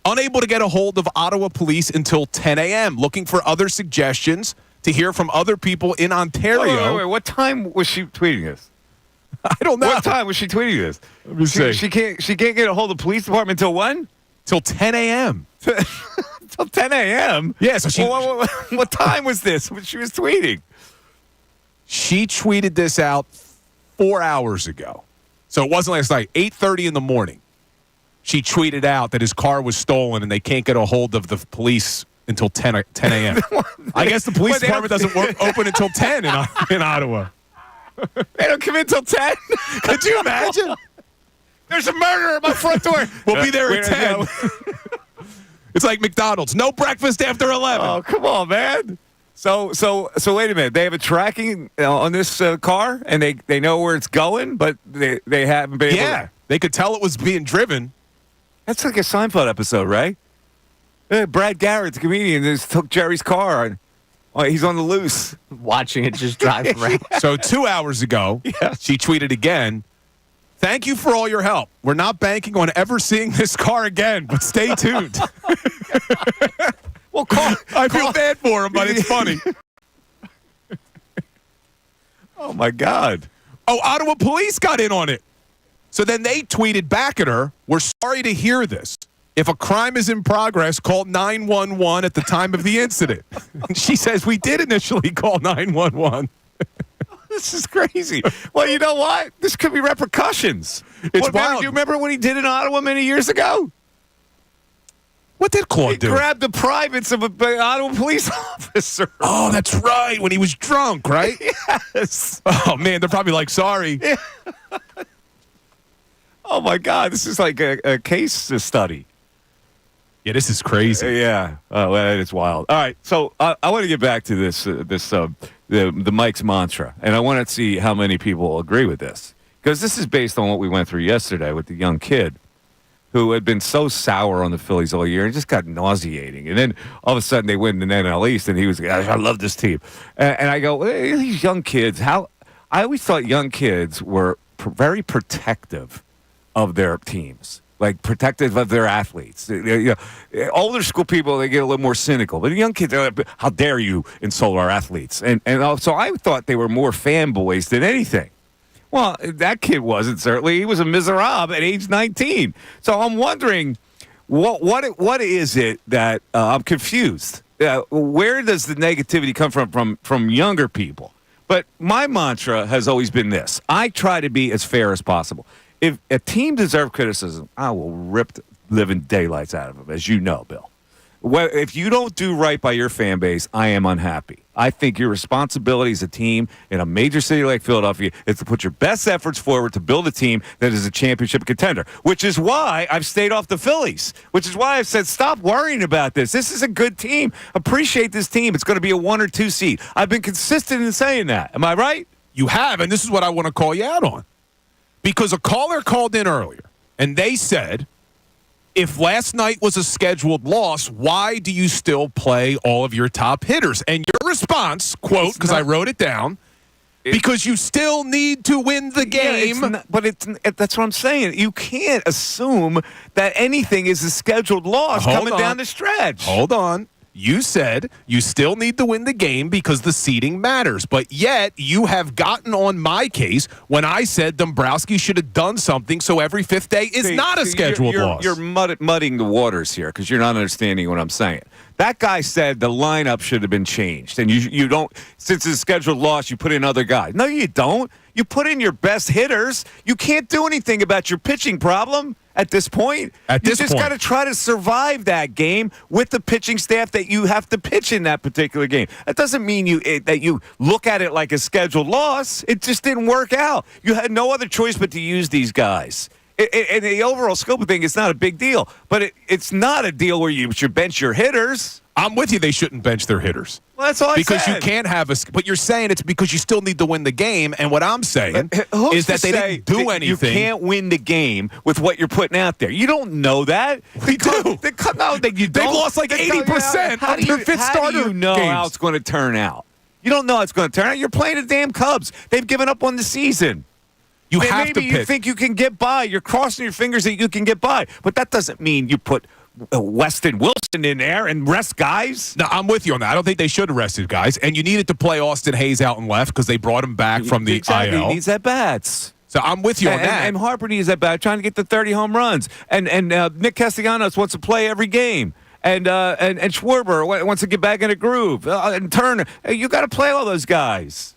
Unable to get a hold of Ottawa police until 10 a.m. Looking for other suggestions to hear from other people in Ontario. Wait. What time was she tweeting this? I don't know. What time was she tweeting this? Let me see. She can't get a hold of the police department until when? Till 10 a.m. Till 10 a.m.? Yeah, so she... What time was this when she was tweeting? She tweeted this out 4 hours ago. So it wasn't last night. 8:30 in the morning. She tweeted out that his car was stolen and they can't get a hold of the police until 10 a.m. I guess the police department doesn't open until 10 in Ottawa. They don't come in until 10? Could you imagine? There's a murderer at my front door. We'll be there at 10. It's like McDonald's. No breakfast after 11. Oh, come on, man. So wait a minute. They have a tracking on this car, and they know where it's going, but they haven't been able to. They could tell it was being driven. That's like a Seinfeld episode, right? Brad Garrett, the comedian, just took Jerry's car, and he's on the loose. Watching it just drive around. So 2 hours ago, she tweeted again, "Thank you for all your help. We're not banking on ever seeing this car again, but stay tuned." Well, I feel bad for him, but it's funny. Oh, my God. Oh, Ottawa police got in on it. So then they tweeted back at her, "We're sorry to hear this. If a crime is in progress, call 911 at the time of the incident." And she says, "We did initially call 911. This is crazy. Well, you know what? This could be repercussions. It's wild. Do you remember what he did in Ottawa many years ago? What did Claude do? He grabbed the privates of an Ottawa police officer. Oh, that's right. When he was drunk, right? Yes. Oh, man, they're probably like, sorry. Yeah. Oh, my God. This is like a case study. Yeah, this is crazy. Yeah. Oh, that is wild. All right. So I want to get back to the Mike's mantra, and I want to see how many people agree with this, because this is based on what we went through yesterday with the young kid who had been so sour on the Phillies all year and just got nauseating. And then all of a sudden they win the NL East, and he was like, "I love this team." And I go, these young kids, I always thought young kids were very protective of their teams, like protective of their athletes. Older school people, they get a little more cynical. But the young kids, they're like, "How dare you insult our athletes?" And so I thought they were more fanboys than anything. Well, that kid wasn't, certainly. He was a miserable at age 19. So I'm wondering, what is it that I'm confused? Where does the negativity come from younger people? But my mantra has always been this. I try to be as fair as possible. If a team deserves criticism, I will rip the living daylights out of them, as you know, Bill. Well, if you don't do right by your fan base, I am unhappy. I think your responsibility as a team in a major city like Philadelphia is to put your best efforts forward to build a team that is a championship contender, which is why I've stayed off the Phillies, which is why I've said stop worrying about this. This is a good team. Appreciate this team. It's going to be a 1 or 2 seed. I've been consistent in saying that. Am I right? You have, and this is what I want to call you out on. Because a caller called in earlier, and they said, if last night was a scheduled loss, why do you still play all of your top hitters? And your response, quote, because I wrote it down, because you still need to win the game. Yeah, that's what I'm saying. You can't assume that anything is a scheduled loss coming down the stretch. Hold on. You said you still need to win the game because the seeding matters. But yet you have gotten on my case when I said Dombrowski should have done something so every fifth day is not a scheduled loss. You're muddying the waters here because you're not understanding what I'm saying. That guy said the lineup should have been changed. And you don't, since it's a scheduled loss, you put in other guys. No, you don't. You put in your best hitters. You can't do anything about your pitching problem. at this point. You just got to try to survive that game with the pitching staff that you have to pitch in that particular game. That doesn't mean that you look at it like a scheduled loss. It just didn't work out. You had no other choice but to use these guys. In the overall scope of things, it's not a big deal. But it's not a deal where you should bench your hitters. I'm with you. They shouldn't bench their hitters. Well, that's all I said. Because you can't have but you're saying it's because you still need to win the game. And what I'm saying is that they didn't do anything. You can't win the game with what you're putting out there. You don't know that. We do. They've lost like 80% of their fifth starter How do you know games. how it's going to turn out? You don't know how it's going to turn out. You're playing the damn Cubs. They've given up on the season. You have to Maybe you think you can get by. You're crossing your fingers that you can get by. But that doesn't mean you put Weston Wilson in there and rest guys. No, I'm with you on that. I don't think they should have rested guys. And you needed to play Austin Hayes out and left because they brought him back from the IL. He needs at-bats. So I'm with you on that. And Harper needs at-bats, trying to get the 30 home runs. And Nick Castellanos wants to play every game. And Schwarber wants to get back in a groove. And Turner. You got to play all those guys.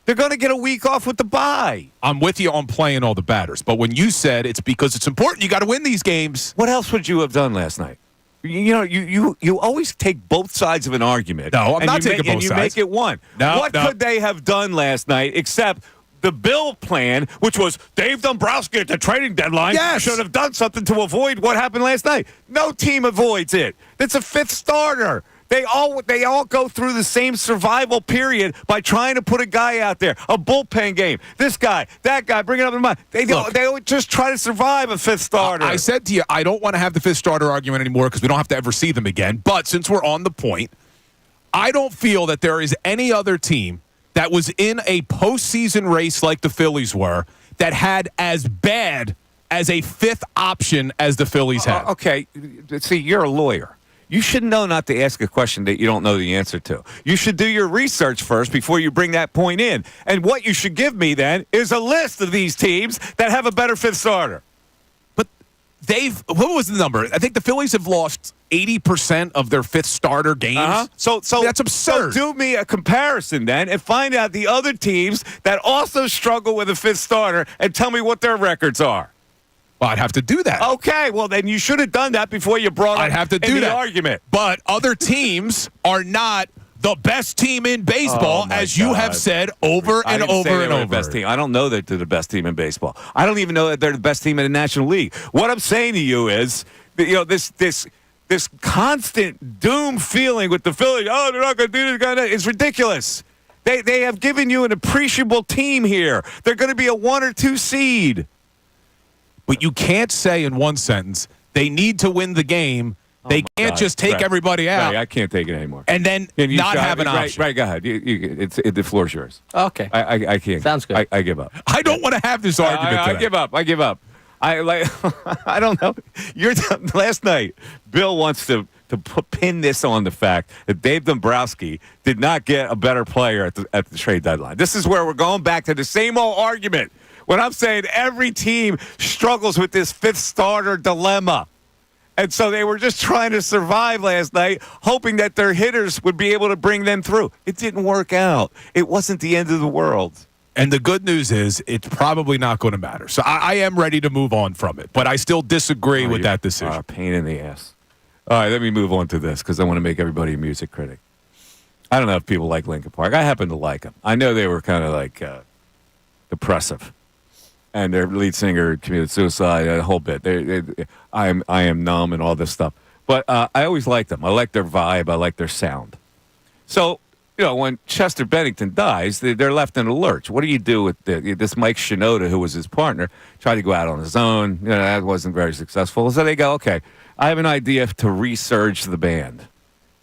They're going to get a week off with the bye. I'm with you on playing all the batters. But when you said it's because it's important, you got to win these games. What else would you have done last night? You always take both sides of an argument. No, I'm not taking both sides. And you make it one. What could they have done last night except the Bill plan, which was Dave Dombrowski at the trading deadline should have done something to avoid what happened last night? No team avoids it. It's a fifth starter. They all go through the same survival period by trying to put a guy out there, a bullpen game. This guy, that guy, bring it up in mind. They just try to survive a fifth starter. I said to you, I don't want to have the fifth starter argument anymore because we don't have to ever see them again. But since we're on the point, I don't feel that there is any other team that was in a postseason race like the Phillies were that had as bad as a fifth option as the Phillies had. Okay, see, you're a lawyer. You should know not to ask a question that you don't know the answer to. You should do your research first before you bring that point in. And what you should give me then is a list of these teams that have a better fifth starter. But what was the number? I think the Phillies have lost 80% of their fifth starter games. So that's absurd. So do me a comparison then and find out the other teams that also struggle with a fifth starter and tell me what their records are. Well, I'd have to do that. Okay, well, then you should have done that before you brought I'd up have to do the that. argument. But other teams are not the best team in baseball, as you have said over and over and over. Best team. I don't know that they're the best team in baseball. I don't even know that they're the best team in the National League. What I'm saying to you is, this constant doom feeling with the Phillies. Oh, they're not going to do this. It's ridiculous. They have given you an appreciable team here. They're going to be a 1 or 2 seed. But you can't say in one sentence, they need to win the game. They can't just take everybody out. I can't take it anymore. And then not have an option. Right, go ahead. The floor's yours. Okay. I can't. Sounds good. I give up. I don't want to have this argument today. I give up. I don't know. Last night, Bill wants to pin this on the fact that Dave Dombrowski did not get a better player at the trade deadline. This is where we're going back to the same old argument. When I'm saying every team struggles with this fifth starter dilemma. And so they were just trying to survive last night, hoping that their hitters would be able to bring them through. It didn't work out. It wasn't the end of the world. And the good news is it's probably not going to matter. So I am ready to move on from it. But I still disagree with that decision. Pain in the ass. All right, let me move on to this because I want to make everybody a music critic. I don't know if people like Linkin Park. I happen to like them. I know they were kind of like depressive. And their lead singer committed suicide, a whole bit. I am numb and all this stuff. But I always liked them. I like their vibe. I like their sound. So, when Chester Bennington dies, they're left in a lurch. What do you do with this Mike Shinoda, who was his partner, tried to go out on his own. That wasn't very successful. So they go, okay, I have an idea to resurge the band.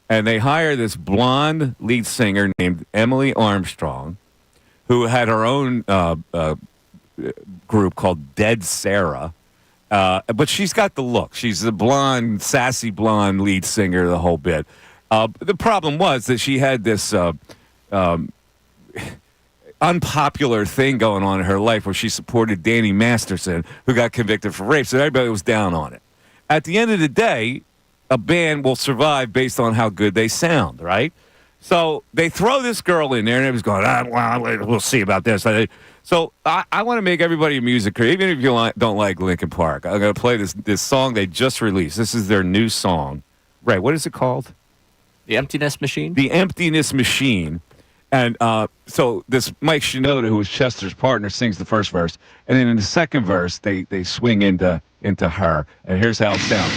And they hire this blonde lead singer named Emily Armstrong, who had her own group called Dead Sarah, but she's got the look. She's the blonde, sassy blonde lead singer, the whole bit. The problem was that she had this unpopular thing going on in her life where she supported Danny Masterson, who got convicted for rape, so everybody was down on it. At the end of the day, a band will survive based on how good they sound, right? So they throw this girl in there, and it was going, we'll see about this. So I want to make everybody a music career, even if you don't like Linkin Park. I'm going to play this song they just released. This is their new song. Right, what is it called? The Emptiness Machine? The Emptiness Machine. And so this Mike Shinoda, who was Chester's partner, sings the first verse. And then in the second verse, they swing into her. And here's how it sounds.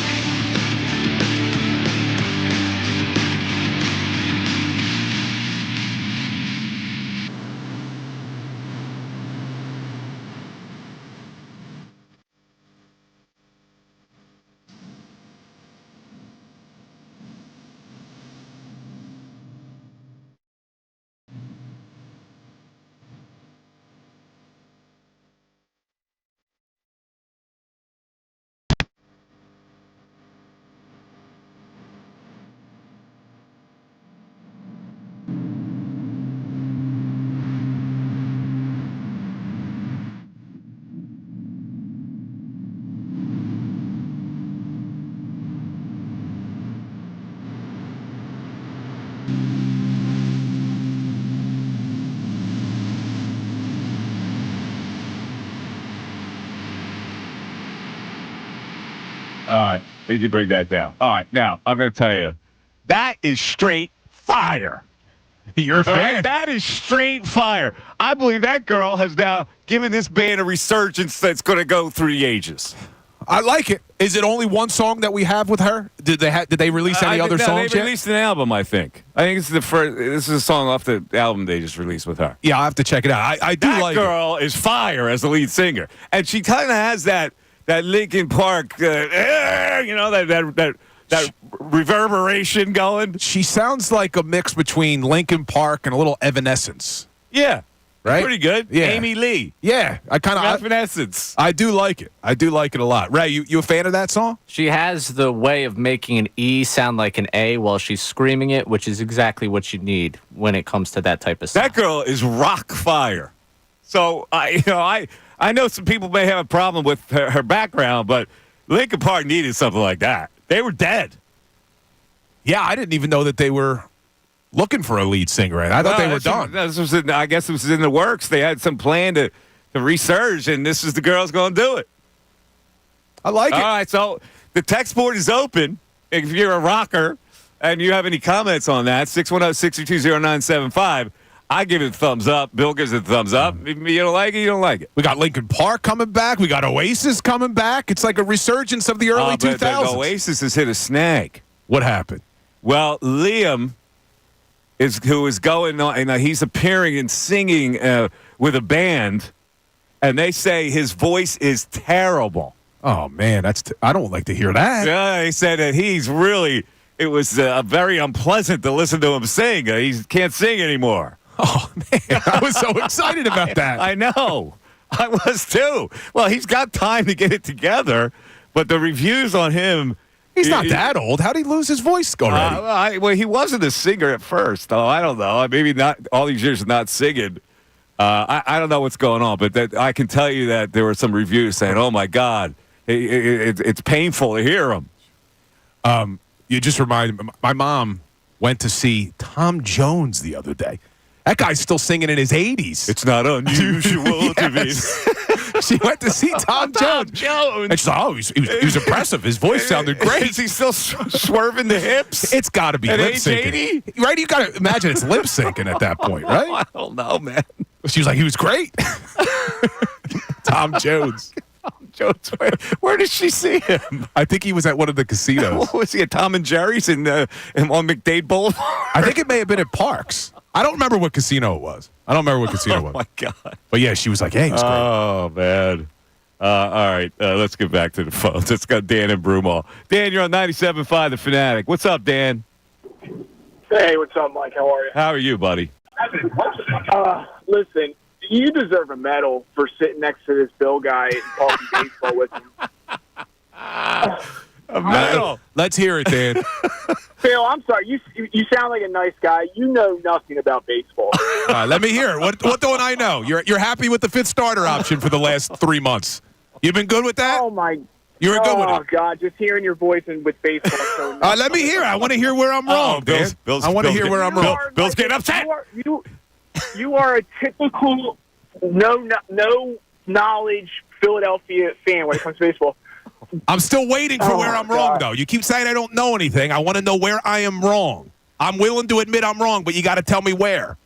All right, did you bring that down? All right, now I'm going to tell you, that is straight fire. You're a fan. Right? That is straight fire. I believe that girl has now given this band a resurgence that's going to go through the ages. I like it. Is it only one song that we have with her? Did they release any other songs They yet? released an album, I think. I think it's the first. This is a song off the album they just released with her. Yeah, I'll have to check it out. I do like it. That girl is fire as the lead singer, and she kind of has that Linkin Park, that reverberation going. She sounds like a mix between Linkin Park and a little Evanescence. Yeah. Right? Pretty good. Yeah. Amy Lee. Yeah. Evanescence. I do like it. I do like it a lot. Ray, you a fan of that song? She has the way of making an E sound like an A while she's screaming it, which is exactly what you need when it comes to that type of stuff. That girl is rock fire. So I know some people may have a problem with her background, but Linkin Park needed something like that. They were dead. Yeah, I didn't even know that they were looking for a lead singer. I thought they were done. I guess it was in the works. They had some plan to resurge, and this is the girl's going to do it. I like it. All right, so the text board is open. If you're a rocker and you have any comments on that, 610-622-0975. I give it a thumbs up. Bill gives it a thumbs up. If you don't like it, you don't like it. We got Linkin Park coming back. We got Oasis coming back. It's like a resurgence of the early 2000s. But Oasis has hit a snag. What happened? Well, Liam who is going on, and he's appearing and singing with a band, and they say his voice is terrible. Oh, man, I don't like to hear that. Yeah, they said that it was very unpleasant to listen to him sing. He can't sing anymore. Oh, man, I was so excited about that. I know. I was too. Well, he's got time to get it together, but the reviews on him... He's not that old. How did he lose his voice already? Well, he wasn't a singer at first. Oh, I don't know. Maybe not all these years of not singing. I don't know what's going on, but I can tell you that there were some reviews saying, "Oh my God, it's painful to hear him." You just reminded me. My mom went to see Tom Jones the other day. That guy's still singing in his 80s. It's not unusual to be. She went to see Tom Jones. And she's like, oh, he was impressive. His voice sounded great. Is he still swerving the hips? It's got to be at lip age syncing. 80? Right? You got to imagine it's lip syncing at that point, right? I don't know, man. She was like, he was great. Tom Jones. Jones, where did she see him? I think he was at one of the casinos. What was he at Tom and Jerry's on McDade Boulevard? I think it may have been at Parks. I don't remember what casino it was. Oh, my God. But, yeah, she was like, hey, he was great. Oh, man. All right, let's get back to the phones. Let's go Dan and Broomall. Dan, you're on 97.5 The Fanatic. What's up, Dan? Hey, what's up, Mike? How are you? How are you, buddy? Listen, you deserve a medal for sitting next to this Bill guy and talking baseball with him. A medal. Let's hear it, Dan. Phil, I'm sorry. You sound like a nice guy. You know nothing about baseball. Let me hear it. What don't I know? You're happy with the fifth starter option for the last 3 months. You've been good with that? Oh, my. You were good with it. Oh, God. Just hearing your voice and with baseball. So let me hear it. I want to hear where I'm wrong, Dan. I want to hear where I'm wrong. Bill's getting upset. You are a typical no knowledge Philadelphia fan when it comes to baseball. I'm still waiting for where I'm wrong, though. You keep saying I don't know anything. I want to know where I am wrong. I'm willing to admit I'm wrong, but you got to tell me where.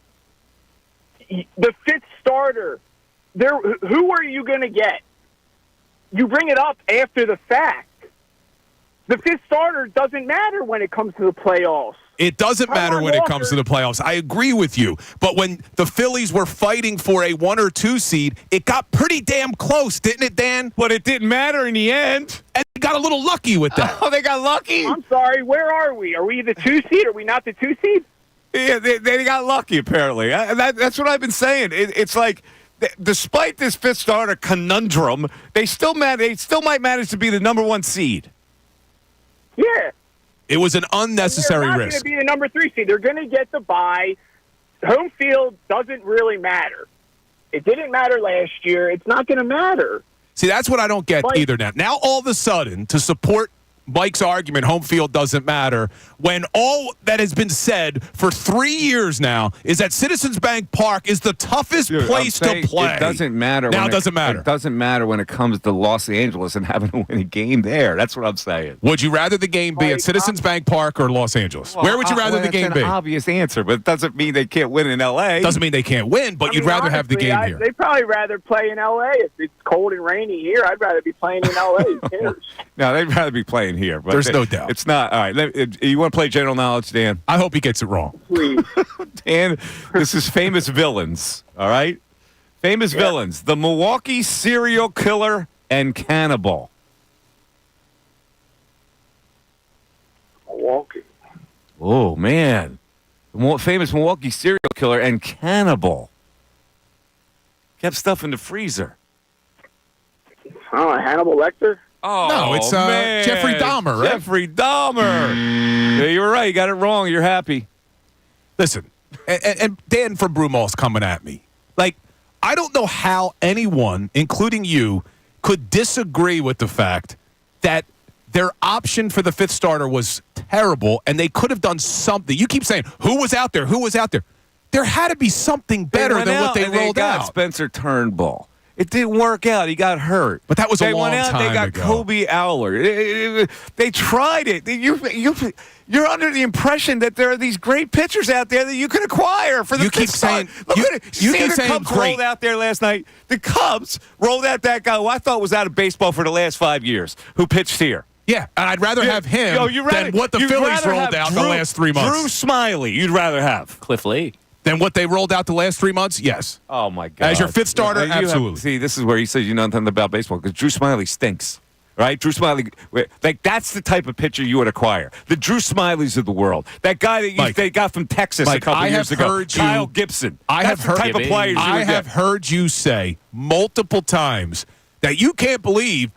The fifth starter, who are you going to get? You bring it up after the fact. The fifth starter doesn't matter when it comes to the playoffs. It doesn't matter when it comes to the playoffs. I agree with you. But when the Phillies were fighting for a 1 or 2 seed, it got pretty damn close, didn't it, Dan? But it didn't matter in the end. And they got a little lucky with that. Oh, they got lucky? I'm sorry, where are we? Are we the 2 seed? Are we not the 2 seed? Yeah, they got lucky, apparently. That's what I've been saying. It's like, despite this fifth starter conundrum, they still might manage to be the number 1 seed. Yeah. It was an unnecessary risk. They're not risk. going to be the number 3 seed. They're going to get the bye. Home field doesn't really matter. It didn't matter last year. It's not going to matter. See, that's what I don't get either now. Now, all of a sudden, to support Mike's argument, home field doesn't matter, when all that has been said for 3 years now is that Citizens Bank Park is the toughest place to play. It doesn't matter. Now it doesn't matter. It doesn't matter when it comes to Los Angeles and having to win a game there. That's what I'm saying. Would you rather the game be at Citizens Bank Park or Los Angeles? Where would you rather the game be? That's an obvious answer, but it doesn't mean they can't win in L.A. Doesn't mean they can't win, but you'd rather have the game here. They'd probably rather play in L.A. If it's cold and rainy here. I'd rather be playing in L.A. Who cares? No, they'd rather be playing here. But There's no doubt. It's not. All right. You want to play general knowledge, Dan? I hope he gets it wrong. Please. Dan, this is famous villains, all right? Famous villains. The Milwaukee serial killer and cannibal. Milwaukee. Oh, man. The famous Milwaukee serial killer and cannibal. Kept stuff in the freezer. Oh, Hannibal Lecter? Oh, no, it's man. Jeffrey Dahmer, right? Jeffrey Dahmer. Yeah, you were right. You got it wrong. You're happy. Listen, and Dan from Broomall's coming at me. Like, I don't know how anyone, including you, could disagree with the fact that their option for the fifth starter was terrible, and they could have done something. You keep saying, who was out there? Who was out there? There had to be something better than what they rolled out. Spencer Turnbull. It didn't work out. He got hurt. But that was a long time ago. They got Kobe Owler. They tried it. You're under the impression that there are these great pitchers out there that you can acquire for the fifth start. You keep saying Cubs rolled out there last night. The Cubs rolled out that guy who I thought was out of baseball for the last 5 years, who pitched here. Yeah, and I'd rather have him than what the Phillies rolled out the last 3 months. Drew Smiley, you'd rather have. Cliff Lee. Than what they rolled out the last 3 months? Yes. Oh, my God. As your fifth starter, absolutely. See, this is where he says you know nothing about baseball because Drew Smiley stinks. Right? Drew Smiley, that's the type of pitcher you would acquire. The Drew Smileys of the world. That guy that they got from Texas a couple years ago. Kyle Gibson. That's the type of players I have heard you say multiple times that you can't believe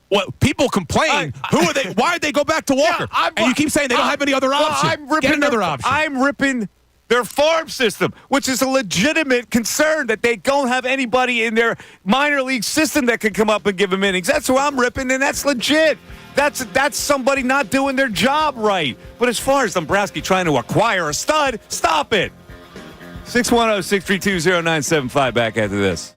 what people complain. Who are they? Why did they go back to Walker? And you keep saying they don't have any other option. Get another option. I'm ripping their farm system, which is a legitimate concern that they don't have anybody in their minor league system that can come up and give them innings. That's who I'm ripping, and that's legit. That's somebody not doing their job right. But as far as Dombrowski trying to acquire a stud, stop it. 610-632-0975 back after this.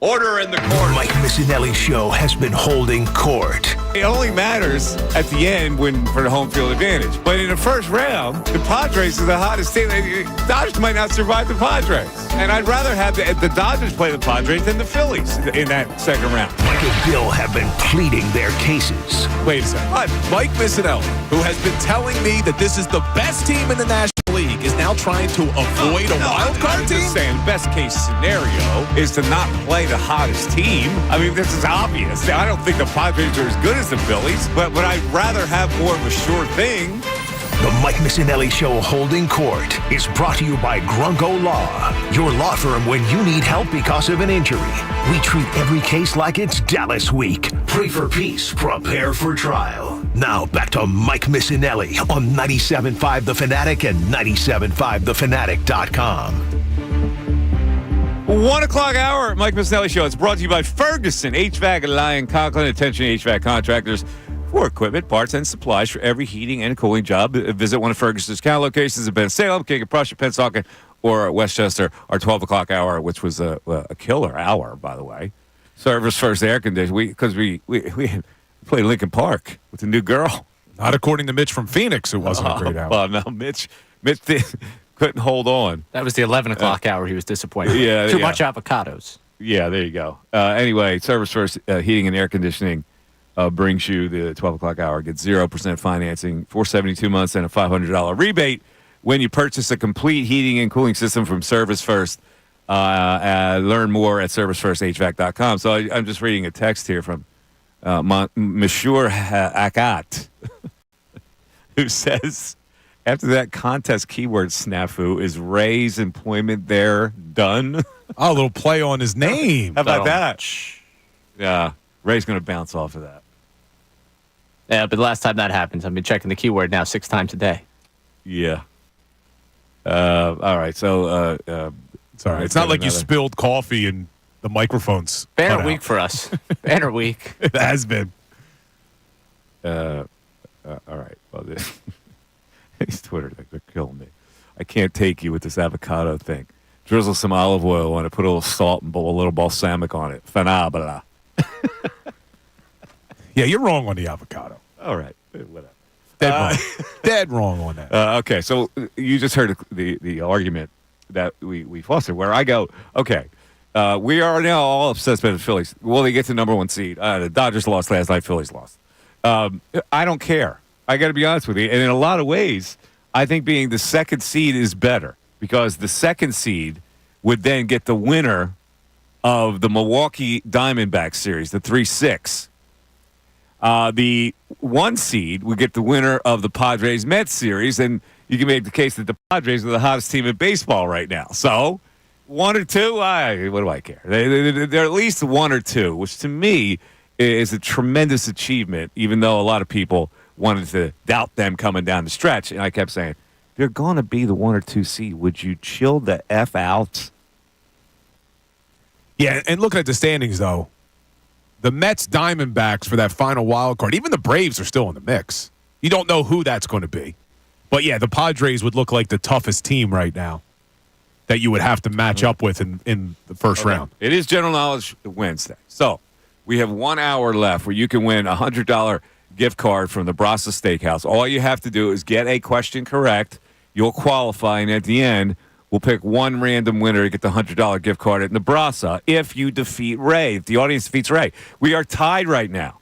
Order in the court. Mike Missanelli Show has been holding court. It only matters at the end for the home field advantage. But in the first round, the Padres are the hottest team. The Dodgers might not survive the Padres. And I'd rather have the Dodgers play the Padres than the Phillies in that second round. Mike and Bill have been pleading their cases. Wait a second. Mike Missanelli, who has been telling me that this is the best team in the National League, is now trying to avoid a wild card team? I'm just saying, best case scenario is to not play the hottest team. I mean, this is obvious. I don't think the Padres are as good as the Phillies, but I'd rather have more of a sure thing. The Mike Missanelli Show Holding Court is brought to you by Grunko Law, your law firm when you need help because of an injury. We treat every case like it's Dallas Week. Pray for peace, prepare for trial. Now back to Mike Missanelli on 97.5 The Fanatic and 97.5thefanatic.com. 1 o'clock hour, Mike Missanelli Show. It's brought to you by Ferguson, HVAC, Lyon, Conklin. Attention HVAC contractors for equipment, parts, and supplies for every heating and cooling job. Visit one of Ferguson's count locations in Ben Salem, King of Prussia, Pennsauken, or Westchester. Our 12 o'clock hour, which was a killer hour, by the way. Service First Air Conditioning, because we played Lincoln Park with a new girl. Not according to Mitch from Phoenix, it wasn't a great hour. Well, no, Mitch couldn't hold on. That was the 11 o'clock hour. He was disappointed. Yeah, Too much avocados. Yeah, there you go. Anyway, Service First Heating and Air Conditioning brings you the 12 o'clock hour. Get 0% financing for 72 months and a $500 rebate when you purchase a complete heating and cooling system from Service First. Learn more at servicefirsthvac.com. So I'm just reading a text here from Monsieur Akat, who says, after that contest keyword snafu, is Ray's employment there done? Oh, a little play on his name. How about that? Yeah, Ray's going to bounce off of that. Yeah, but the last time that happens, I've been checking the keyword now 6 times a day. Yeah. All right, so... Sorry, it's not like you spilled coffee and the microphones. Banner week for us. Banner week. It has been. All right. Well, these Twitter things are killing me. I can't take you with this avocado thing. Drizzle some olive oil on it, put a little salt and a little balsamic on it. Phenomenal. Yeah, you're wrong on the avocado. All right. Whatever. Dead wrong. Dead wrong on that. Okay, so you just heard the argument that we fostered, where I go, okay, we are now all obsessed with the Phillies. Will they get to number 1 seed? The Dodgers lost last night. Phillies lost. I don't care. I got to be honest with you. And in a lot of ways, I think being the second seed is better because the second seed would then get the winner of the Milwaukee Diamondbacks series, the 3-6. The 1 seed would get the winner of the Padres-Mets series, and you can make the case that the Padres are the hottest team in baseball right now. So, 1 or 2, what do I care? They're at least 1 or 2, which to me is a tremendous achievement, even though a lot of people wanted to doubt them coming down the stretch. And I kept saying, they're going to be the 1 or 2 seed. Would you chill the F out? Yeah, and looking at the standings, though, the Mets Diamondbacks for that final wild card, even the Braves are still in the mix. You don't know who that's going to be. But, yeah, the Padres would look like the toughest team right now that you would have to match up with in the first round. It is General Knowledge Wednesday. So we have 1 hour left where you can win a $100 gift card from the Brasa Steakhouse. All you have to do is get a question correct. You'll qualify, and at the end, we'll pick one random winner to get the $100 gift card at Nebraska if you defeat Ray, if the audience defeats Ray. We are tied right now.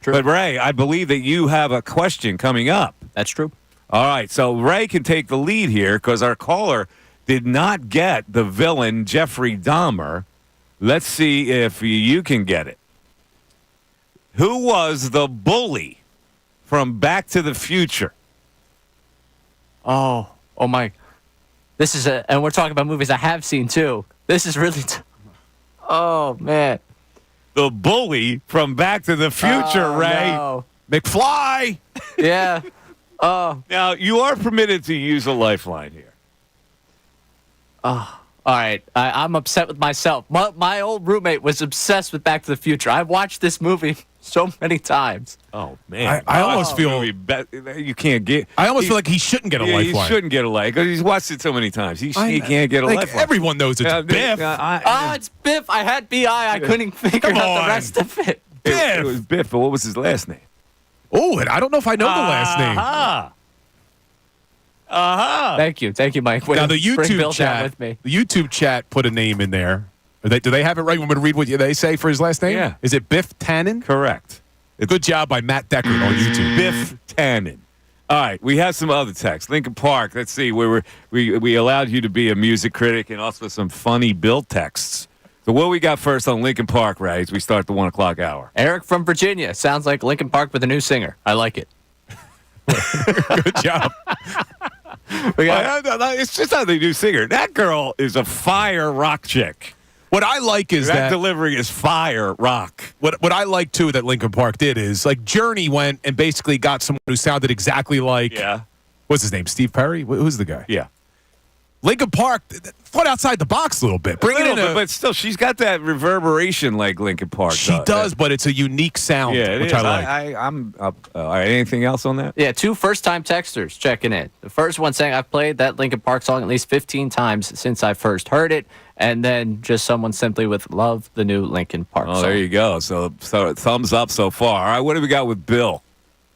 True. But, Ray, I believe that you have a question coming up. That's true. All right, so Ray can take the lead here because our caller did not get the villain, Jeffrey Dahmer. Let's see if you can get it. Who was the bully from Back to the Future? Oh my. This is and we're talking about movies I have seen too. This is really, oh man. The bully from Back to the Future, Ray. No. McFly. Yeah. Oh. Now, you are permitted to use a lifeline here. All right, I'm upset with myself. My old roommate was obsessed with Back to the Future. I've watched this movie so many times. Oh man, I almost feel you can't get. I almost feel like he shouldn't get a lifeline. He shouldn't get a life because he's watched it so many times. He can't get a like, lifeline. Everyone knows it's Biff. It's Biff. I had BI. I couldn't figure out the rest of it. It was Biff, but what was his last name? Oh, and I don't know if I know the last name. Thank you, Mike. Now the Bring Bill YouTube down chat, with me. the YouTube chat put a name in there. Do they have it right? Want me to read what they say for his last name? Yeah. Is it Biff Tannen? Correct. Good job by Matt Decker on YouTube. Biff Tannen. All right, we have some other texts. Lincoln Park. Let's see. We allowed you to be a music critic and also some funny Bill texts. So what we got first on Lincoln Park, Ray, as we start the 1 o'clock hour? Eric from Virginia. Sounds like Lincoln Park with a new singer. I like it. Good job. It's just how they do singer. That girl is a fire rock chick. What I like is that delivery is fire rock. What I like too that Lincoln Park did is like Journey went and basically got someone who sounded exactly like what's his name, Steve Perry? Who's the guy? Yeah. Lincoln Park thought outside the box a little bit. Bring it in, but still, she's got that reverberation like Lincoln Park. She does, but it's a unique sound, which I like. I'm up. All right, anything else on that? Yeah, 2 first-time texters checking in. The first one saying, I've played that Lincoln Park song at least 15 times since I first heard it. And then just someone simply with love the new Lincoln Park song. Oh, there you go. So thumbs up so far. All right, what do we got with Bill?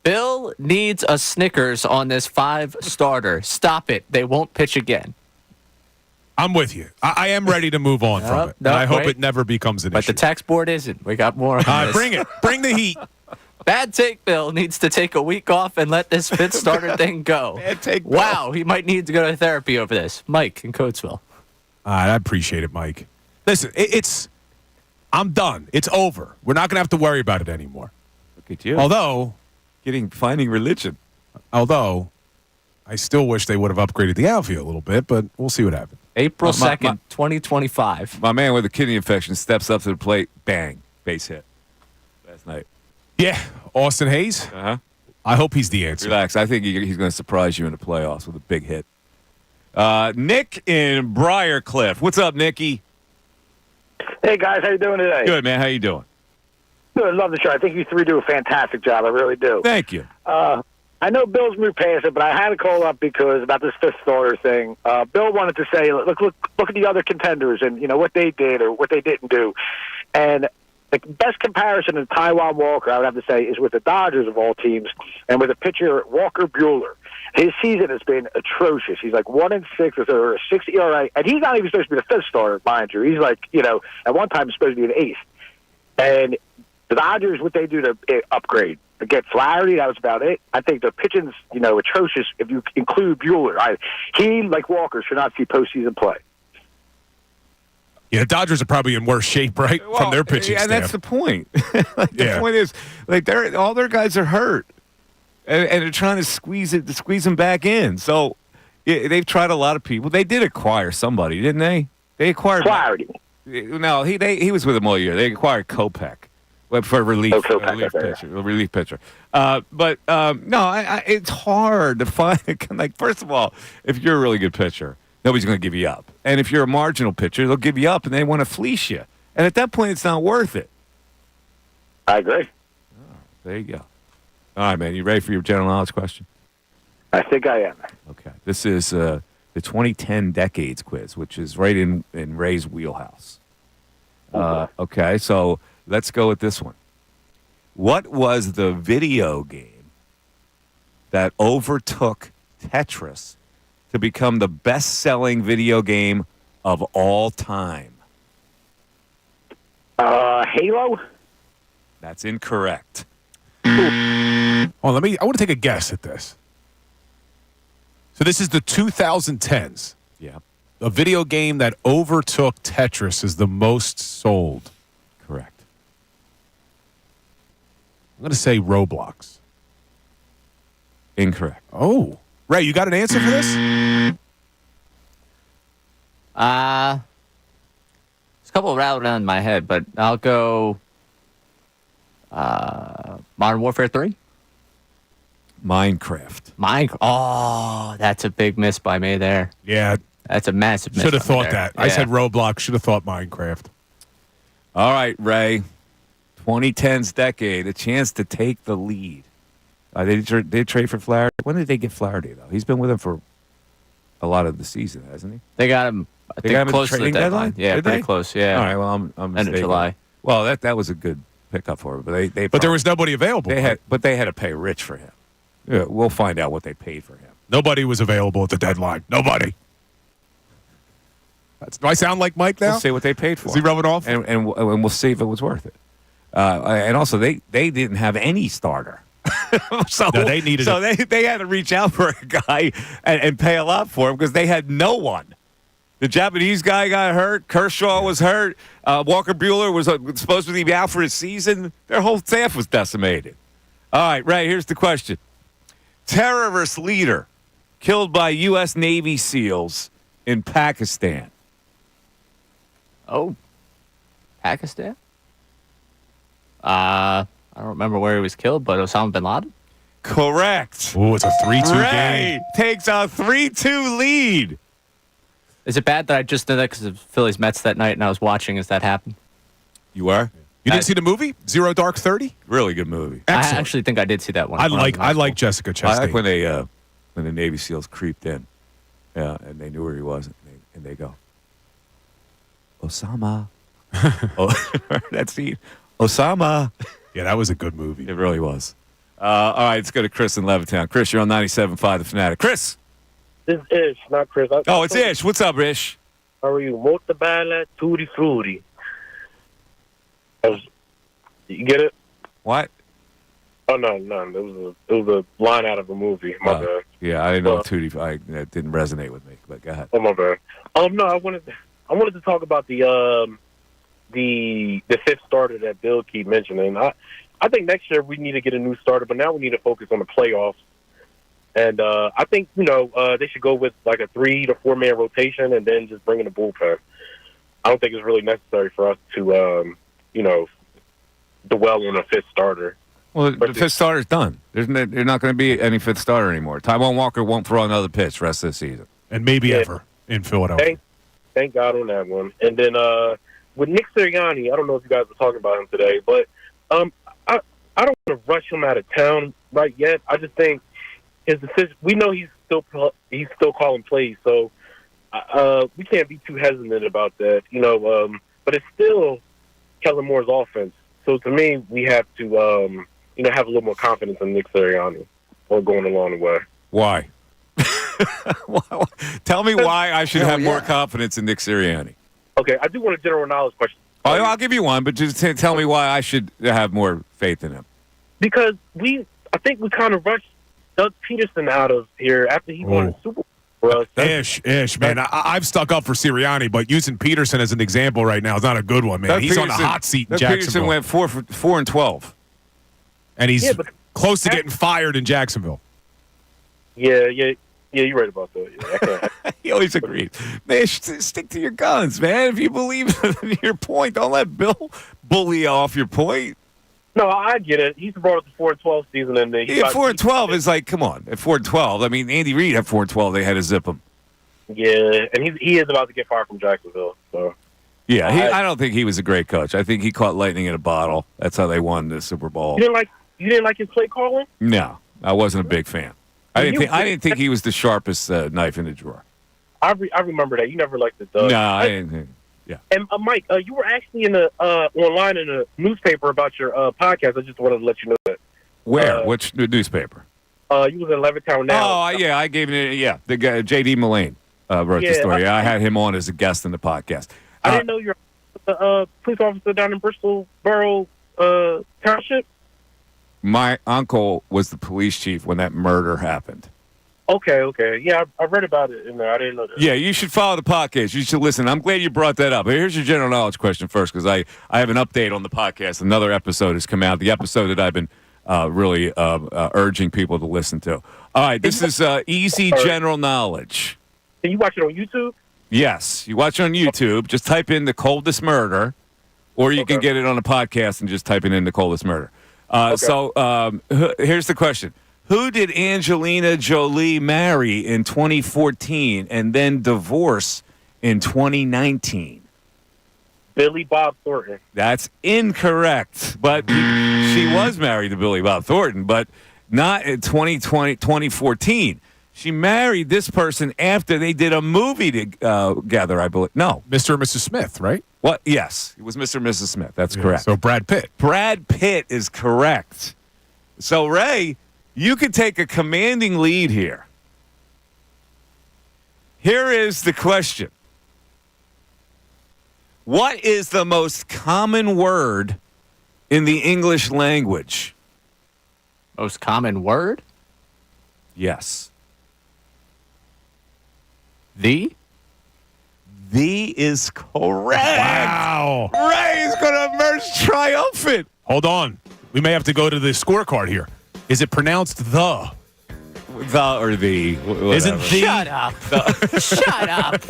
Bill needs a Snickers on this 5-starter. Stop it. They won't pitch again. I'm with you. I am ready to move on from it. And I hope it never becomes an issue. But the text board isn't. We got more on this. Bring it. Bring the heat. Bad take, Bill needs to take a week off and let this 5th-starter thing go. Bad take, Bill. Wow, he might need to go to therapy over this. Mike in Coatesville. I appreciate it, Mike. Listen, I'm done. It's over. We're not going to have to worry about it anymore. Look at you. Although, finding religion. Although, I still wish they would have upgraded the outfield a little bit, but we'll see what happens. April 2nd, 2025. My man with a kidney infection steps up to the plate. Bang. Base hit. Last night. Yeah. Austin Hayes. Uh-huh. I hope he's the answer. Relax. I think he's going to surprise you in the playoffs with a big hit. Nick in Briarcliff. What's up, Nicky? Hey, guys. How you doing today? Good, man. How you doing? Good. Love the show. I think you 3 do a fantastic job. I really do. Thank you. I know Bill's moved past it, but I had to call up because about this 5th-starter thing. Bill wanted to say, look at the other contenders and, what they did or what they didn't do. And the best comparison to Taijuan Walker, I would have to say, is with the Dodgers of all teams and with a pitcher, Walker Buehler. His season has been atrocious. He's like 1-6 or a 6 ERA, and he's not even supposed to be the 5th-starter, mind you. He's like, at one time he's supposed to be an ace. And the Dodgers, what they do to upgrade? Get Flaherty, that was about it. I think the pitching's, atrocious if you include Buehler. He, like Walker, should not see postseason play. Yeah, the Dodgers are probably in worse shape, right, from their pitching staff. And that's the point. The point is, all their guys are hurt, and they're trying to squeeze them back in. So they've tried a lot of people. They did acquire somebody, didn't they? They acquired Flaherty. No, he was with them all year. They acquired Kopech. For relief pitcher. But it's hard to find. First of all, if you're a really good pitcher, nobody's going to give you up. And if you're a marginal pitcher, they'll give you up, and they want to fleece you. And at that point, it's not worth it. I agree. There you go. All right, man. You ready for your general knowledge question? I think I am. Okay. This is the 2010 Decades quiz, which is right in Ray's wheelhouse. Okay, so let's go with this one. What was the video game that overtook Tetris to become the best-selling video game of all time? Halo? That's incorrect. I want to take a guess at this. So this is the 2010s. Yeah. A video game that overtook Tetris is the most sold. Correct. I'm going to say Roblox. Incorrect. Oh. Ray, you got an answer for this? There's a couple rattled around in my head, but I'll go Modern Warfare 3. Minecraft. Oh, that's a big miss by me there. Yeah. That's a massive miss. Should have thought there. that. I said Roblox. Should have thought Minecraft. All right, Ray. 2010's decade, a chance to take the lead. They trade for Flaherty. When did they get Flaherty, though? He's been with them for a lot of the season, hasn't he? They got him. I think got him at the close to the trading deadline. Yeah, Did pretty they? close. Yeah. All right. Well, I'm End of mistaken. July. Well, that was a good pickup for him, but there was nobody available. They had to pay rich for him. Yeah, we'll find out what they paid for him. Nobody was available at the deadline. Nobody. Do I sound like Mike now? We'll see what they paid for. Is he rubbing off? And we'll see if it was worth it. And also, they didn't have any starter. So they needed. So they had to reach out for a guy and pay a lot for him because they had no one. The Japanese guy got hurt. Kershaw was hurt. Walker Buehler was supposed to be out for a season. Their whole staff was decimated. All right, Ray, here's the question. Terrorist leader killed by U.S. Navy SEALs in Pakistan. Oh, Pakistan? I don't remember where he was killed, but Osama bin Laden? Correct. Oh, it's a 3-2 Ray game. Takes a 3-2 lead. Is it bad that I just did that because of Phillies Mets that night and I was watching as that happened? You are? You didn't see the movie Zero Dark 30? Really good movie. Excellent. I actually think I did see that one. I like Jessica Chastain. I like when the Navy SEALs creeped in, and they knew where he was, and they go, Osama. That scene, Osama. Yeah, that was a good movie. It really was. All right, let's go to Chris in Levittown. Chris, you're on 97.5 The Fanatic. Chris. This is Ish, not Chris. It's Ish. What's up, Ish? How are you? Molto bella, tutti frutti. You get it? What? Oh, no. It was a line out of a movie. My bad. Yeah, I didn't know Tootie. That didn't resonate with me, but go ahead. Oh, my bad. No, I wanted to talk about the fifth starter that Bill keep mentioning. I think next year we need to get a new starter, but now we need to focus on the playoffs. And I think, they should go with like a 3 to 4 man rotation and then just bring in a bullpen. I don't think it's really necessary for us to, dwell on a fifth starter. Well, the fifth starter's done. There's not going to be any fifth starter anymore. Taijuan Walker won't throw another pitch rest of the season. And maybe ever in Philadelphia. Thank God on that one. And then with Nick Sirianni, I don't know if you guys were talking about him today, but I don't want to rush him out of town right yet. I just think his decision. We know he's still calling plays, so we can't be too hesitant about that. But it's still Kellen Moore's offense. So to me, we have to have a little more confidence in Nick Sirianni or going along the way. Why? Tell me why I should have more confidence in Nick Sirianni. Okay, I do want a general knowledge question. I'll give you one, but just tell me why I should have more faith in him. Because I think we kind of rushed Doug Peterson out of here after he won the Super Bowl for us. Ish, man. I've stuck up for Sirianni, but using Peterson as an example right now is not a good one, man. He's on the hot seat in Jacksonville. Peterson went 4-12. And he's close to getting fired in Jacksonville. Yeah, you're right about that. Yeah, he always agreed. Man, stick to your guns, man. If you believe in your point, don't let Bill bully you off your point. No, I get it. He's brought up the 4-12 season, and 4-12 is like, come on. At 4-12, I mean, Andy Reid had 4-12. They had to zip him. Yeah, and he is about to get fired from Jacksonville. So yeah, I don't think he was a great coach. I think he caught lightning in a bottle. That's how they won the Super Bowl. You didn't like his play calling? No, I wasn't a big fan. I didn't think he was the sharpest knife in the drawer. I remember that. You never liked the Doug. No, I didn't. Yeah. And Mike, you were actually online in a newspaper about your podcast. I just wanted to let you know that. Where? Which newspaper? You was in Levittown now. Oh, yeah, I gave it. Yeah, the guy J.D. Mullane wrote the story. I had him on as a guest in the podcast. I didn't know you're a police officer down in Bristol Borough Township. My uncle was the police chief when that murder happened. Okay. Yeah, I read about it in there. I didn't know that. Yeah, you should follow the podcast. You should listen. I'm glad you brought that up. Here's your general knowledge question first, because I have an update on the podcast. Another episode has come out, the episode that I've been really urging people to listen to. All right, this is easy general knowledge. Can you watch it on YouTube? Yes, you watch it on YouTube. Just type in The Coldest Murder, or you can get it on a podcast and just type it in The Coldest Murder. So here's the question. Who did Angelina Jolie marry in 2014 and then divorce in 2019? Billy Bob Thornton. That's incorrect. But she was married to Billy Bob Thornton, but not in 2014. She married this person after they did a movie together, I believe. No. Mr. and Mrs. Smith, right? What? Yes. It was Mr. and Mrs. Smith. That's correct. So Brad Pitt. Brad Pitt is correct. So, Ray, you could take a commanding lead here. Here is the question. What is the most common word in the English language? Most common word? Yes. The? The is correct. Wow. Ray is going to emerge triumphant. Hold on. We may have to go to the scorecard here. Is it pronounced the? The or the. Whatever. Isn't the? Shut up. Shut up.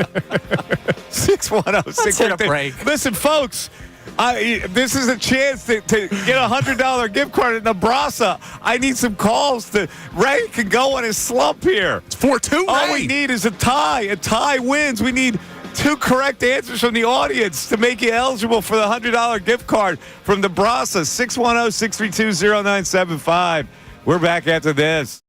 610 Let's hit a break. Listen, folks. This is a chance to get a $100 gift card at Nebraska. I need some calls. Ray can go on his slump here. It's 4-2, All Ray. we need is a tie. A tie wins. We need 2 correct answers from the audience to make you eligible for the $100 gift card from Nebraska. 610-632-0975. We're back after this.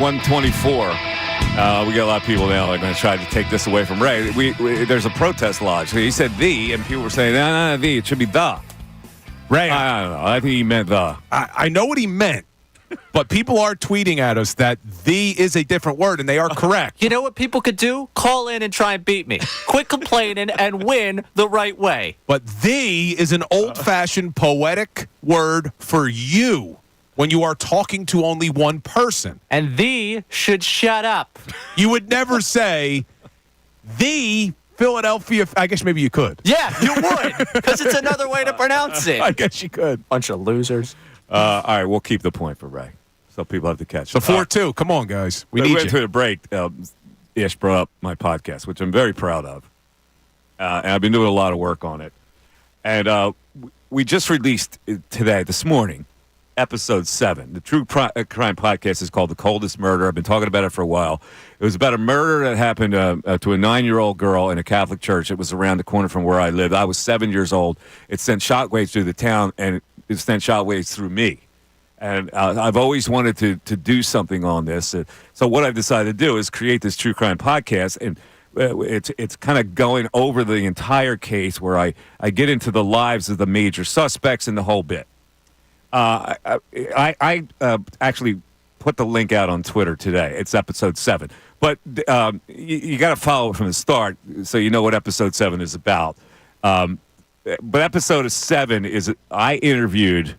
124. We got a lot of people now that are going to try to take this away from Ray. There's a protest lodge. He said the, and people were saying, no, the. It should be the. Ray, I don't know. I think he meant the. I know what he meant, but people are tweeting at us that the is a different word, and they are correct. You know what people could do? Call in and try and beat me. Quit complaining and win the right way. But the is an old-fashioned poetic word for you when you are talking to only one person. And the should shut up. You would never say the Philadelphia. I guess maybe you could. Yeah, you would, because it's another way to pronounce it. I guess you could. Bunch of losers. All right, we'll keep the point for Ray. So people have to catch So it. 4-2. Come on, guys. We need went you. to the break. Ish brought up my podcast, which I'm very proud of. And I've been doing a lot of work on it. And we just released this morning, episode 7. The True Crime Podcast is called The Coldest Murder. I've been talking about it for a while. It was about a murder that happened to a 9-year-old girl in a Catholic church. It was around the corner from where I lived. I was 7 years old. It sent shockwaves through the town, and it sent shockwaves through me. And I've always wanted to do something on this. So what I've decided to do is create this True Crime Podcast, and it's kind of going over the entire case where I get into the lives of the major suspects and the whole bit. I actually put the link out on Twitter today. It's episode 7. But you got to follow it from the start so you know what episode 7 is about. But episode 7 is I interviewed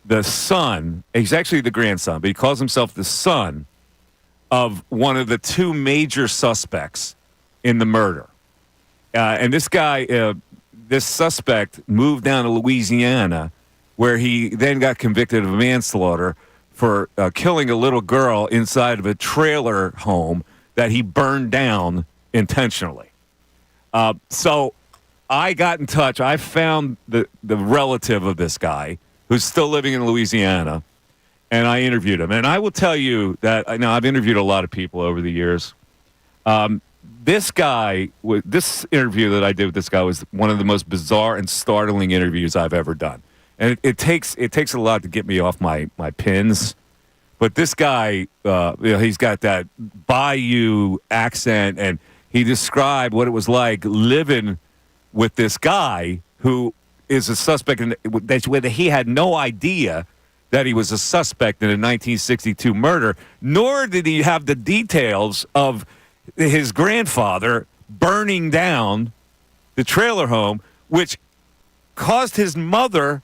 the son. He's actually the grandson, but he calls himself the son of one of the 2 major suspects in the murder. And this guy, this suspect, moved down to Louisiana, where he then got convicted of manslaughter for killing a little girl inside of a trailer home that he burned down intentionally. So I got in touch. I found the relative of this guy who's still living in Louisiana, and I interviewed him. And I will tell you that I've interviewed a lot of people over the years. This interview that I did with this guy was one of the most bizarre and startling interviews I've ever done. And it takes a lot to get me off my pins. But this guy, he's got that Bayou accent, and he described what it was like living with this guy who is a suspect, and that he had no idea that he was a suspect in a 1962 murder, nor did he have the details of his grandfather burning down the trailer home, which caused his mother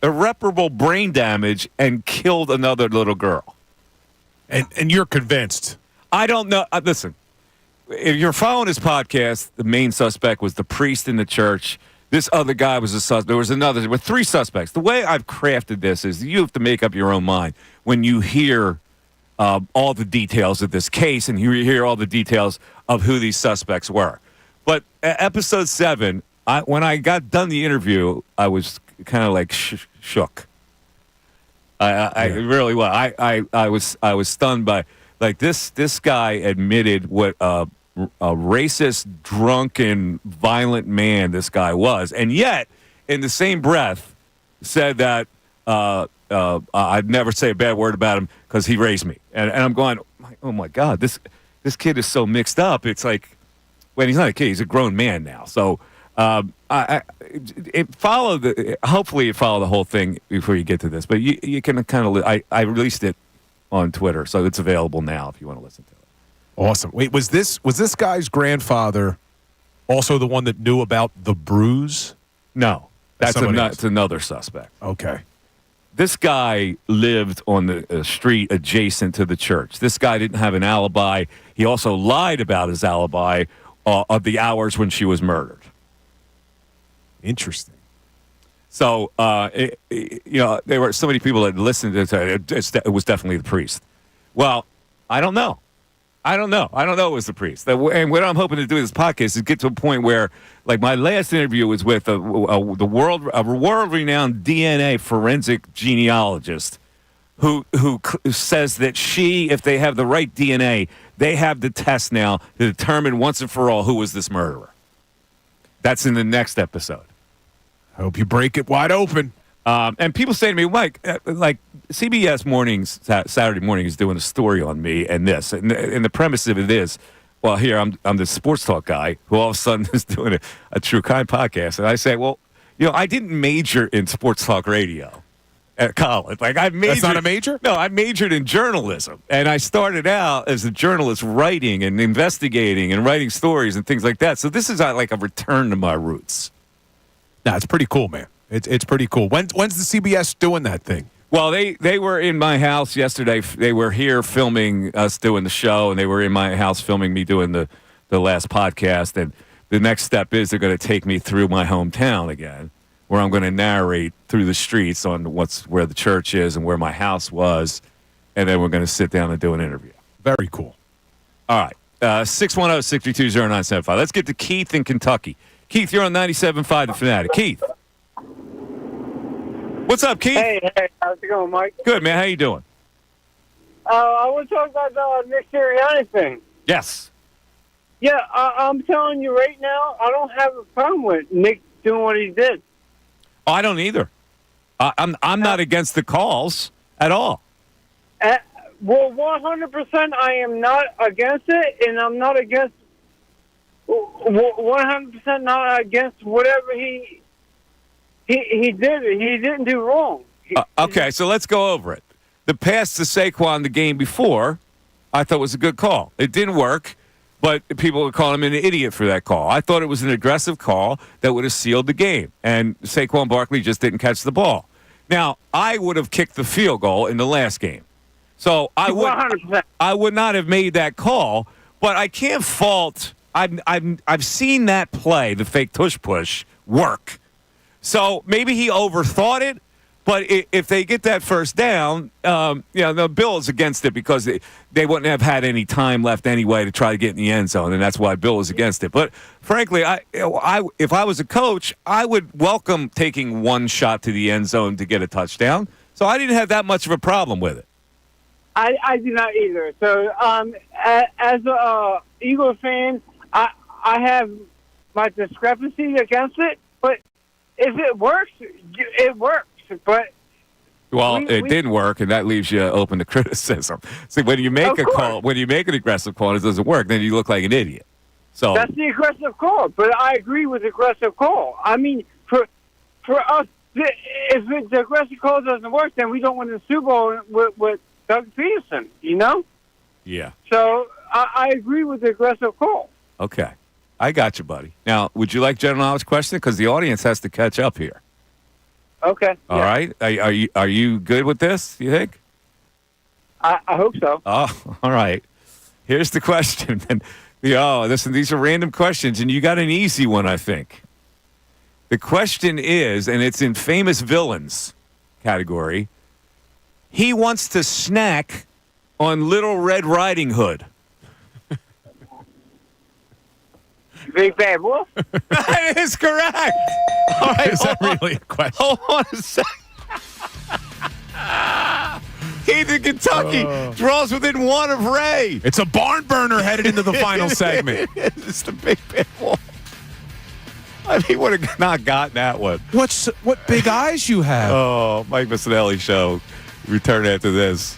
irreparable brain damage and killed another little girl. And you're convinced? I don't know. Listen, if you're following his podcast, the main suspect was the priest in the church. This other guy was a suspect. There were 3 suspects. The way I've crafted this is you have to make up your own mind when you hear all the details of this case and you hear all the details of who these suspects were. But episode 7, when I got done the interview, I was kind of like shook. I really was. I was stunned by this guy admitted what a racist, drunken, violent man this guy was, and yet in the same breath said that I'd never say a bad word about him because he raised me. And I'm going, oh my God, this kid is so mixed up. It's like, well, he's not a kid; he's a grown man now. So hopefully you follow the whole thing before you get to this. But you can kind of I released it on Twitter, so it's available now if you want to listen to it. Awesome. Wait, was this guy's grandfather also the one that knew about the bruise? No, that's another suspect. Okay. This guy lived on the street adjacent to the church. This guy didn't have an alibi. He also lied about his alibi of the hours when she was murdered. Interesting. So, there were so many people that listened to it. It was definitely the priest. Well, I don't know. I don't know it was the priest. And what I'm hoping to do with this podcast is get to a point where, like my last interview was with a world-renowned DNA forensic genealogist who says that if they have the right DNA, they have the test now to determine once and for all who was this murderer. That's in the next episode. I hope you break it wide open. And people say to me, Mike, like CBS mornings, Saturday morning is doing a story on me and this. And the premise of it is, well, here, I'm the sports talk guy who all of a sudden is doing a True Kind podcast. And I say, well, I didn't major in sports talk radio at college. Like I majored. That's not a major? No, I majored in journalism. And I started out as a journalist writing and investigating and writing stories and things like that. So this is like a return to my roots. Nah, it's pretty cool, man. It's pretty cool. When's the CBS doing that thing? Well, they were in my house yesterday. They were here filming us doing the show, and they were in my house filming me doing the last podcast. And the next step is they're going to take me through my hometown again, where I'm going to narrate through the streets on where the church is and where my house was, and then we're going to sit down and do an interview. Very cool. All right. 610-622-0975. Let's get to Keith in Kentucky. Keith, you're on 97.5 The Fanatic. Keith. What's up, Keith? Hey, how's it going, Mike? Good, man. How you doing? I want to talk about the Nick Sirianni thing. Yes. Yeah, I'm telling you right now, I don't have a problem with Nick doing what he did. Oh, I don't either. I'm not against the calls at all. Well, 100% I am not against it, and I'm not against 100% not against whatever he did. He didn't do wrong. Okay, so let's go over it. The pass to Saquon the game before, I thought was a good call. It didn't work, but people were calling him an idiot for that call. I thought it was an aggressive call that would have sealed the game, and Saquon Barkley just didn't catch the ball. Now, I would have kicked the field goal in the last game. So I would not have made that call, but I can't fault. I've seen that play, the fake tush push, work. So maybe he overthought it, but if they get that first down, the Bill is against it because they wouldn't have had any time left anyway to try to get in the end zone, and that's why Bill is against it. But frankly, if I was a coach, I would welcome taking one shot to the end zone to get a touchdown. So I didn't have that much of a problem with it. I do not either. So as a Eagles fan, I have my discrepancy against it, but if it works, it works. But it didn't work, and that leaves you open to criticism. See, when you make call, when you make an aggressive call and it doesn't work, then you look like an idiot. So that's the aggressive call. But I agree with the aggressive call. I mean, for us, if the aggressive call doesn't work, then we don't win the Super Bowl with Doug Peterson. Yeah. So I agree with the aggressive call. Okay. I got you, buddy. Now, would you like general knowledge question? Because the audience has to catch up here. Okay. All right. Are you good with this, you think? I hope so. Oh, all right. Here's the question. And listen, these are random questions, and you got an easy one, I think. The question is, and it's in famous villains category, he wants to snack on Little Red Riding Hood. Big Bad Wolf? That is correct. All right, is that really a question? Hold on a second. Keith in Kentucky draws within one of Ray. It's a barn burner headed into the final segment. It's the Big Bad Wolf. He would have not gotten that one. What big eyes you have. Oh, Mike Missanelli Show. Return after this.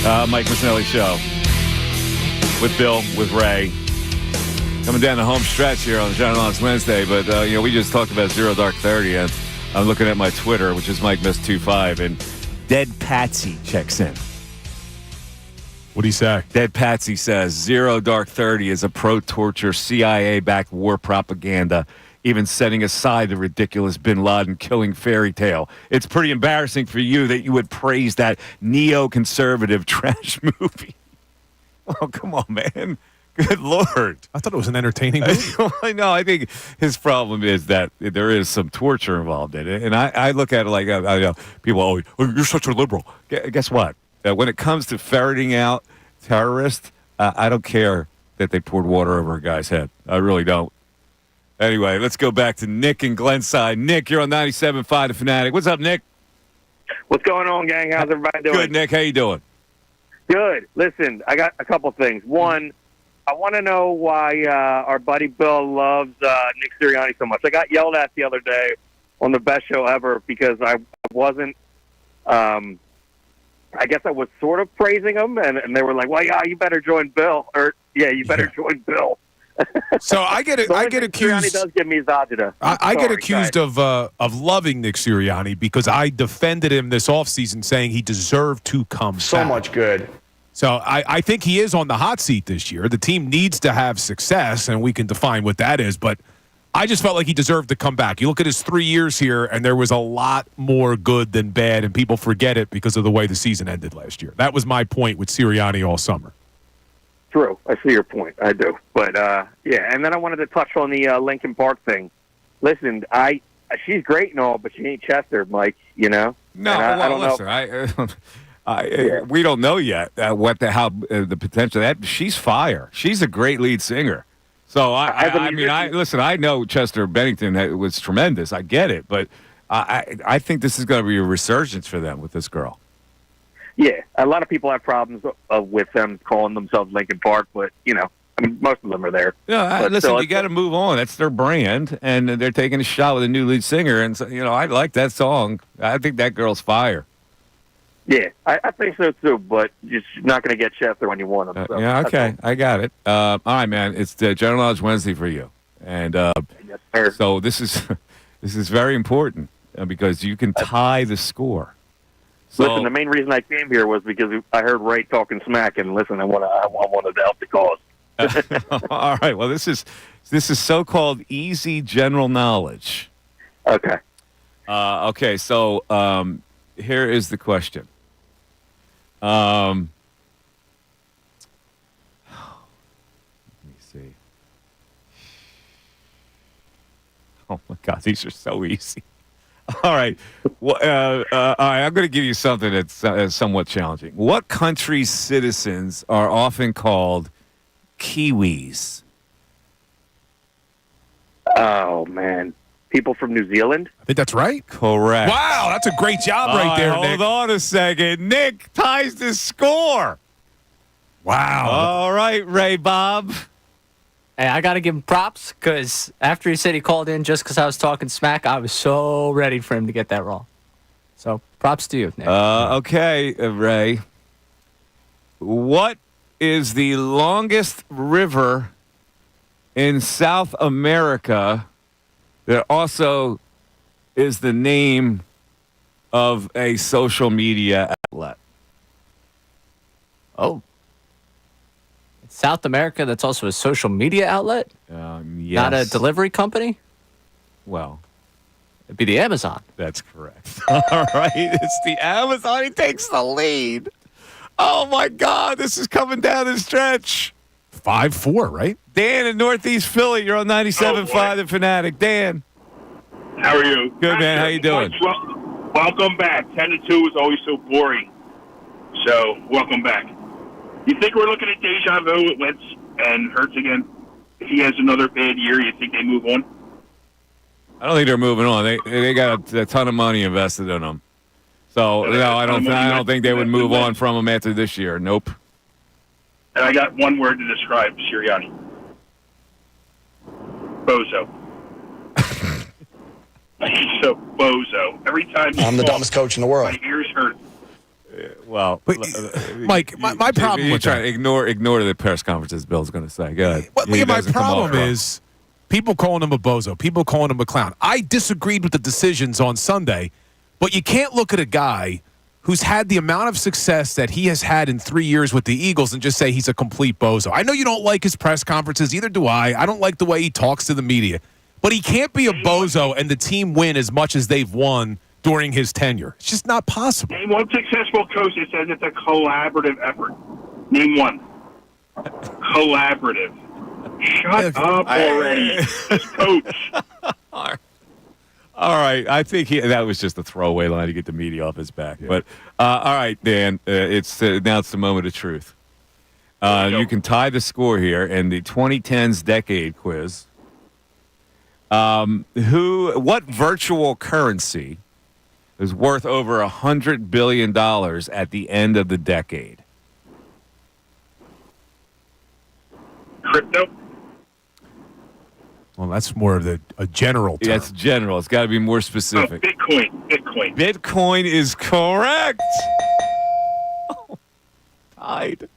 Mike Missanelli Show with Bill, with Ray. Coming down the home stretch here on John Lawrence Wednesday, but we just talked about Zero Dark 30, and I'm looking at my Twitter, which is MikeMiss25, and Dead Patsy checks in. What do you say? Dead Patsy says Zero Dark 30 is a pro-torture CIA-backed war propaganda, even setting aside the ridiculous Bin Laden killing fairy tale. It's pretty embarrassing for you that you would praise that neoconservative trash movie. Oh, come on, man. Good Lord. I thought it was an entertaining movie. I know. I think his problem is that there is some torture involved in it. And I look at it like, people, oh, you're such a liberal. Guess what? When it comes to ferreting out terrorists, I don't care that they poured water over a guy's head. I really don't. Anyway, let's go back to Nick in Glenside. Nick, you're on 97.5 The Fanatic. What's up, Nick? What's going on, gang? How's everybody doing? Good, Nick. How you doing? Good. Listen, I got a couple things. One, I want to know why our buddy Bill loves Nick Sirianni so much. I got yelled at the other day on the best show ever because I wasn't I guess I was sort of praising him, and they were like, well, yeah, you better join Bill. Or, yeah, you better join Bill. So I get accused. Sirianni does give me his agita. I get accused of loving Nick Sirianni because I defended him this offseason saying he deserved to come back. So much good. So I think he is on the hot seat this year. The team needs to have success, and we can define what that is. But I just felt like he deserved to come back. You look at his 3 years here, and there was a lot more good than bad, and people forget it because of the way the season ended last year. That was my point with Sirianni all summer. True. I see your point. I do. But, yeah, and then I wanted to touch on the Lincoln Park thing. Listen, she's great and all, but she ain't Chester, Mike, you know? No, I don't know. We don't know yet how the potential that she's fire. She's a great lead singer. So listen. I know Chester Bennington was tremendous. I get it, but I think this is going to be a resurgence for them with this girl. Yeah, a lot of people have problems with them calling themselves Lincoln Park, but most of them are there. Yeah, listen, you got to move on. That's their brand, and they're taking a shot with a new lead singer. And so, I like that song. I think that girl's fire. Yeah, I think so too, but you're not going to get Chester when you want him. So yeah, okay, I got it. All right, man, it's the General Knowledge Wednesday for you, and so this is very important because you can tie the score. So, listen, the main reason I came here was because I heard Ray talking smack, and listen, I wanted to help the cause. All right, well, this is so-called easy general knowledge. Okay. Okay, so here is the question. Let me see. Oh my God, these are so easy. All right. Well, all right, I'm going to give you something that's somewhat challenging. What country's citizens are often called Kiwis? Oh man, people from New Zealand. I think that's right. Correct. Wow, that's a great job right there, Nick. Hold on a second. Nick ties the score. Wow. All right, Ray Bob. Hey, I got to give him props because after he said he called in just because I was talking smack, I was so ready for him to get that wrong. So props to you, Nick. Okay, Ray. What is the longest river in South America that also is the name of a social media outlet? Oh. South America, that's also a social media outlet? Yes. Not a delivery company? Well, it'd be the Amazon. That's correct. All right, it's the Amazon. He takes the lead. Oh, my God, this is coming down the stretch. 5-4, right? Dan in Northeast Philly, you're on 97.5 The Fanatic. Dan. How are you? Good, man. How you doing? Welcome back. 10-2 is always so boring. So, welcome back. You think we're looking at deja vu with Wentz and Hurts again? If he has another bad year, you think they move on? I don't think they're moving on. They got a ton of money invested in them. So, no, I don't think they would move on from him after this year. Nope. And I got one word to describe Sirianni. Bozo. He's so bozo. Every time I'm the dumbest coach in the world. My ears hurt. Well, But, Mike, my problem you're with trying that. to ignore the press conferences Bill's going to say. Go ahead. Well, He my doesn't come off problem wrong. is people calling him a bozo, people calling him a clown. I disagreed with the decisions on Sunday, but you can't look at a guy who's had the amount of success that he has had in 3 years with the Eagles and just say he's a complete bozo. I know you don't like his press conferences, either do I. I don't like the way he talks to the media. But he can't be a bozo and the team win as much as they've won during his tenure. It's just not possible. Name one successful coach that says it's a collaborative effort. Name one. Collaborative. Shut up already. Just coach. All right. I think that was just a throwaway line to get the media off his back. Yeah. But, all right, Dan, now it's the moment of truth. You can tie the score here in the 2010s decade quiz. What virtual currency is worth over $100 billion at the end of the decade? Crypto? Well, that's more of a general term. Yeah, it's general. It's got to be more specific. Bitcoin. Bitcoin is correct. Oh, tied.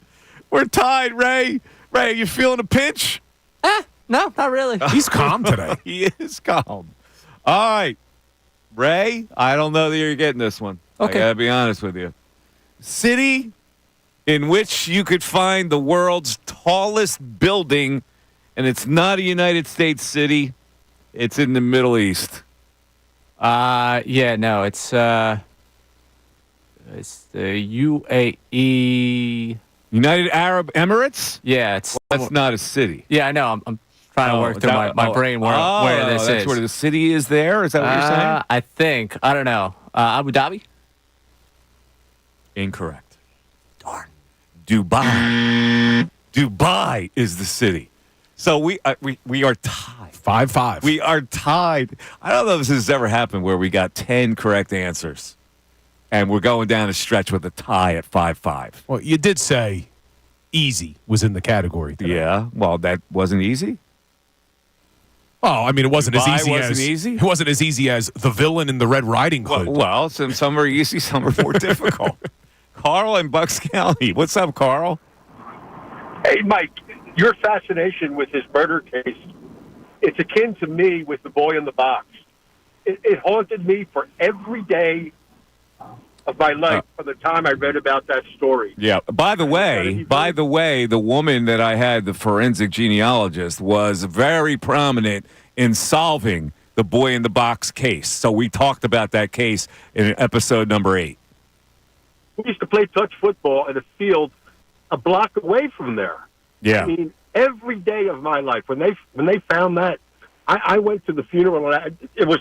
We're tied, Ray. Ray, you feeling a pinch? No, not really. He's calm today. He is calm. All right. Ray, I don't know that you're getting this one. Okay. I got to be honest with you. City in which you could find the world's tallest building, and it's not a United States city. It's in the Middle East. Yeah, no, it's the UAE. United Arab Emirates? Yeah, it's. That's not a city. Yeah, I know. I'm trying to work through my brain where this that's is. where the city is there? Is that what you're saying? I think. I don't know. Abu Dhabi? Incorrect. Darn. Dubai. Dubai is the city. So we are tied. 5-5. We are tied. I don't know if this has ever happened where we got 10 correct answers. And we're going down a stretch with a tie at 5-5. Well, you did say easy was in the category today. Yeah. Well, that wasn't easy. Oh, I mean, it wasn't Dubai as easy wasn't as easy? It wasn't as easy as the villain in the Red Riding Hood. Well, some are easy, some are more difficult. Carl in Bucks County. What's up, Carl? Hey, Mike, your fascination with this murder case, it's akin to me with the boy in the box. It haunted me for every day of my life from the time I read about that story. Yeah. By the way, the woman that I had, the forensic genealogist, was very prominent in solving the boy in the box case. So we talked about that case in episode number 8. We used to play touch football in a field a block away from there. Yeah. I mean, every day of my life, when they found that, I went to the funeral, and it was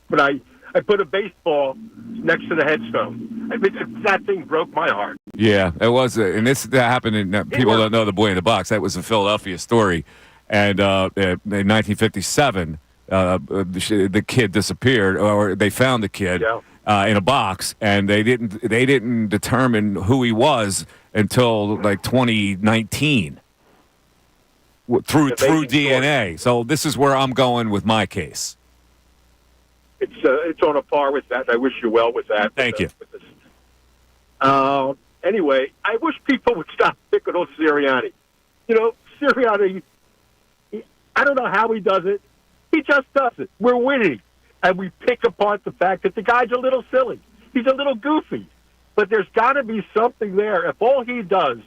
when I put a baseball next to the headstone. I mean, that thing broke my heart. Yeah, it was. And that happened in, people don't know the boy in the box. That was a Philadelphia story. And in 1957, the kid disappeared, or they found the kid in a box, and they didn't determine who he was until like 2019 through DNA. So this is where I'm going with my case. It's on a par with that. I wish you well with that. Thank you. Anyway, I wish people would stop picking on Sirianni. You know, Sirianni, I don't know how he does it. He just does it. We're winning. And we pick apart the fact that the guy's a little silly. He's a little goofy. But there's got to be something there. If all he does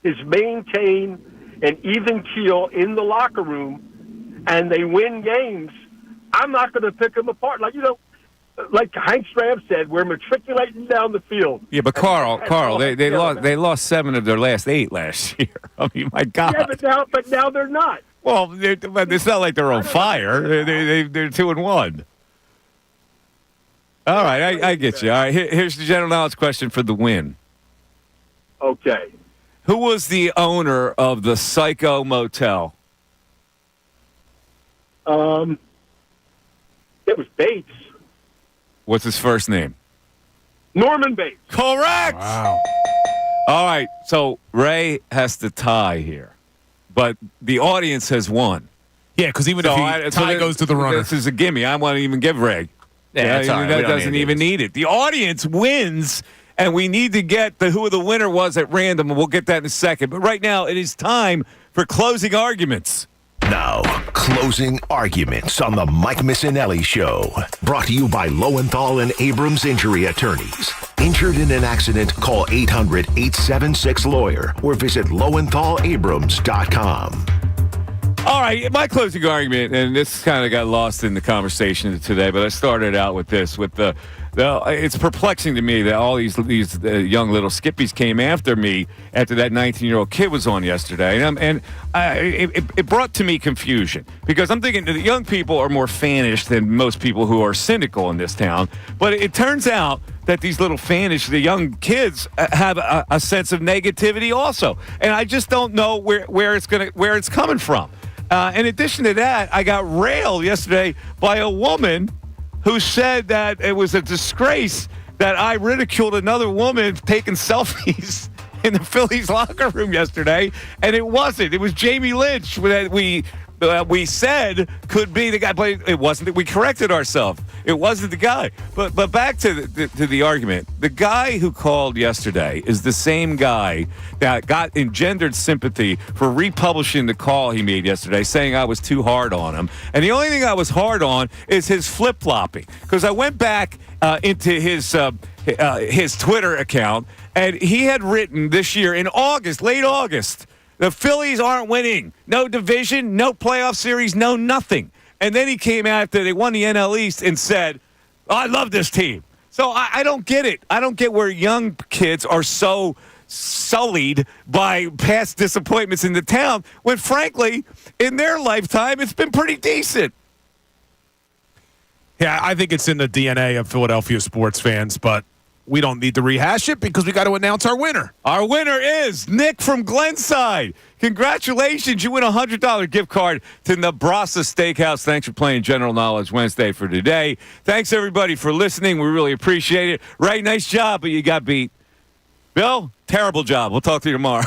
is maintain an even keel in the locker room and they win games, I'm not going to pick him apart. Like Hank Stram said, we're matriculating down the field. Yeah, but Carl, they lost 7 of their last 8 last year. I mean, my God. Yeah, but now they're not. Well, it's not like they're on fire. They're 2-1. All right, I get you. All right, here's the general knowledge question for the win. Okay. Who was the owner of the Psycho Motel? It was Bates. What's his first name? Norman Bates. Correct. Wow. All right, so Ray has to tie here, but the audience has won. Yeah, because even if tie goes to the runner. This is a gimme. I want to even give Ray. Yeah, that's all right. That doesn't even need it. The audience wins, and we need to get who the winner was at random, and we'll get that in a second. But right now, it is time for closing arguments. Now, closing arguments on the Mike Missanelli Show. Brought to you by Lowenthal and Abrams Injury Attorneys. Injured in an accident, call 800-876-LAWYER or visit LowenthalAbrams.com. All right, my closing argument, and this kind of got lost in the conversation today, but I started out with this, it's perplexing to me that all these young little skippies came after me after that 19-year-old kid was on yesterday, and it brought to me confusion because I'm thinking the young people are more fanish than most people who are cynical in this town, but it turns out that these little the young kids have a sense of negativity also, and I just don't know where it's coming from. In addition to that, I got railed yesterday by a woman who said that it was a disgrace that I ridiculed another woman taking selfies in the Phillies locker room yesterday, and it wasn't. It was Jamie Lynch that we said could be the guy, but it wasn't. We corrected ourselves. It wasn't the guy. But back to the argument. The guy who called yesterday is the same guy that got engendered sympathy for republishing the call he made yesterday, saying I was too hard on him. And the only thing I was hard on is his flip-flopping, because I went back into his Twitter account, and he had written this year in August, late August, the Phillies aren't winning. No division, no playoff series, no nothing. And then he came after they won the NL East and said, I love this team. So I don't get it. I don't get where young kids are so sullied by past disappointments in the town when, frankly, in their lifetime, it's been pretty decent. Yeah, I think it's in the DNA of Philadelphia sports fans, but we don't need to rehash it because we got to announce our winner. Our winner is Nick from Glenside. Congratulations. You win a $100 gift card to Nebraska Steakhouse. Thanks for playing General Knowledge Wednesday for today. Thanks, everybody, for listening. We really appreciate it. Right, nice job, but you got beat. Bill, terrible job. We'll talk to you tomorrow.